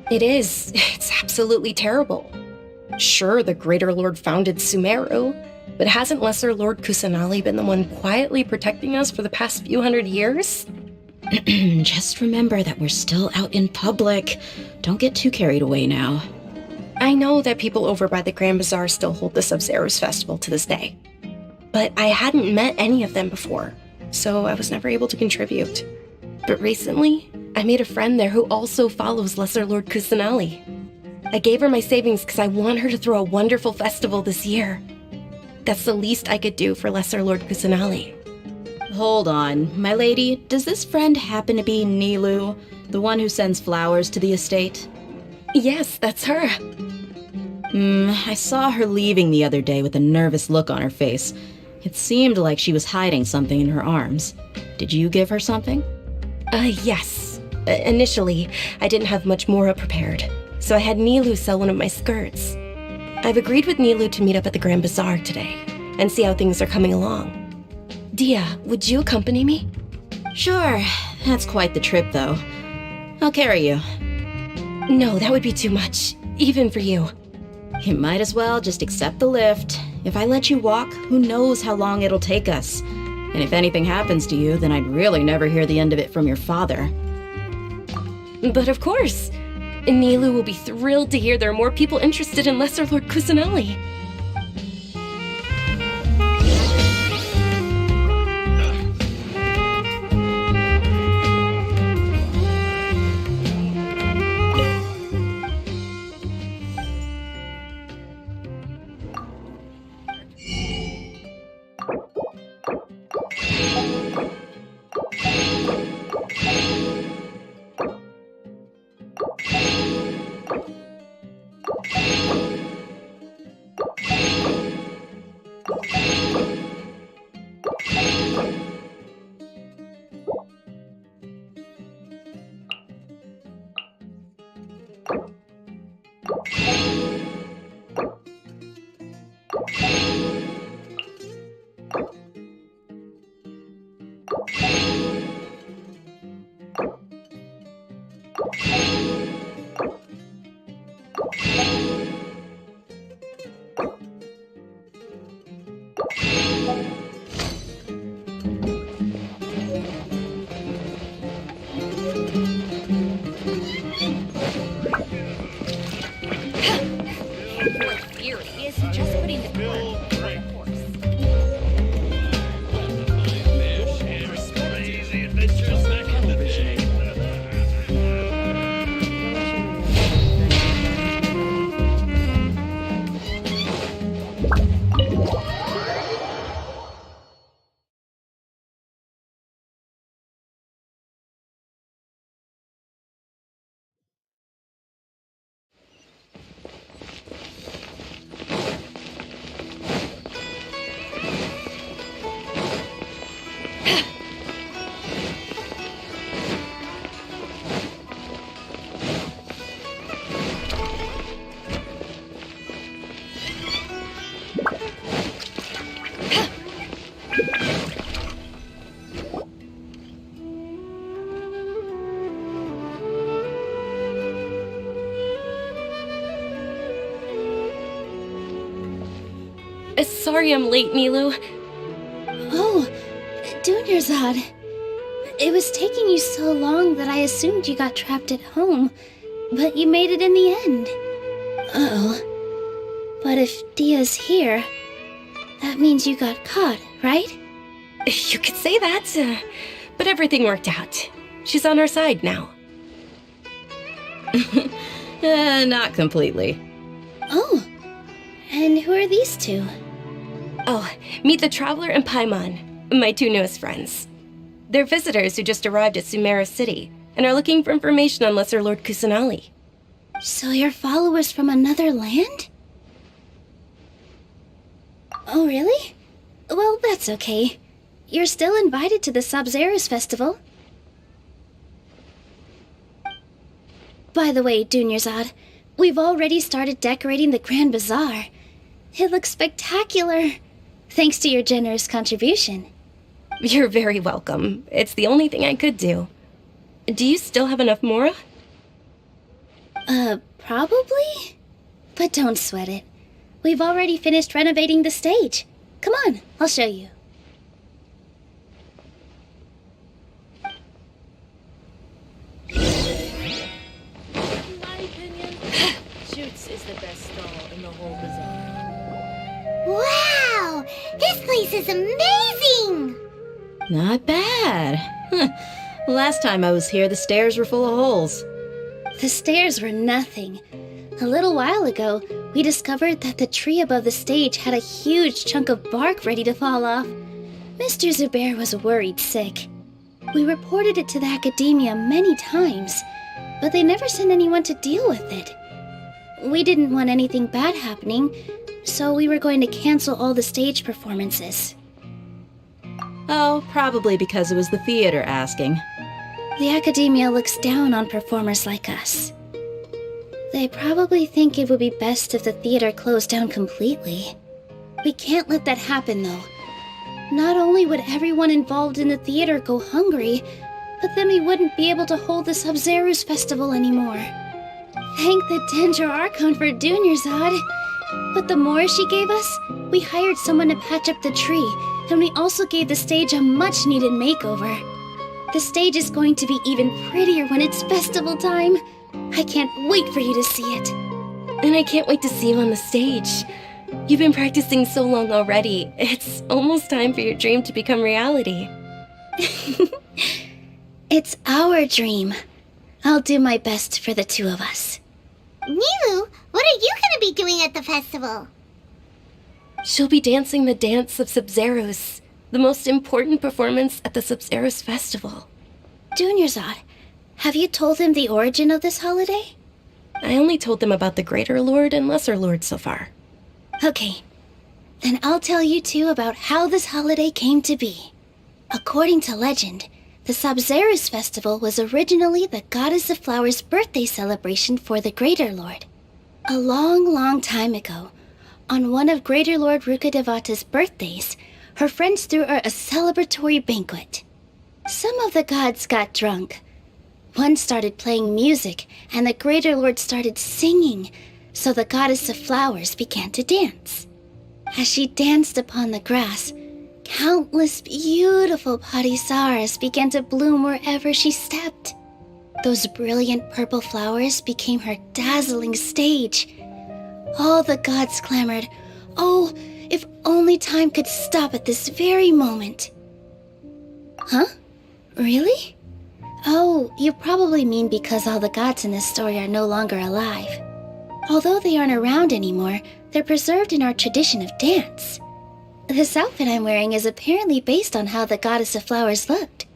It is. It's absolutely terrible. Sure, the Greater Lord founded Sumeru, but hasn't Lesser Lord Kusanali been the one quietly protecting us for the past few hundred years? Just remember that we're still out in public. Don't get too carried away now. I know that people over by the Grand Bazaar still hold the Sub-Zerus festival to this day. But I hadn't met any of them before, so I was never able to contribute. But recently, I made a friend there who also follows Lesser Lord Kusanali. I gave her my savings because I want her to throw a wonderful festival this year. That's the least I could do for Lesser Lord Kusanali. Hold on, my lady. Does this friend happen to be Nilu, the one who sends flowers to the estate? Yes, that's her. I saw her leaving the other day with a nervous look on her face. It seemed like she was hiding something in her arms. Did you give her something? Yes. Initially, I didn't have much Mora prepared, so I had Nilu sell one of my skirts. I've agreed with Nilu to meet up at the Grand Bazaar today and see how things are coming along. Dia, would you accompany me? Sure. That's quite the trip, though. I'll carry you. No, that would be too much, even for you. You might as well just accept the lift. If I let you walk, who knows how long it'll take us. And if anything happens to you, then I'd really never hear the end of it from your father. But of course. Nilu will be thrilled to hear there are more people interested in Lesser Lord Kusanali. sorry I'm late, Nilu. Oh, Dunyarzad. It was taking you so long that I assumed you got trapped at home, but you made it in the end. Uh-oh. But if Dia's here, that means you got caught, right? You could say that, but everything worked out. She's on our side now. Not completely. Oh, and who are these two? Oh, meet the Traveler and Paimon, my two newest friends. They're visitors who just arrived at Sumeru City and are looking for information on Lesser Lord Kusanali. So you're followers from another land? Oh, really? Well, that's okay. You're still invited to the Sabzeruz Festival. By the way, Dunyarzad, we've already started decorating the Grand Bazaar. It looks spectacular, thanks to your generous contribution. You're very welcome. It's the only thing I could do. Do you still have enough Mora? Probably? But don't sweat it. We've already finished renovating the stage. Come on, I'll show you. Shoots is the best stall in the whole bazaar. Wow! This place is amazing! Not bad. Last time I was here, the stairs were full of holes. The stairs were nothing. A little while ago, we discovered that the tree above the stage had a huge chunk of bark ready to fall off. Mr. Zubair was worried sick. We reported it to the academia many times, but they never sent anyone to deal with it. We didn't want anything bad happening, so we were going to cancel all the stage performances. Oh, probably because it was the theater asking. The academia looks down on performers like us. They probably think it would be best if the theater closed down completely. We can't let that happen, though. Not only would everyone involved in the theater go hungry, but then we wouldn't be able to hold the Sabzeruz Festival anymore. Thank the Dendro Archon for Dunyarzad. But the more she gave us, we hired someone to patch up the tree, and we also gave the stage a much-needed makeover. The stage is going to be even prettier when it's festival time. I can't wait for you to see it. And I can't wait to see you on the stage. You've been practicing so long already. It's almost time for your dream to become reality. It's our dream. I'll do my best for the two of us. Nilu, what are you gonna be doing at the festival? She'll be dancing the dance of Sabzeruz, the most important performance at the Sabzeruz Festival. Dunyarzad, have you told them the origin of this holiday? I only told them about the Greater Lord and Lesser Lord so far. Okay, then I'll tell you two about how this holiday came to be. According to legend, the Sabzeruz Festival was originally the Goddess of Flowers' birthday celebration for the Greater Lord. A long, long time ago, on one of Greater Lord Rukadevata's birthdays, her friends threw her a celebratory banquet. Some of the gods got drunk. One started playing music, and the Greater Lord started singing, so the Goddess of Flowers began to dance. As she danced upon the grass, countless beautiful parisaras began to bloom wherever she stepped. Those brilliant purple flowers became her dazzling stage. All the gods clamored, "Oh, if only time could stop at this very moment." Huh? Really? Oh, you probably mean because all the gods in this story are no longer alive. Although they aren't around anymore, they're preserved in our tradition of dance. This outfit I'm wearing is apparently based on how the Goddess of Flowers looked.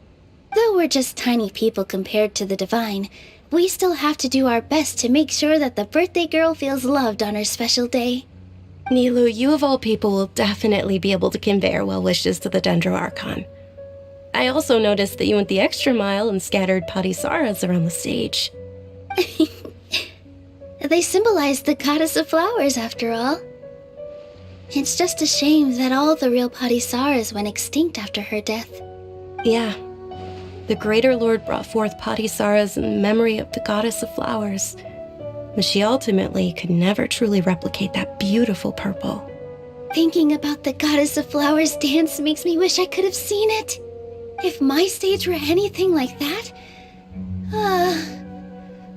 Though we're just tiny people compared to the divine, we still have to do our best to make sure that the birthday girl feels loved on her special day. Nilu, you of all people will definitely be able to convey our well wishes to the Dendro Archon. I also noticed that you went the extra mile and scattered parisaras around the stage. They symbolize the Goddess of Flowers, after all. It's just a shame that all the real parisaras went extinct after her death. Yeah. The Greater Lord brought forth parisaras in memory of the Goddess of Flowers, but she ultimately could never truly replicate that beautiful purple. Thinking about the Goddess of Flowers dance makes me wish I could have seen it. If my stage were anything like that,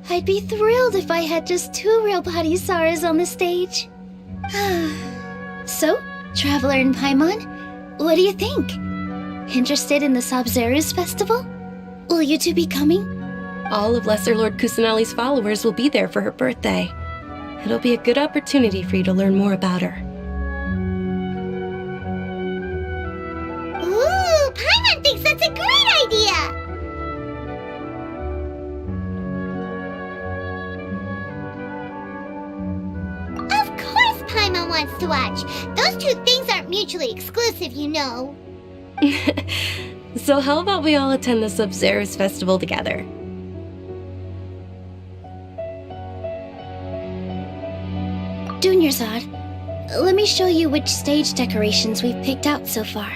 I'd be thrilled if I had just 2 real body Saras on the stage. So, Traveler and Paimon, what do you think? Interested in the Sabzeruz festival? Will you two be coming? All of Lesser Lord Kusanali's followers will be there for her birthday. It'll be a good opportunity for you to learn more about her. Ooh, Paimon thinks that's a great idea! Of course Paimon wants to watch. Those 2 things aren't mutually exclusive, you know. So how about we all attend the Sabzeruz festival together? Dunyarzad, let me show you which stage decorations we've picked out so far.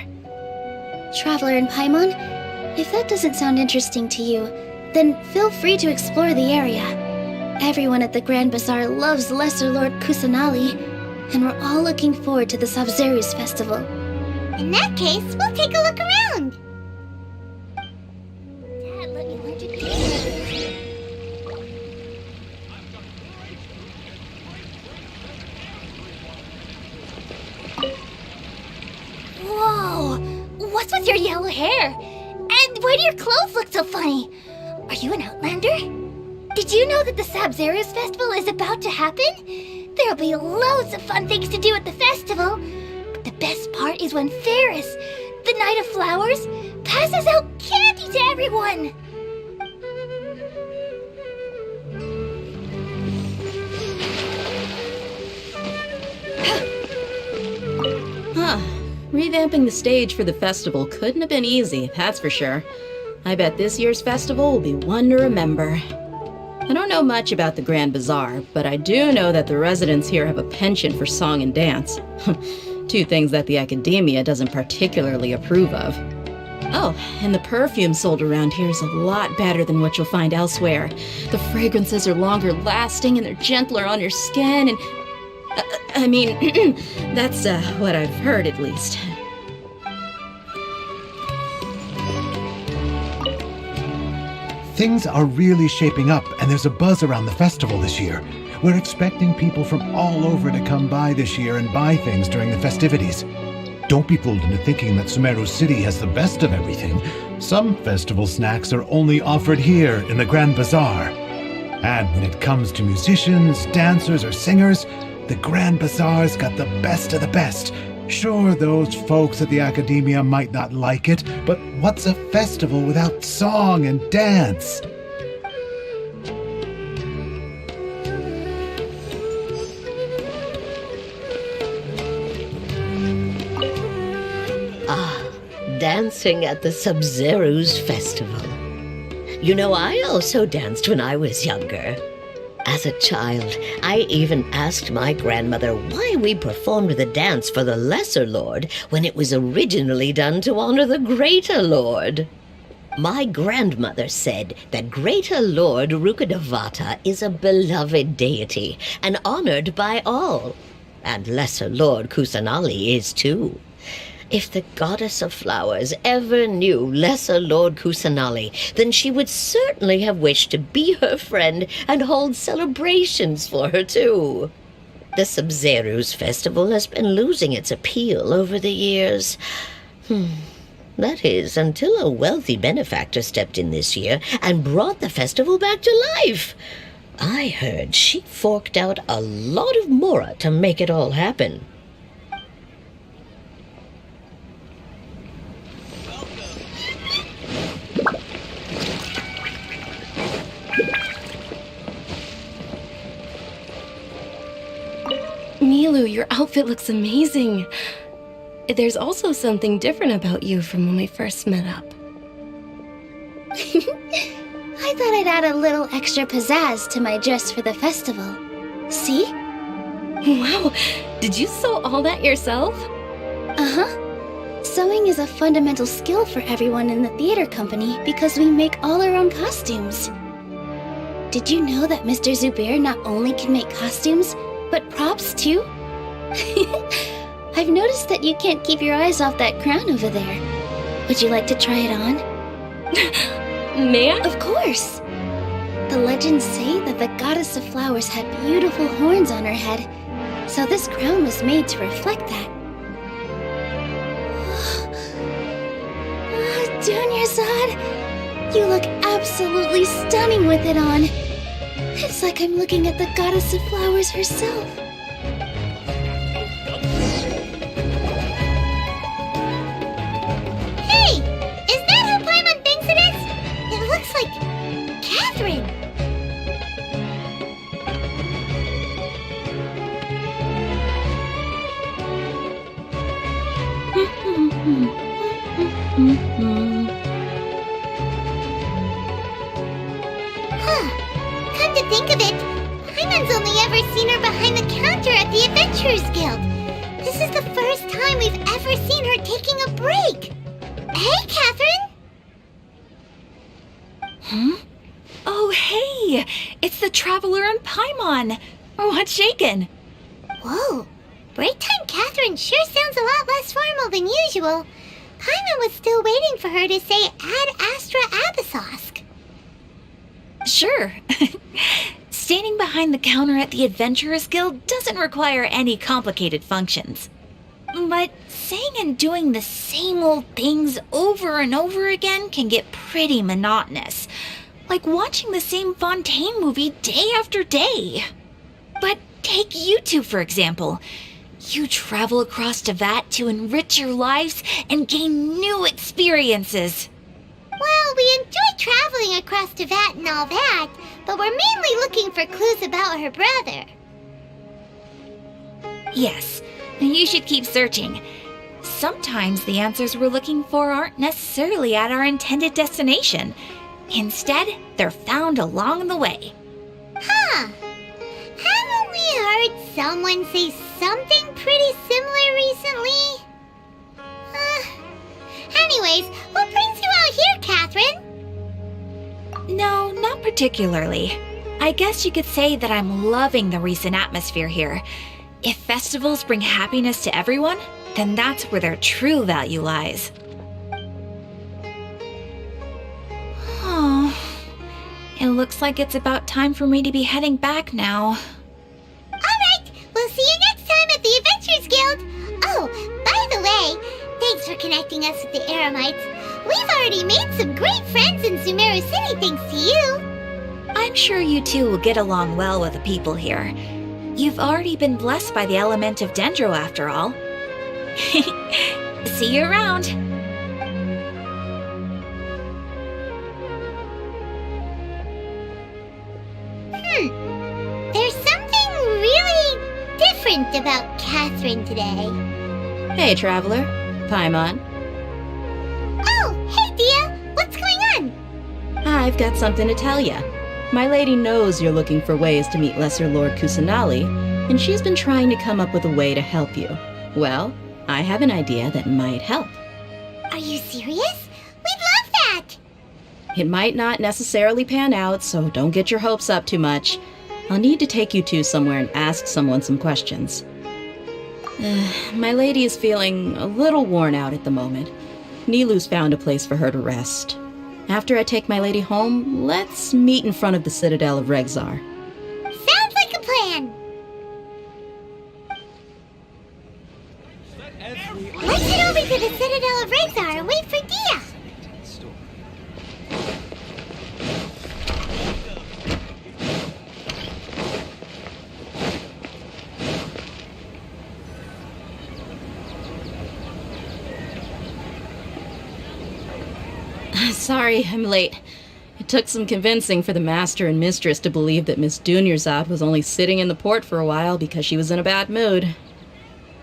Traveler and Paimon, if that doesn't sound interesting to you, then feel free to explore the area. Everyone at the Grand Bazaar loves Lesser Lord Kusanali, and we're all looking forward to the Sabzeruz festival. In that case, we'll take a look around. Dad, let me learn to dance. Whoa! What's with your yellow hair? And why do your clothes look so funny? Are you an Outlander? Did you know that the Sabzeruz festival is about to happen? There'll be loads of fun things to do at the festival. But the best part is when Ferris, the Knight of Flowers, passes out candy to everyone. Huh. Revamping the stage for the festival couldn't have been easy, that's for sure. I bet this year's festival will be one to remember. I don't know much about the Grand Bazaar, but I do know that the residents here have a penchant for song and dance. 2 things that the academia doesn't particularly approve of. Oh, and the perfume sold around here is a lot better than what you'll find elsewhere. The fragrances are longer lasting and they're gentler on your skin and... I mean, that's what I've heard at least. Things are really shaping up, and there's a buzz around the festival this year. We're expecting people from all over to come by this year and buy things during the festivities. Don't be fooled into thinking that Sumeru City has the best of everything. Some festival snacks are only offered here in the Grand Bazaar. And when it comes to musicians, dancers, or singers, the Grand Bazaar's got the best of the best. Sure, those folks at the academia might not like it, but what's a festival without song and dance? Dancing at the Sabzeruz festival. You know, I also danced when I was younger. As a child, I even asked my grandmother why we performed the dance for the Lesser Lord when it was originally done to honor the Greater Lord. My grandmother said that Greater Lord Rukkhadevata is a beloved deity and honored by all. And Lesser Lord Kusanali is too. If the Goddess of Flowers ever knew Lesser Lord Kusanali, then she would certainly have wished to be her friend and hold celebrations for her too. The Sabzeruz festival has been losing its appeal over the years. That is, until a wealthy benefactor stepped in this year and brought the festival back to life. I heard she forked out a lot of mora to make it all happen. Milu, your outfit looks amazing. There's also something different about you from when we first met up. I thought I'd add a little extra pizzazz to my dress for the festival. See? Wow, did you sew all that yourself? Uh-huh. Sewing is a fundamental skill for everyone in the theater company because we make all our own costumes. Did you know that Mr. Zubair not only can make costumes, but props too? I've noticed that you can't keep your eyes off that crown over there. Would you like to try it on? Me? Of course! The legends say that the goddess of flowers had beautiful horns on her head, so this crown was made to reflect that. Dunyazad, you look absolutely stunning with it on. It's like I'm looking at the goddess of flowers herself. Hey! Is that who Paimon thinks it is? It looks like Catherine. Come to think of it, Paimon's only ever seen her behind the counter at the Adventurers Guild. This is the first time we've ever seen her taking a break. Hey, Catherine! Oh, hey! It's the Traveler and Paimon! What's shaken? Whoa, break time Catherine sure sounds a lot less formal than usual. Paimon was still waiting for her to say Ad Astra Abyssosk. Sure. Standing behind the counter at the Adventurers Guild doesn't require any complicated functions. But saying and doing the same old things over and over again can get pretty monotonous. Like watching the same Fontaine movie day after day. But take you two, for example. You travel across Tevat to enrich your lives and gain new experiences. Well, we enjoy traveling across Tevat and all that, but we're mainly looking for clues about her brother. Yes, you should keep searching. Sometimes the answers we're looking for aren't necessarily at our intended destination. Instead, they're found along the way. Huh. Haven't we heard someone say something pretty similar recently? Anyways, what brings you out here, Catherine? No, not particularly. I guess you could say that I'm loving the recent atmosphere here. If festivals bring happiness to everyone, then that's where their true value lies. Oh, it looks like it's about time for me to be heading back now. Alright, we'll see you next time at the Adventurers Guild. Oh, by the way, thanks for connecting us with the Eremites. We've already made some great friends in Sumeru City thanks to you. I'm sure you two will get along well with the people here. You've already been blessed by the element of Dendro after all. See you around. There's something really different about Catherine today. Hey, Traveler. Paimon. Oh, hey, Dia. What's going on? I've got something to tell ya. My lady knows you're looking for ways to meet Lesser Lord Kusanali, and she's been trying to come up with a way to help you. Well, I have an idea that might help. Are you serious? We'd love that! It might not necessarily pan out, so don't get your hopes up too much. I'll need to take you two somewhere and ask someone some questions. My lady is feeling a little worn out at the moment. Nilu's found a place for her to rest. After I take my lady home, let's meet in front of the Citadel of Regzar. Sounds like a plan! Let's head over to the Citadel of Regzar and wait for Dia! Sorry, I'm late. It took some convincing for the master and mistress to believe that Miss Dunyazad was only sitting in the port for a while because she was in a bad mood.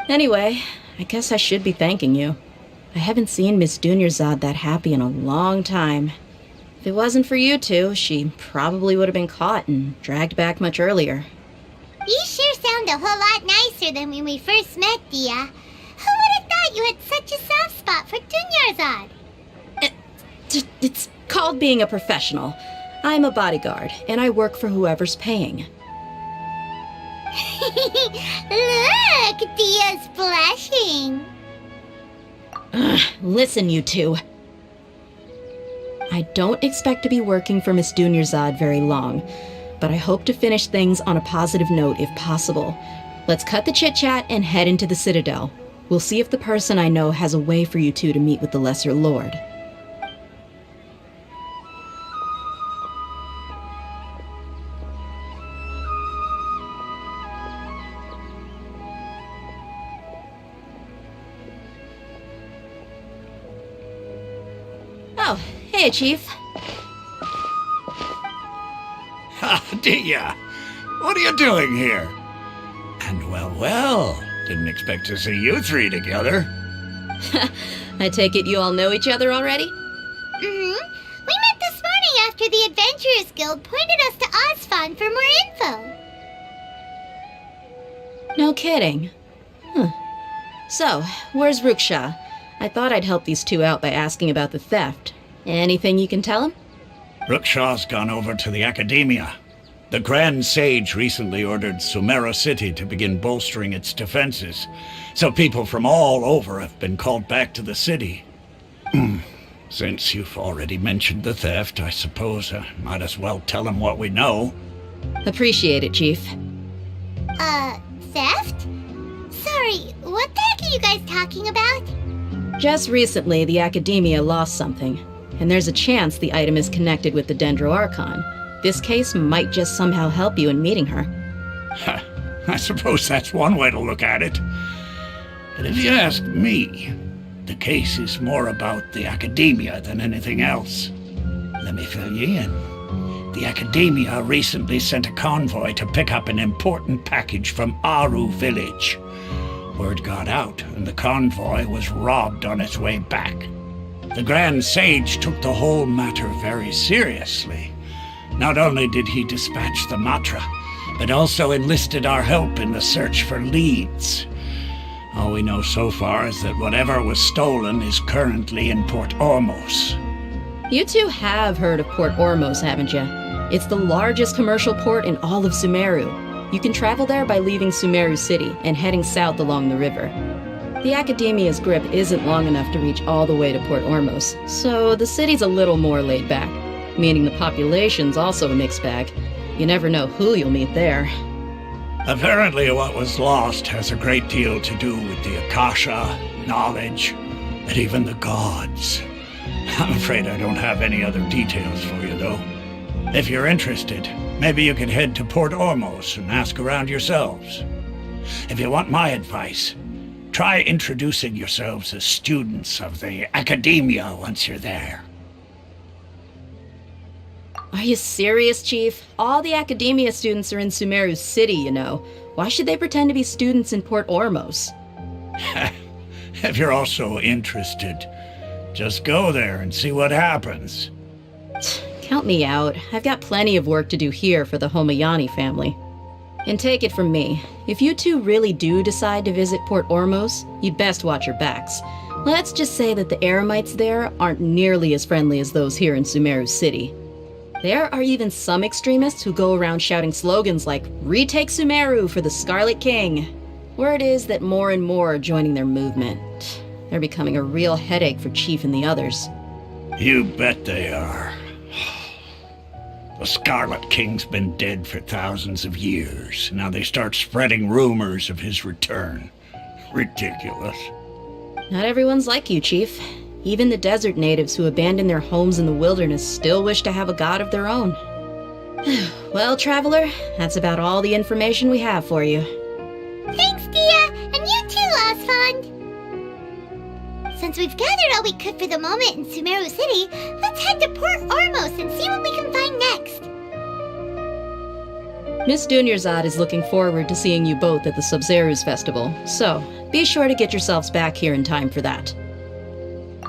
Anyway, I guess I should be thanking you. I haven't seen Miss Dunyazad that happy in a long time. If it wasn't for you two, she probably would have been caught and dragged back much earlier. You sure sound a whole lot nicer than when we first met, Dia. Who would have thought you had such a soft spot for Dunyazad? It's called being a professional. I'm a bodyguard, and I work for whoever's paying. Look! like Dia's blushing. Listen, you two. I don't expect to be working for Miss Dunyarzad very long, but I hope to finish things on a positive note if possible. Let's cut the chit-chat and head into the Citadel. We'll see if the person I know has a way for you two to meet with the Lesser Lord. Oh, hey, Chief. Ha, Dia! What are you doing here? And well, didn't expect to see you three together. I take it you all know each other already? Mm-hmm. We met this morning after the Adventurers Guild pointed us to Osfon for more info. No kidding. Huh. So, where's Ruksha? I thought I'd help these two out by asking about the theft. Anything you can tell him? Ruksha's gone over to the Academia. The Grand Sage recently ordered Sumeru City to begin bolstering its defenses, so people from all over have been called back to the city. Since you've already mentioned the theft, I suppose I might as well tell him what we know. Appreciate it, Chief. Theft? Sorry, what the heck are you guys talking about? Just recently, the Academia lost something, and there's a chance the item is connected with the Dendro Archon. This case might just somehow help you in meeting her. I suppose that's one way to look at it. But if you ask me, the case is more about the Academia than anything else. Let me fill you in. The Academia recently sent a convoy to pick up an important package from Aru village. Word got out, and the convoy was robbed on its way back. The Grand Sage took the whole matter very seriously. Not only did he dispatch the Matra, but also enlisted our help in the search for leads. All we know so far is that whatever was stolen is currently in Port Ormos. You two have heard of Port Ormos, haven't you? It's the largest commercial port in all of Sumeru. You can travel there by leaving Sumeru City and heading south along the river. The Academia's grip isn't long enough to reach all the way to Port Ormos, so the city's a little more laid back, meaning the population's also a mixed bag. You never know who you'll meet there. Apparently what was lost has a great deal to do with the Akasha, knowledge, and even the gods. I'm afraid I don't have any other details for you, though. If you're interested, maybe you could head to Port Ormos and ask around yourselves. If you want my advice, try introducing yourselves as students of the Academia once you're there. Are you serious, Chief? All the Academia students are in Sumeru City, you know. Why should they pretend to be students in Port Ormos? If you're also interested, just go there and see what happens. Count me out. I've got plenty of work to do here for the Homayani family. And take it from me, if you two really do decide to visit Port Ormos, you'd best watch your backs. Let's just say that the Eremites there aren't nearly as friendly as those here in Sumeru City. There are even some extremists who go around shouting slogans like, "Retake Sumeru for the Scarlet King." Word is that more and more are joining their movement. They're becoming a real headache for Chief and the others. You bet they are. The Scarlet King's been dead for thousands of years. Now they start spreading rumors of his return. Ridiculous. Not everyone's like you, Chief. Even the desert natives who abandoned their homes in the wilderness still wish to have a god of their own. Well, Traveler, that's about all the information we have for you. Thanks, Dia, and you too, Osfond. Since we've gathered all we could for the moment in Sumeru City, let's head to Port Ormos and see what we can find next. Miss Dunyarzad is looking forward to seeing you both at the Sub-Zerus Festival, so be sure to get yourselves back here in time for that.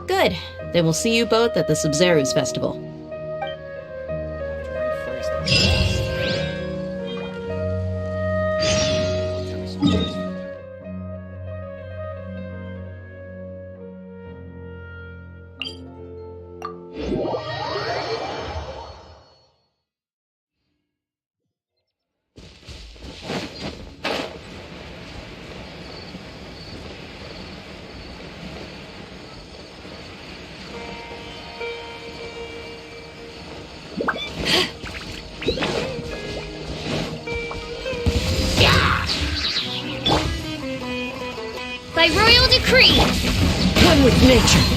Good. Then we'll see you both at the Sub-Zerus Festival. by royal decree! One with nature.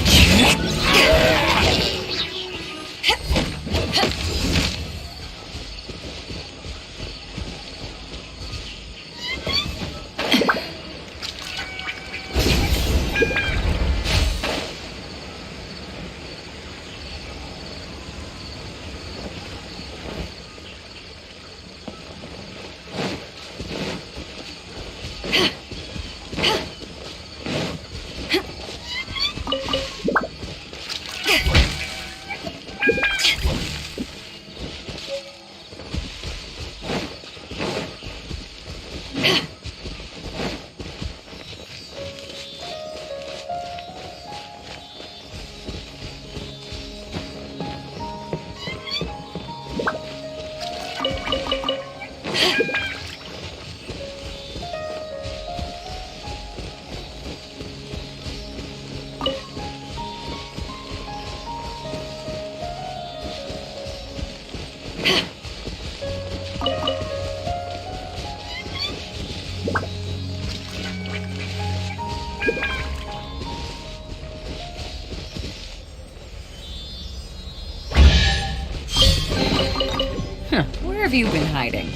Where have you been hiding?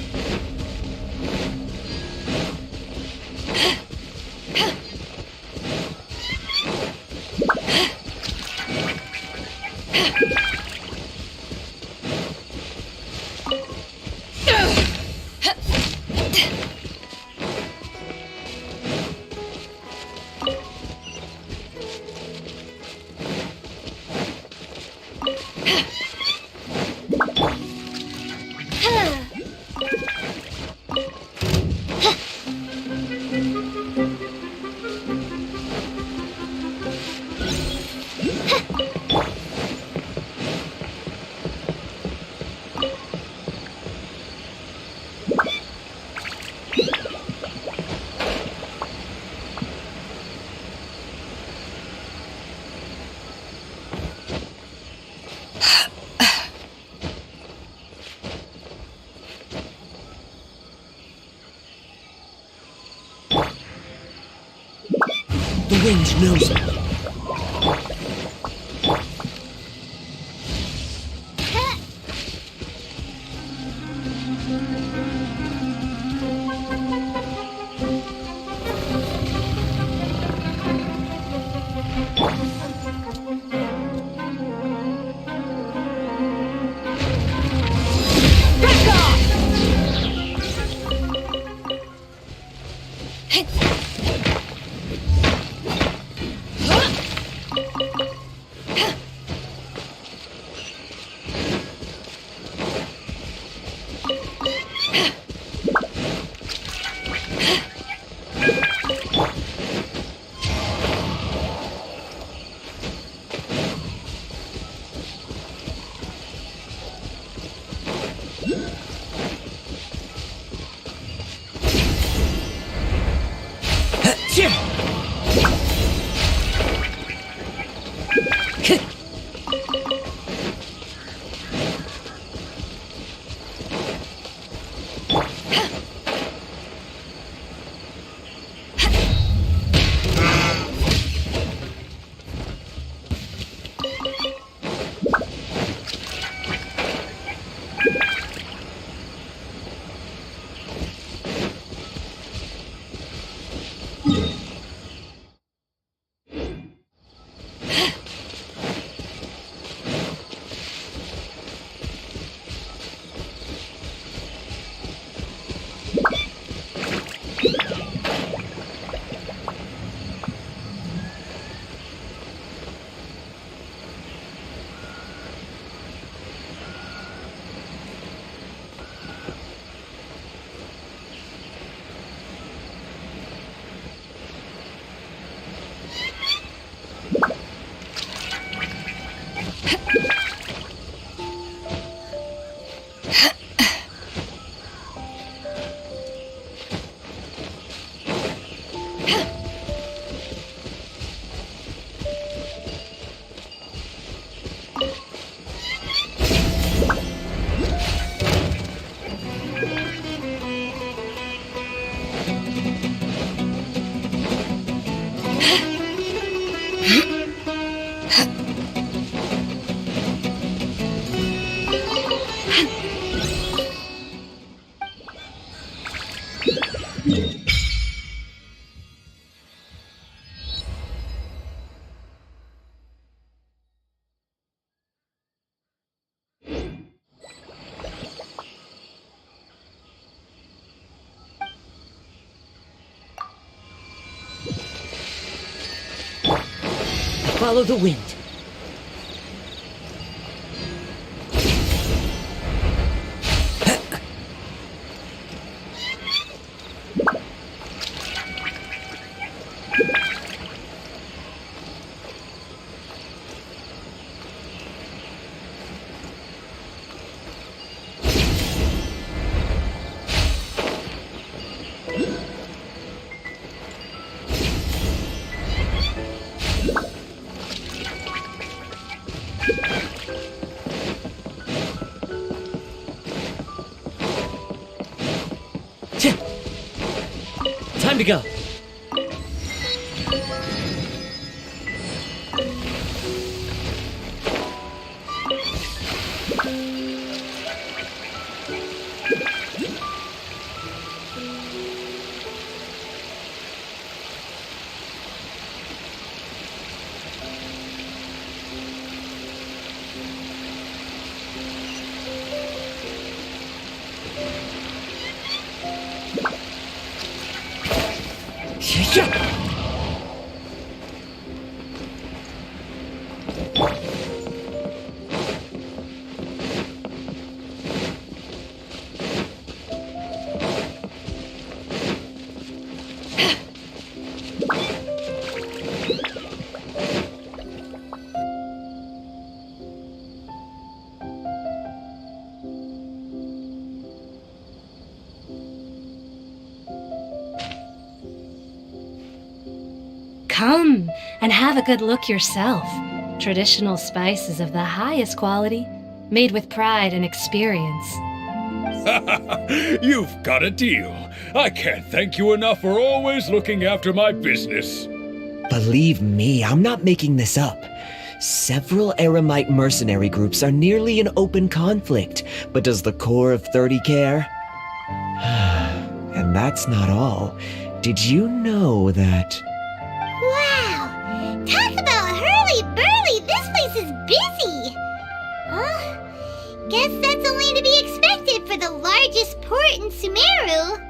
The wind knows me. follow the wind. Time to go. Come and have a good look yourself. Traditional spices of the highest quality, made with pride and experience. You've got a deal. I can't thank you enough for always looking after my business. Believe me, I'm not making this up. Several Eremite mercenary groups are nearly in open conflict, but does the core of 30 care? And that's not all. Did you know that... Wow! Talk about hurly-burly! This place is busy! Guess that's only to be expected for the largest port in Sumeru.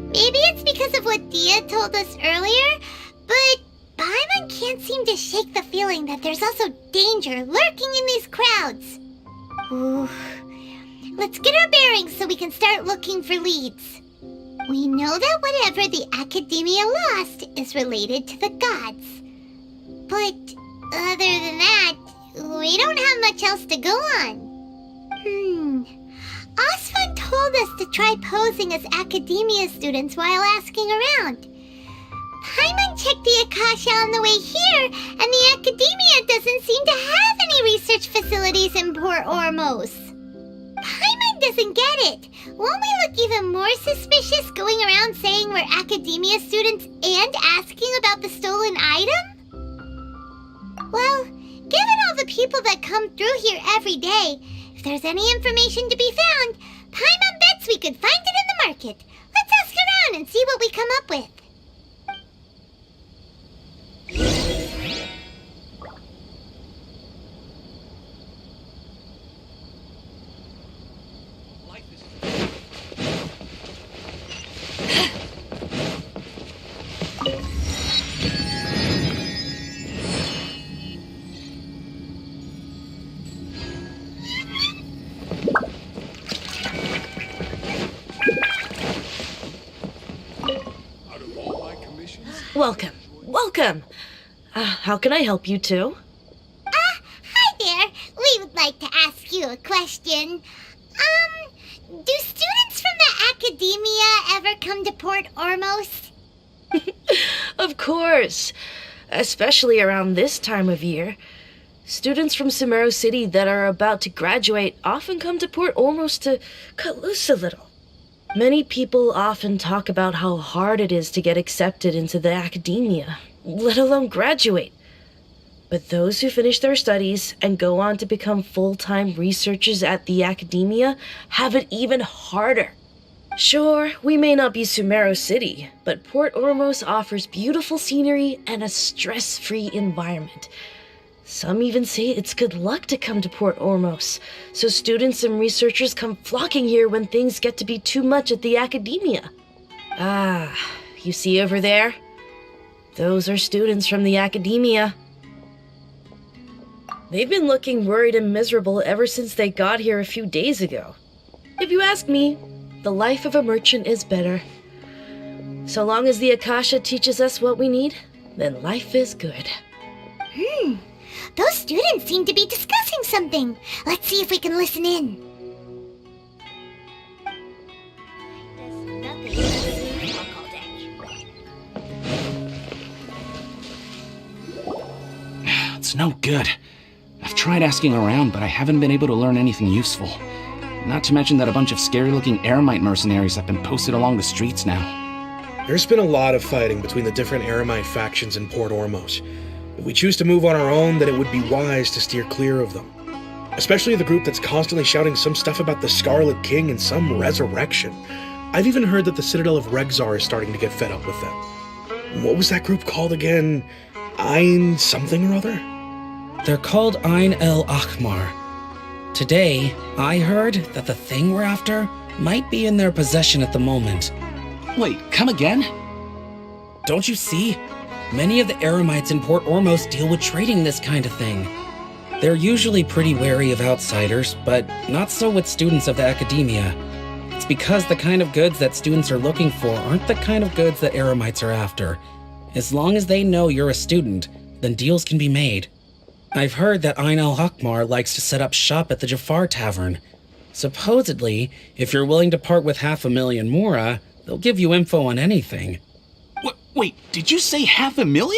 Maybe it's because of what Dia told us earlier, but Paimon can't seem to shake the feeling that there's also danger lurking in these crowds. Ooh. Let's get our bearings so we can start looking for leads. We know that whatever the Academia lost is related to the gods. But other than that, we don't have much else to go on. Osfun told us to try posing as Academia students while asking around. Paimon checked the Akasha on the way here, and the Academia doesn't seem to have any research facilities in Port Ormos. Paimon doesn't get it. Won't we look even more suspicious going around saying we're Academia students and asking about the stolen item? Well, given all the people that come through here every day, if there's any information to be found, Paimon bets we could find it in the market. Let's ask around and see what we come up with. Welcome. Welcome. How can I help you two? Hi there. We would like to ask you a question. Do students from the Academia ever come to Port Ormos? Of course. Especially around this time of year. Students from Sumeru City that are about to graduate often come to Port Ormos to cut loose a little. Many people often talk about how hard it is to get accepted into the Academia, let alone graduate. But those who finish their studies and go on to become full-time researchers at the Academia have it even harder. Sure, we may not be Sumeru City, but Port Ormos offers beautiful scenery and a stress-free environment. Some even say it's good luck to come to Port Ormos, so students and researchers come flocking here when things get to be too much at the Academia. You see over there? Those are students from the academia. They've been looking worried and miserable ever since they got here a few days ago. If you ask me, the life of a merchant is better. So long as the Akasha teaches us what we need, then life is good. Those students seem to be discussing something. Let's see if we can listen in. It's no good. I've tried asking around, but I haven't been able to learn anything useful. Not to mention that a bunch of scary-looking Eremite mercenaries have been posted along the streets now. There's been a lot of fighting between the different Eremite factions in Port Ormos. If we choose to move on our own, then it would be wise to steer clear of them. Especially the group that's constantly shouting some stuff about the Scarlet King and some resurrection. I've even heard that the Citadel of Regzar is starting to get fed up with them. What was that group called again? Ein something or other? They're called Ein El Akhmar. Today, I heard that the thing we're after might be in their possession at the moment. Wait, come again? Don't you see? Many of the Eremites in Port Ormos deal with trading this kind of thing. They're usually pretty wary of outsiders, but not so with students of the academia. It's because the kind of goods that students are looking for aren't the kind of goods that Eremites are after. As long as they know you're a student, then deals can be made. I've heard that Ein al-Hakmar likes to set up shop at the Jafar Tavern. Supposedly, if you're willing to part with 500,000 Mora, they'll give you info on anything. Wait, did you say 500,000?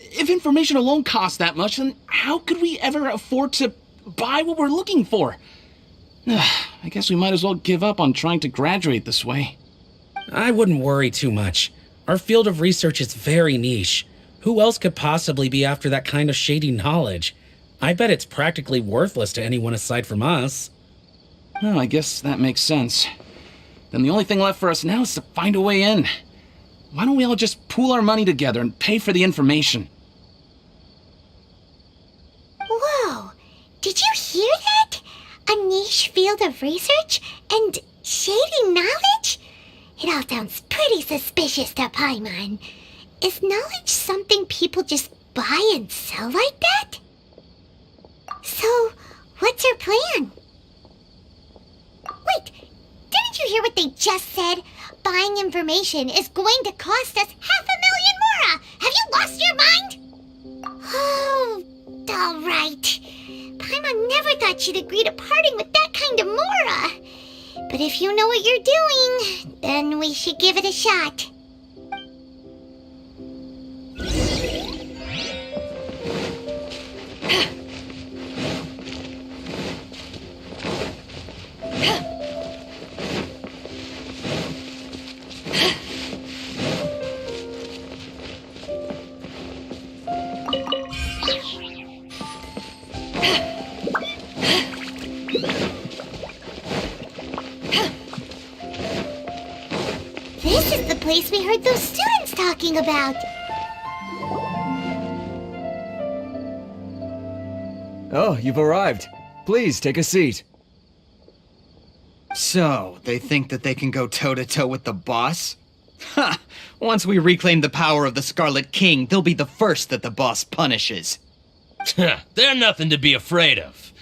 If information alone costs that much, then how could we ever afford to buy what we're looking for? I guess we might as well give up on trying to graduate this way. I wouldn't worry too much. Our field of research is very niche. Who else could possibly be after that kind of shady knowledge? I bet it's practically worthless to anyone aside from us. Well, I guess that makes sense. Then the only thing left for us now is to find a way in. Why don't we all just pool our money together and pay for the information? Whoa! Did you hear that? A niche field of research and shady knowledge? It all sounds pretty suspicious to Paimon. Is knowledge something people just buy and sell like that? So, what's your plan? Wait, didn't you hear what they just said? Buying information is going to cost us 500,000 Mora! Have you lost your mind? Oh, all right. Paimon never thought she'd agree to parting with that kind of Mora. But if you know what you're doing, then we should give it a shot. This is the place we heard those students talking about. Oh, you've arrived. Please, take a seat. So, they think that they can go toe-to-toe with the boss? Ha! Once we reclaim the power of the Scarlet King, they'll be the first that the boss punishes. They're nothing to be afraid of.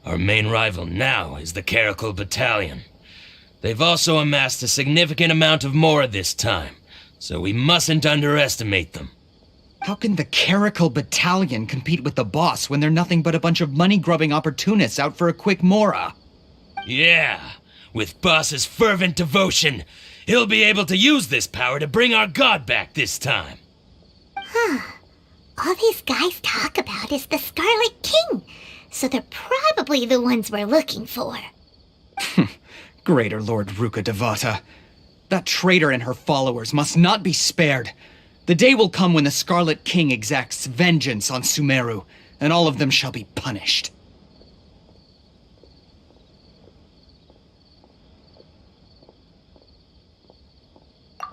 Our main rival now is the Caracal Battalion. They've also amassed a significant amount of Mora this time, so we mustn't underestimate them. How can the Caracal Battalion compete with the boss when they're nothing but a bunch of money-grubbing opportunists out for a quick Mora? Yeah, with boss's fervent devotion, he'll be able to use this power to bring our god back this time. Huh. All these guys talk about is the Scarlet King, so they're probably the ones we're looking for. Greater Lord Ruka Devata. That traitor and her followers must not be spared. The day will come when the Scarlet King exacts vengeance on Sumeru, and all of them shall be punished.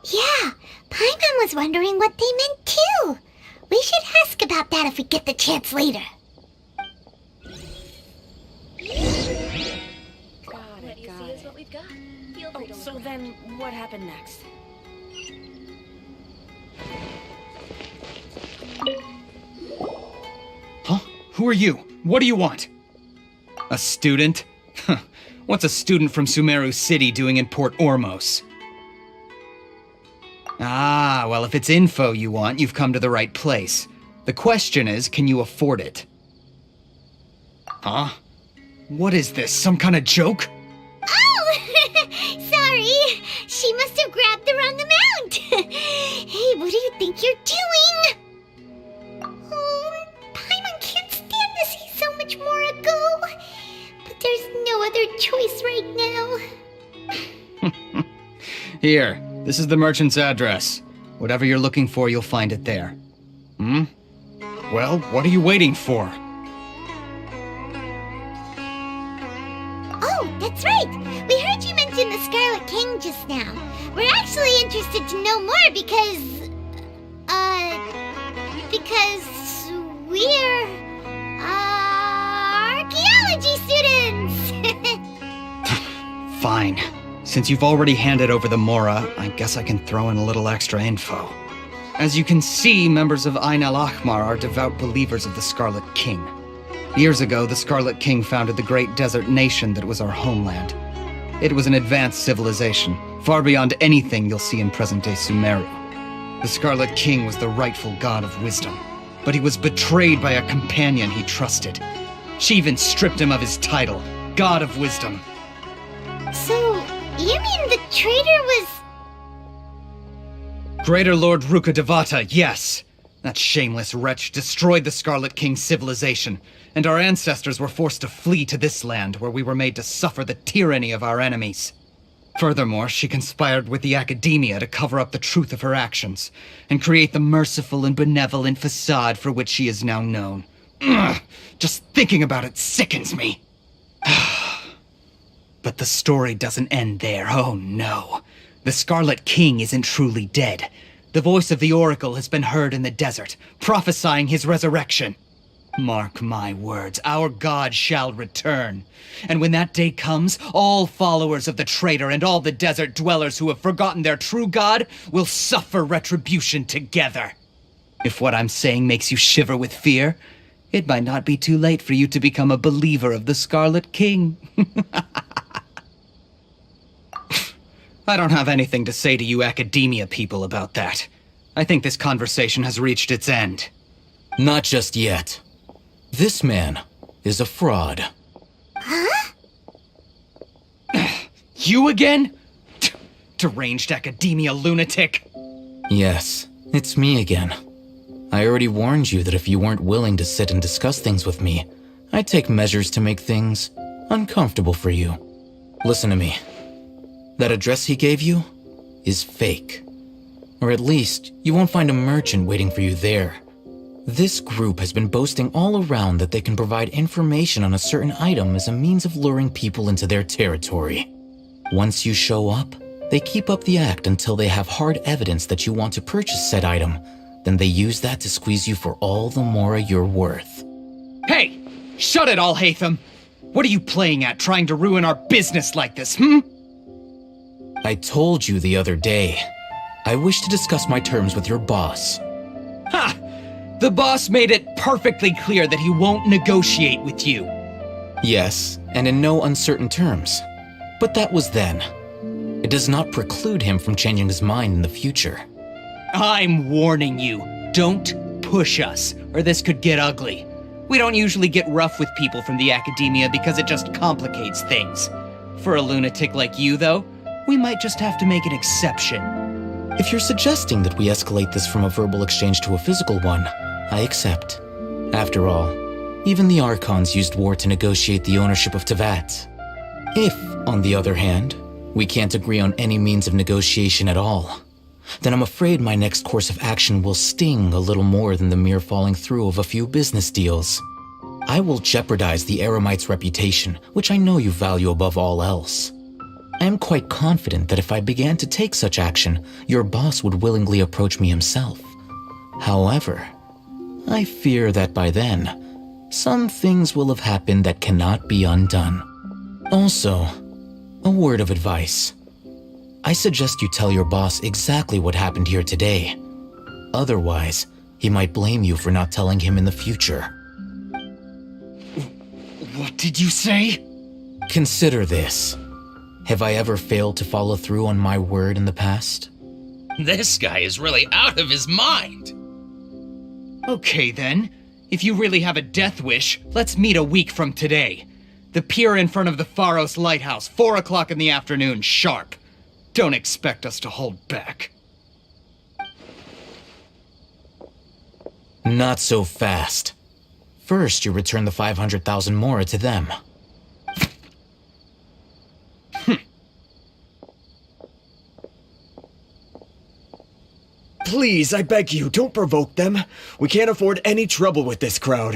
Yeah, Paimon was wondering what they meant too. We should ask about that if we get the chance later. So then, what happened next? Who are you? What do you want? A student? What's a student from Sumeru City doing in Port Ormos? Ah, well, if it's info you want, you've come to the right place. The question is, can you afford it? Huh? What is this, some kind of joke? Oh! Sorry! She must have grabbed the wrong amount! Hey, what do you think you're doing? Oh, Paimon can't stand to see so much more ago. But there's no other choice right now. Here, this is the merchant's address. Whatever you're looking for, you'll find it there. Hmm? Well, what are you waiting for? Oh, that's right! We heard you mention the Scarlet King just now. We're actually interested to know more because we're, archaeology students! Fine. Since you've already handed over the Mora, I guess I can throw in a little extra info. As you can see, members of Ain al-Ahmar are devout believers of the Scarlet King. Years ago, the Scarlet King founded the great desert nation that was our homeland. It was an advanced civilization, far beyond anything you'll see in present-day Sumeru. The Scarlet King was the rightful god of wisdom, but he was betrayed by a companion he trusted. She even stripped him of his title, God of Wisdom. So, you mean the traitor was... Greater Lord Rukkhadevata, yes! That shameless wretch destroyed the Scarlet King's civilization, and our ancestors were forced to flee to this land where we were made to suffer the tyranny of our enemies. Furthermore, she conspired with the Academia to cover up the truth of her actions, and create the merciful and benevolent facade for which she is now known. Ugh, just thinking about it sickens me. But the story doesn't end there, oh no. The Scarlet King isn't truly dead. The voice of the Oracle has been heard in the desert, prophesying his resurrection. Mark my words, our god shall return. And when that day comes, all followers of the traitor and all the desert dwellers who have forgotten their true god will suffer retribution together. If what I'm saying makes you shiver with fear, it might not be too late for you to become a believer of the Scarlet King. I don't have anything to say to you Academia people about that. I think this conversation has reached its end. Not just yet. This man is a fraud. Huh? You again? Deranged Academia lunatic. Yes, it's me again. I already warned you that if you weren't willing to sit and discuss things with me, I'd take measures to make things uncomfortable for you. Listen to me. That address he gave you is fake. Or at least, you won't find a merchant waiting for you there. This group has been boasting all around that they can provide information on a certain item as a means of luring people into their territory. Once you show up, they keep up the act until they have hard evidence that you want to purchase said item. Then they use that to squeeze you for all the Mora you're worth. Hey! Shut it, Alhaitham! What are you playing at, trying to ruin our business like this, hmm? I told you the other day. I wish to discuss my terms with your boss. Ha! The boss made it perfectly clear that he won't negotiate with you. Yes, and in no uncertain terms. But that was then. It does not preclude him from changing his mind in the future. I'm warning you, don't push us, or this could get ugly. We don't usually get rough with people from the Academia because it just complicates things. For a lunatic like you, though, we might just have to make an exception. If you're suggesting that we escalate this from a verbal exchange to a physical one, I accept. After all, even the Archons used war to negotiate the ownership of Tevat. If, on the other hand, we can't agree on any means of negotiation at all, then I'm afraid my next course of action will sting a little more than the mere falling through of a few business deals. I will jeopardize the Eremite's reputation, which I know you value above all else. I am quite confident that if I began to take such action, your boss would willingly approach me himself. However, I fear that by then, some things will have happened that cannot be undone. Also, a word of advice. I suggest you tell your boss exactly what happened here today. Otherwise, he might blame you for not telling him in the future. What did you say? Consider this. Have I ever failed to follow through on my word in the past? This guy is really out of his mind. Okay then. If you really have a death wish, let's meet a week from today. The pier in front of the Pharos Lighthouse, 4 o'clock in the afternoon, sharp. Don't expect us to hold back. Not so fast. First, you return the 500,000 mora to them. Please, I beg you, don't provoke them. We can't afford any trouble with this crowd.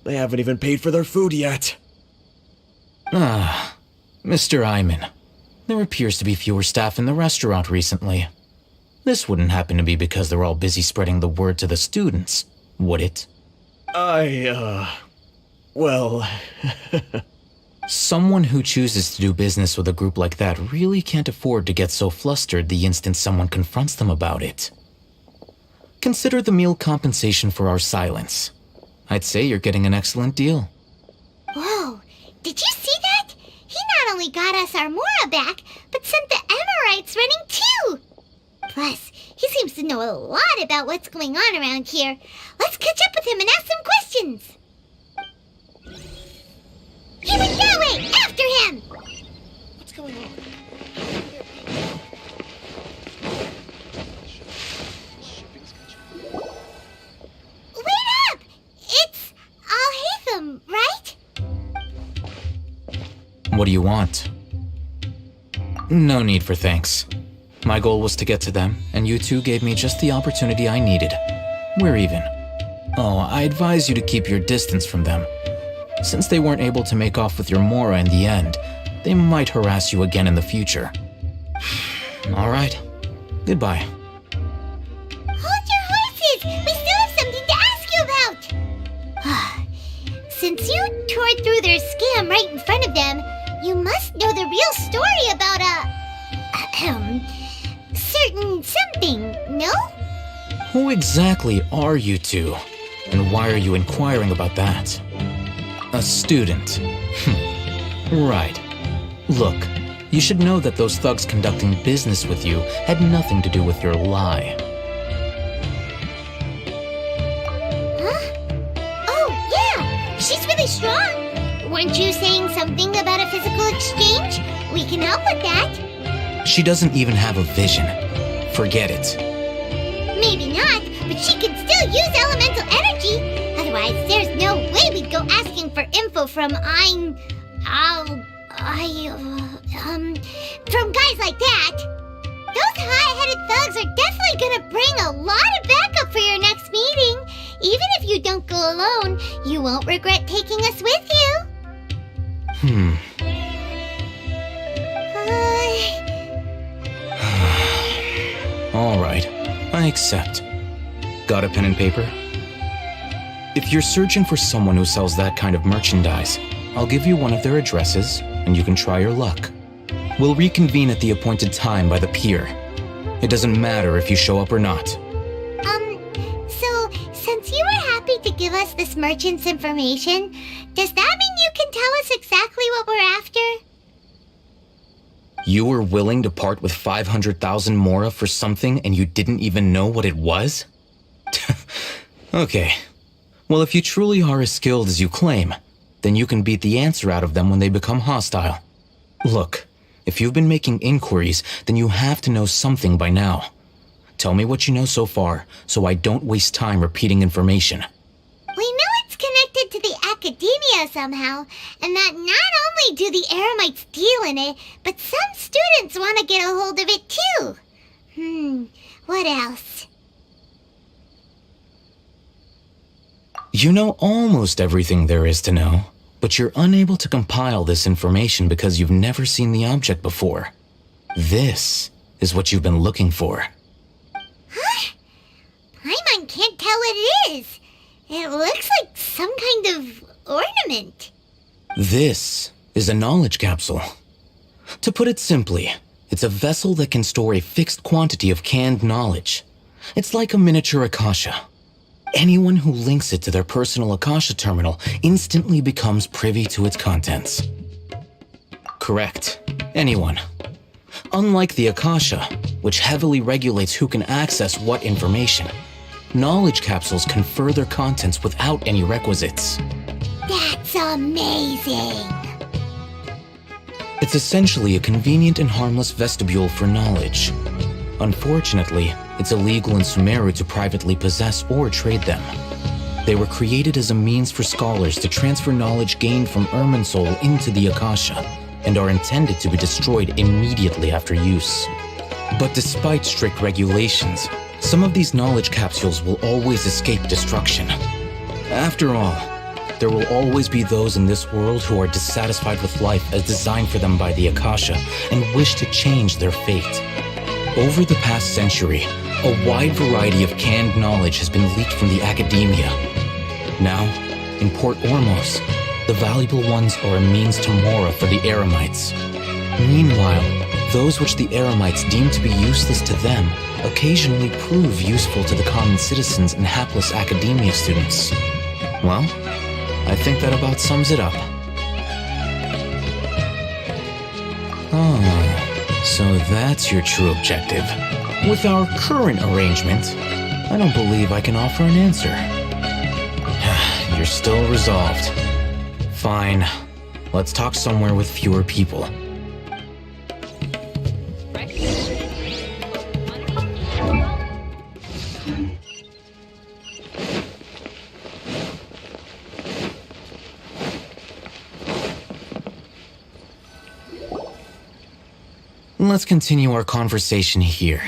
They haven't even paid for their food yet. Ah, Mr. Iman. There appears to be fewer staff in the restaurant recently. This wouldn't happen to be because they're all busy spreading the word to the students, would it? Well... Someone who chooses to do business with a group like that really can't afford to get so flustered the instant someone confronts them about it. Consider the meal compensation for our silence. I'd say you're getting an excellent deal. Whoa, did you see that? He not only got us our Mora back, but sent the Amorites running too! Plus, he seems to know a lot about what's going on around here. Let's catch up with him and ask some questions! He went that way! After him! What's going on? Wait up! It's Al-Haytham, right? What do you want? No need for thanks. My goal was to get to them, and you two gave me just the opportunity I needed. We're even. Oh, I advise you to keep your distance from them. Since they weren't able to make off with your Mora in the end, they might harass you again in the future. All right. Goodbye. Hold your horses! We still have something to ask you about! Since you tore through their scam right in front of them, you must know the real story about certain something, no? Who exactly are you two? And why are you inquiring about that? A student. Right. Look, you should know that those thugs conducting business with you had nothing to do with your lie. Huh? Oh, yeah! She's really strong! Weren't you saying something about a physical exchange? We can help with that. She doesn't even have a vision. Forget it. Maybe not, but she can still use elemental energy. Otherwise, there's no way we'd go asking for info from from guys like that. Those high-headed thugs are definitely gonna bring a lot of backup for your next meeting. Even if you don't go alone, you won't regret taking us with you. All right, I accept. Got a pen and paper? If you're searching for someone who sells that kind of merchandise, I'll give you one of their addresses, and you can try your luck. We'll reconvene at the appointed time by the pier. It doesn't matter if you show up or not. So, since you were happy to give us this merchant's information, does that mean you can tell us exactly what we're after? You were willing to part with 500,000 mora for something and you didn't even know what it was? Okay. Well, if you truly are as skilled as you claim, then you can beat the answer out of them when they become hostile. Look, if you've been making inquiries, then you have to know something by now. Tell me what you know so far, so I don't waste time repeating information. We know it's connected to the academia somehow, and that not only do the Eremites deal in it, but some students want to get a hold of it too. What else? You know almost everything there is to know, but you're unable to compile this information because you've never seen the object before. This is what you've been looking for. Huh? Paimon can't tell what it is. It looks like some kind of ornament. This is a knowledge capsule. To put it simply, it's a vessel that can store a fixed quantity of canned knowledge. It's like a miniature Akasha. anyone who links it to their personal Akasha terminal instantly becomes privy to its contents. Correct. Anyone. Unlike the Akasha, which heavily regulates who can access what information, knowledge capsules confer their contents without any requisites. That's amazing! It's essentially a convenient and harmless vestibule for knowledge. Unfortunately, it's illegal in Sumeru to privately possess or trade them. They were created as a means for scholars to transfer knowledge gained from Irminsul into the Akasha, and are intended to be destroyed immediately after use. But despite strict regulations, some of these knowledge capsules will always escape destruction. After all, there will always be those in this world who are dissatisfied with life as designed for them by the Akasha and wish to change their fate. Over the past century, a wide variety of canned knowledge has been leaked from the academia. Now, in Port Ormos, the valuable ones are a means to Mora for the Eremites. Meanwhile, those which the Eremites deem to be useless to them occasionally prove useful to the common citizens and hapless academia students. Well, I think that about sums it up. Ah, so that's your true objective. With our current arrangement, I don't believe I can offer an answer. You're still resolved. Fine. Let's talk somewhere with fewer people. Let's continue our conversation here.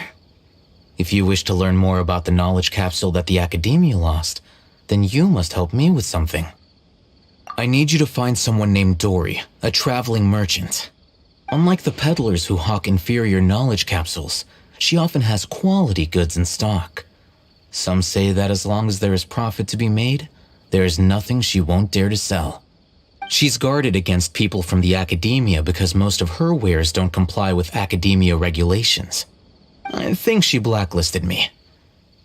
If you wish to learn more about the knowledge capsule that the Academia lost, then you must help me with something. I need you to find someone named Dory, a traveling merchant. Unlike the peddlers who hawk inferior knowledge capsules, she often has quality goods in stock. Some say that as long as there is profit to be made, there is nothing she won't dare to sell. She's guarded against people from the Academia because most of her wares don't comply with Academia regulations. I think she blacklisted me.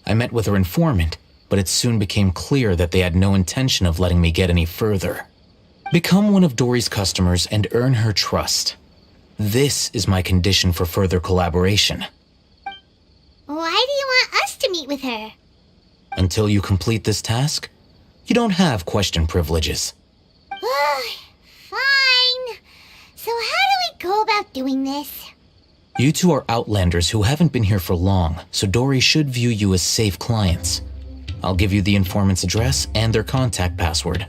I met with her informant, but it soon became clear that they had no intention of letting me get any further. Become one of Dory's customers and earn her trust. This is my condition for further collaboration. Why do you want us to meet with her? Until you complete this task, you don't have question privileges. Fine. So how do we go about doing this? You two are outlanders who haven't been here for long, so Dory should view you as safe clients. I'll give you the informant's address and their contact password.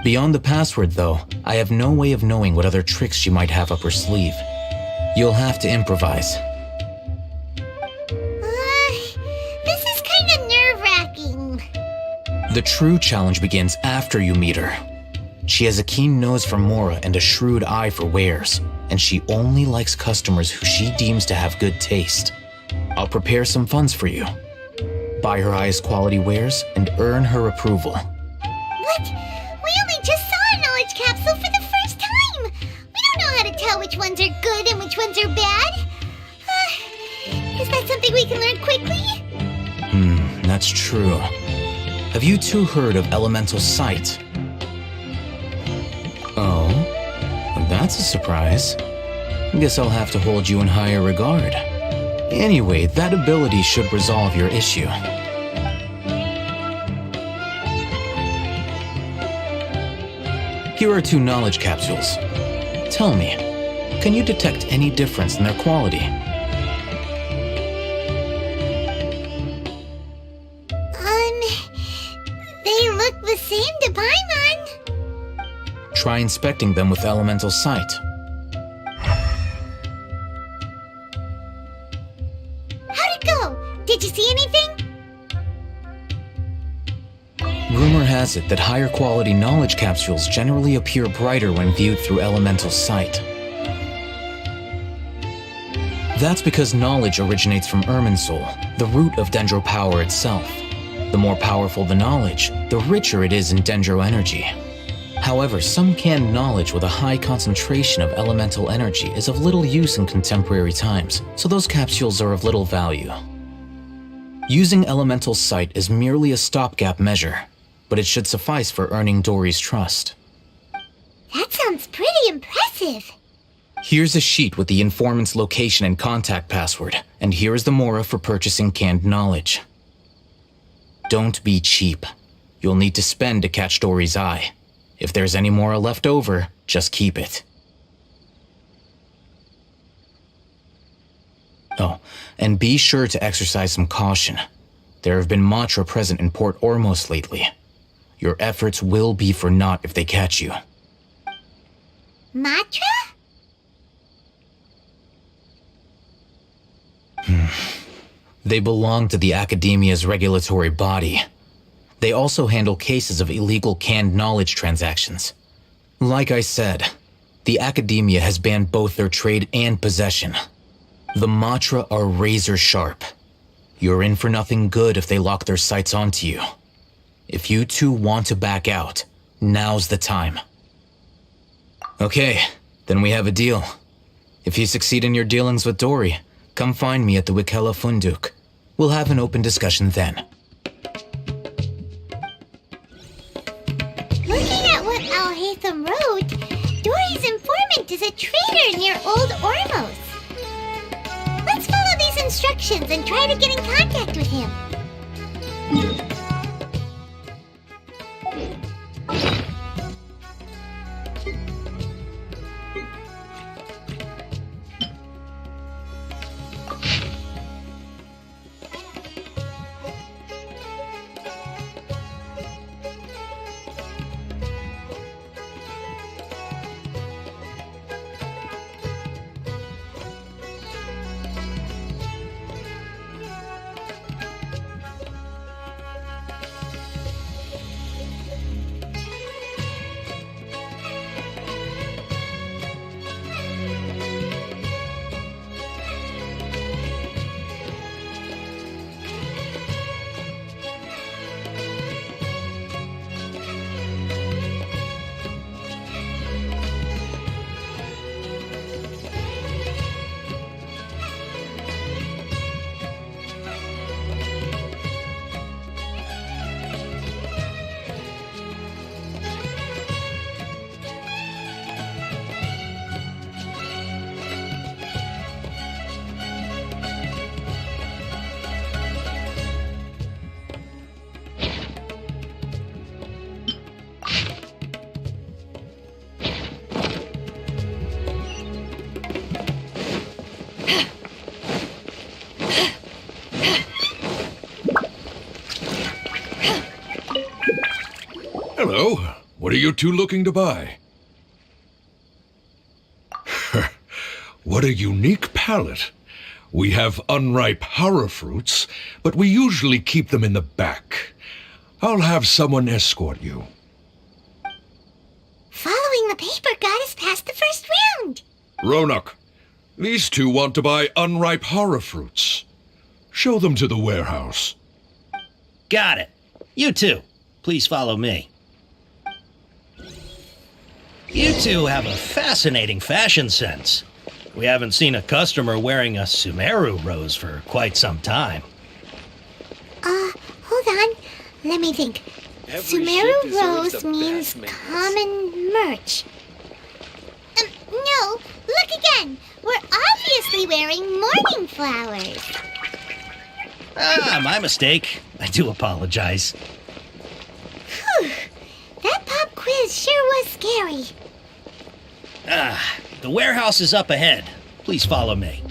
Beyond the password, though, I have no way of knowing what other tricks she might have up her sleeve. You'll have to improvise. This is kind of nerve-wracking. The true challenge begins after you meet her. She has a keen nose for Mora and a shrewd eye for wares, and she only likes customers who she deems to have good taste. I'll prepare some funds for you. Buy her highest quality wares and earn her approval. What? We only just saw a knowledge capsule for the first time! We don't know how to tell which ones are good and which ones are bad. Is that something we can learn quickly? That's true. Have you two heard of elemental sight? Oh, that's a surprise. Guess I'll have to hold you in higher regard. Anyway, that ability should resolve your issue. Here are 2 knowledge capsules. Tell me, can you detect any difference in their quality? They look the same to Paimon. Try inspecting them with elemental sight. How'd it go? Did you see anything? Rumor has it that higher quality knowledge capsules generally appear brighter when viewed through elemental sight. That's because knowledge originates from Irminsul, the root of Dendro power itself. The more powerful the knowledge, the richer it is in Dendro energy. However, some canned knowledge with a high concentration of elemental energy is of little use in contemporary times, so those capsules are of little value. Using Elemental Sight is merely a stopgap measure, but it should suffice for earning Dory's trust. That sounds pretty impressive. Here's a sheet with the informant's location and contact password, and here is the mora for purchasing canned knowledge. Don't be cheap. You'll need to spend to catch Dory's eye. If there's any mora left over, just keep it. Oh, and be sure to exercise some caution. There have been Matra present in Port Ormos lately. Your efforts will be for naught if they catch you. Matra? They belong to the Academia's regulatory body. They also handle cases of illegal canned knowledge transactions. Like I said, the Academia has banned both their trade and possession. The Matra are razor sharp. You're in for nothing good if they lock their sights onto you. If you two want to back out, now's the time. Okay, then we have a deal. If you succeed in your dealings with Dory, come find me at the Wikela Funduk. We'll have an open discussion then. Looking at what Al-Haytham wrote, Dory's informant is a traitor near Old Ormos. Let's follow these instructions and try to get in contact with him. Hello. What are you two looking to buy? What a unique palate. We have unripe hara fruits, but we usually keep them in the back. I'll have someone escort you. Following the paper got us past the first round. Ronak, these two want to buy unripe hara fruits. Show them to the warehouse. Got it. You two, please follow me. You two have a fascinating fashion sense. We haven't seen a customer wearing a Sumeru rose for quite some time. Hold on. Let me think. Sumeru rose means common merch. No, look again. We're obviously wearing morning flowers. Ah, my mistake. I do apologize. Whew. That pop quiz sure was scary. The warehouse is up ahead. Please follow me.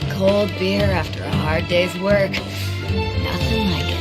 Cold beer after a hard day's work. Nothing like it.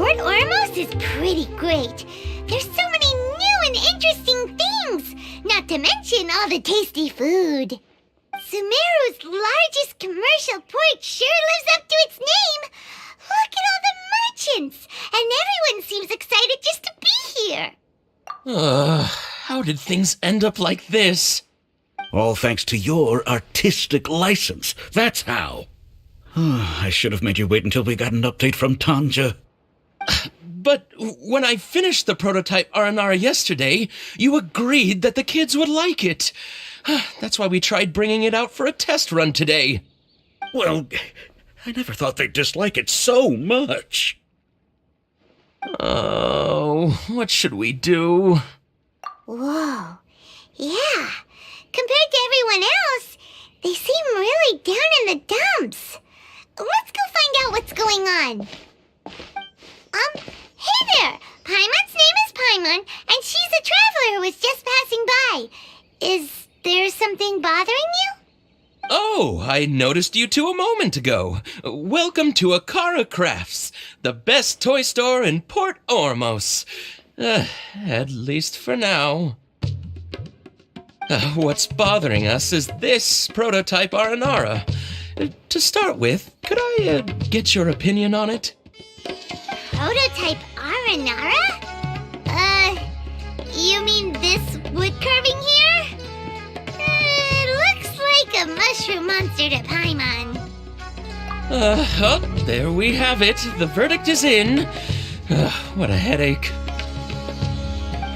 Port Ormos is pretty great. There's so many new and interesting things, not to mention all the tasty food. Sumeru's largest commercial port sure lives up to its name. Look at all the merchants, and everyone seems excited just to be here. How did things end up like this? All thanks to your artistic license. That's how. I should have made you wait until we got an update from Tanja. But when I finished the prototype Aranara yesterday, you agreed that the kids would like it. That's why we tried bringing it out for a test run today. Well, I never thought they'd dislike it so much. Oh, what should we do? Whoa. Yeah. Compared to everyone else, they seem really down in the dumps. Let's go find out what's going on. Hey there! Paimon's name is Paimon, and she's a traveler who was just passing by. Is there something bothering you? Oh, I noticed you two a moment ago. Welcome to Akara Crafts, the best toy store in Port Ormos. At least for now. What's bothering us is this prototype Aranara. To start with, could I get your opinion on it? Prototype Aranara? You mean this wood carving here? It looks like a mushroom monster to Paimon. There we have it. The verdict is in. What a headache.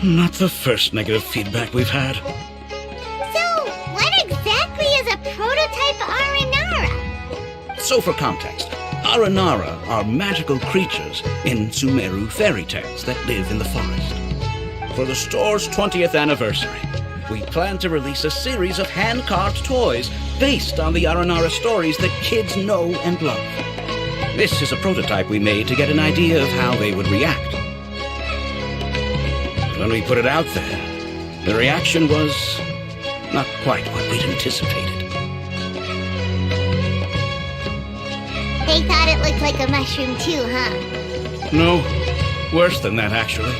Not the first negative feedback we've had. So, what exactly is a prototype Aranara? So for context, Aranara are magical creatures in Sumeru fairy tales that live in the forest. For the store's 20th anniversary, we plan to release a series of hand-carved toys based on the Aranara stories that kids know and love. This is a prototype we made to get an idea of how they would react. When we put it out there, the reaction was not quite what we'd anticipated. They thought it looked like a mushroom too, huh? No, worse than that, actually.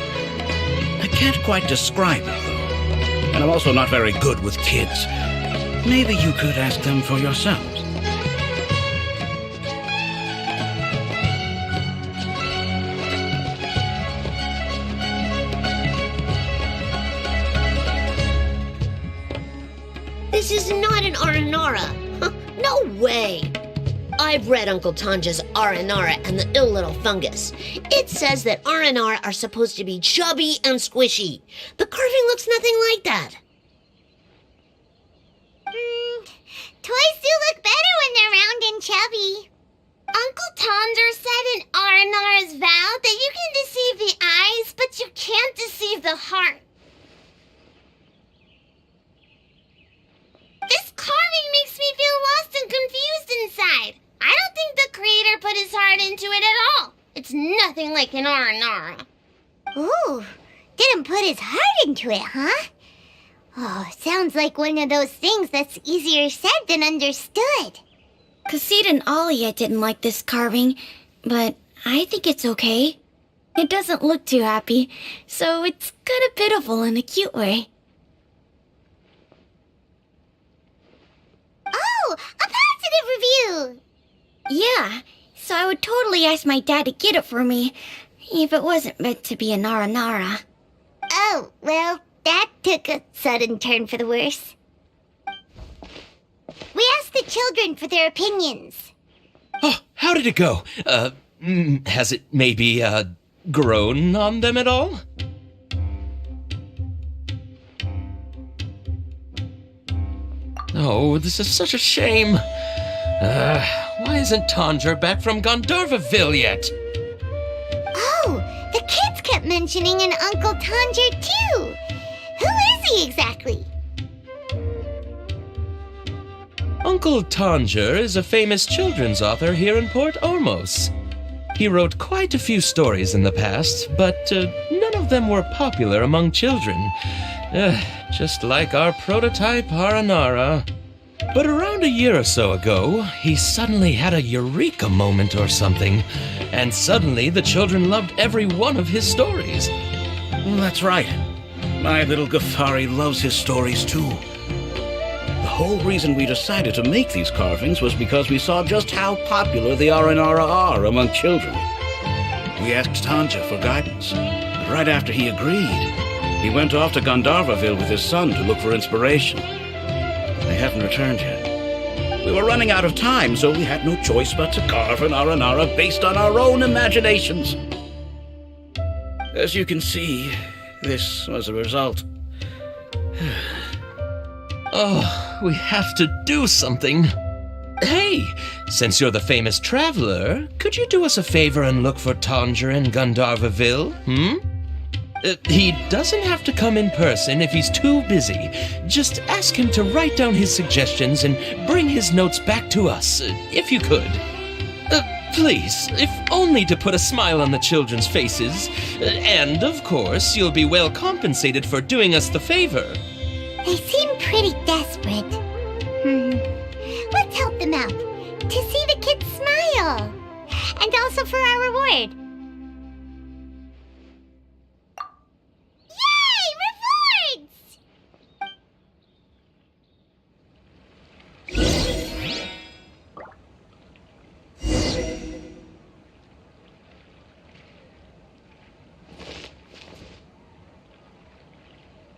I can't quite describe it, though. And I'm also not very good with kids. Maybe you could ask them for yourselves. This is not an Aranara. No way. I've read Uncle Tanja's Aranara and the Ill Little Fungus. It says that Aranara are supposed to be chubby and squishy. The carving looks nothing like that. Toys do look better when they're round and chubby. Uncle Tonder said in Aranara's vow that you can deceive the eyes, but you can't deceive the heart. This carving makes me feel lost and confused inside. I don't think the creator put his heart into it at all. It's nothing like an Aranara. Ooh, didn't put his heart into it, huh? Oh, sounds like one of those things that's easier said than understood. Kassid and Alia didn't like this carving, but I think it's okay. It doesn't look too happy, so it's kind of pitiful in a cute way. Oh, a positive review! Yeah, so I would totally ask my dad to get it for me, if it wasn't meant to be a Nara. Oh, well, that took a sudden turn for the worse. We asked the children for their opinions. Oh, how did it go? Has it maybe, grown on them at all? Oh, this is such a shame. Why isn't Tanja back from Gandharvaville yet? Oh, the kids kept mentioning an Uncle Tanger too. Who is he exactly? Uncle Tanger is a famous children's author here in Port Ormos. He wrote quite a few stories in the past, but none of them were popular among children. Just like our prototype Aranara. But around a year or so ago, he suddenly had a eureka moment or something, and suddenly the children loved every one of his stories. That's right. My little Ghaffari loves his stories too. The whole reason we decided to make these carvings was because we saw just how popular the Aranara are among children. We asked Tanja for guidance, but right after he agreed, he went off to Gandharvaville with his son to look for inspiration. They haven't returned yet. We were running out of time, so we had no choice but to carve an Aranara based on our own imaginations. As you can see, this was the result. Oh, we have to do something. Hey, since you're the famous traveler, could you do us a favor and look for Tanger in Gandharvaville, He doesn't have to come in person if he's too busy. Just ask him to write down his suggestions and bring his notes back to us, if you could. Please, if only to put a smile on the children's faces. And, of course, you'll be well compensated for doing us the favor. They seem pretty desperate. Let's help them out. To see the kids smile. And also for our reward.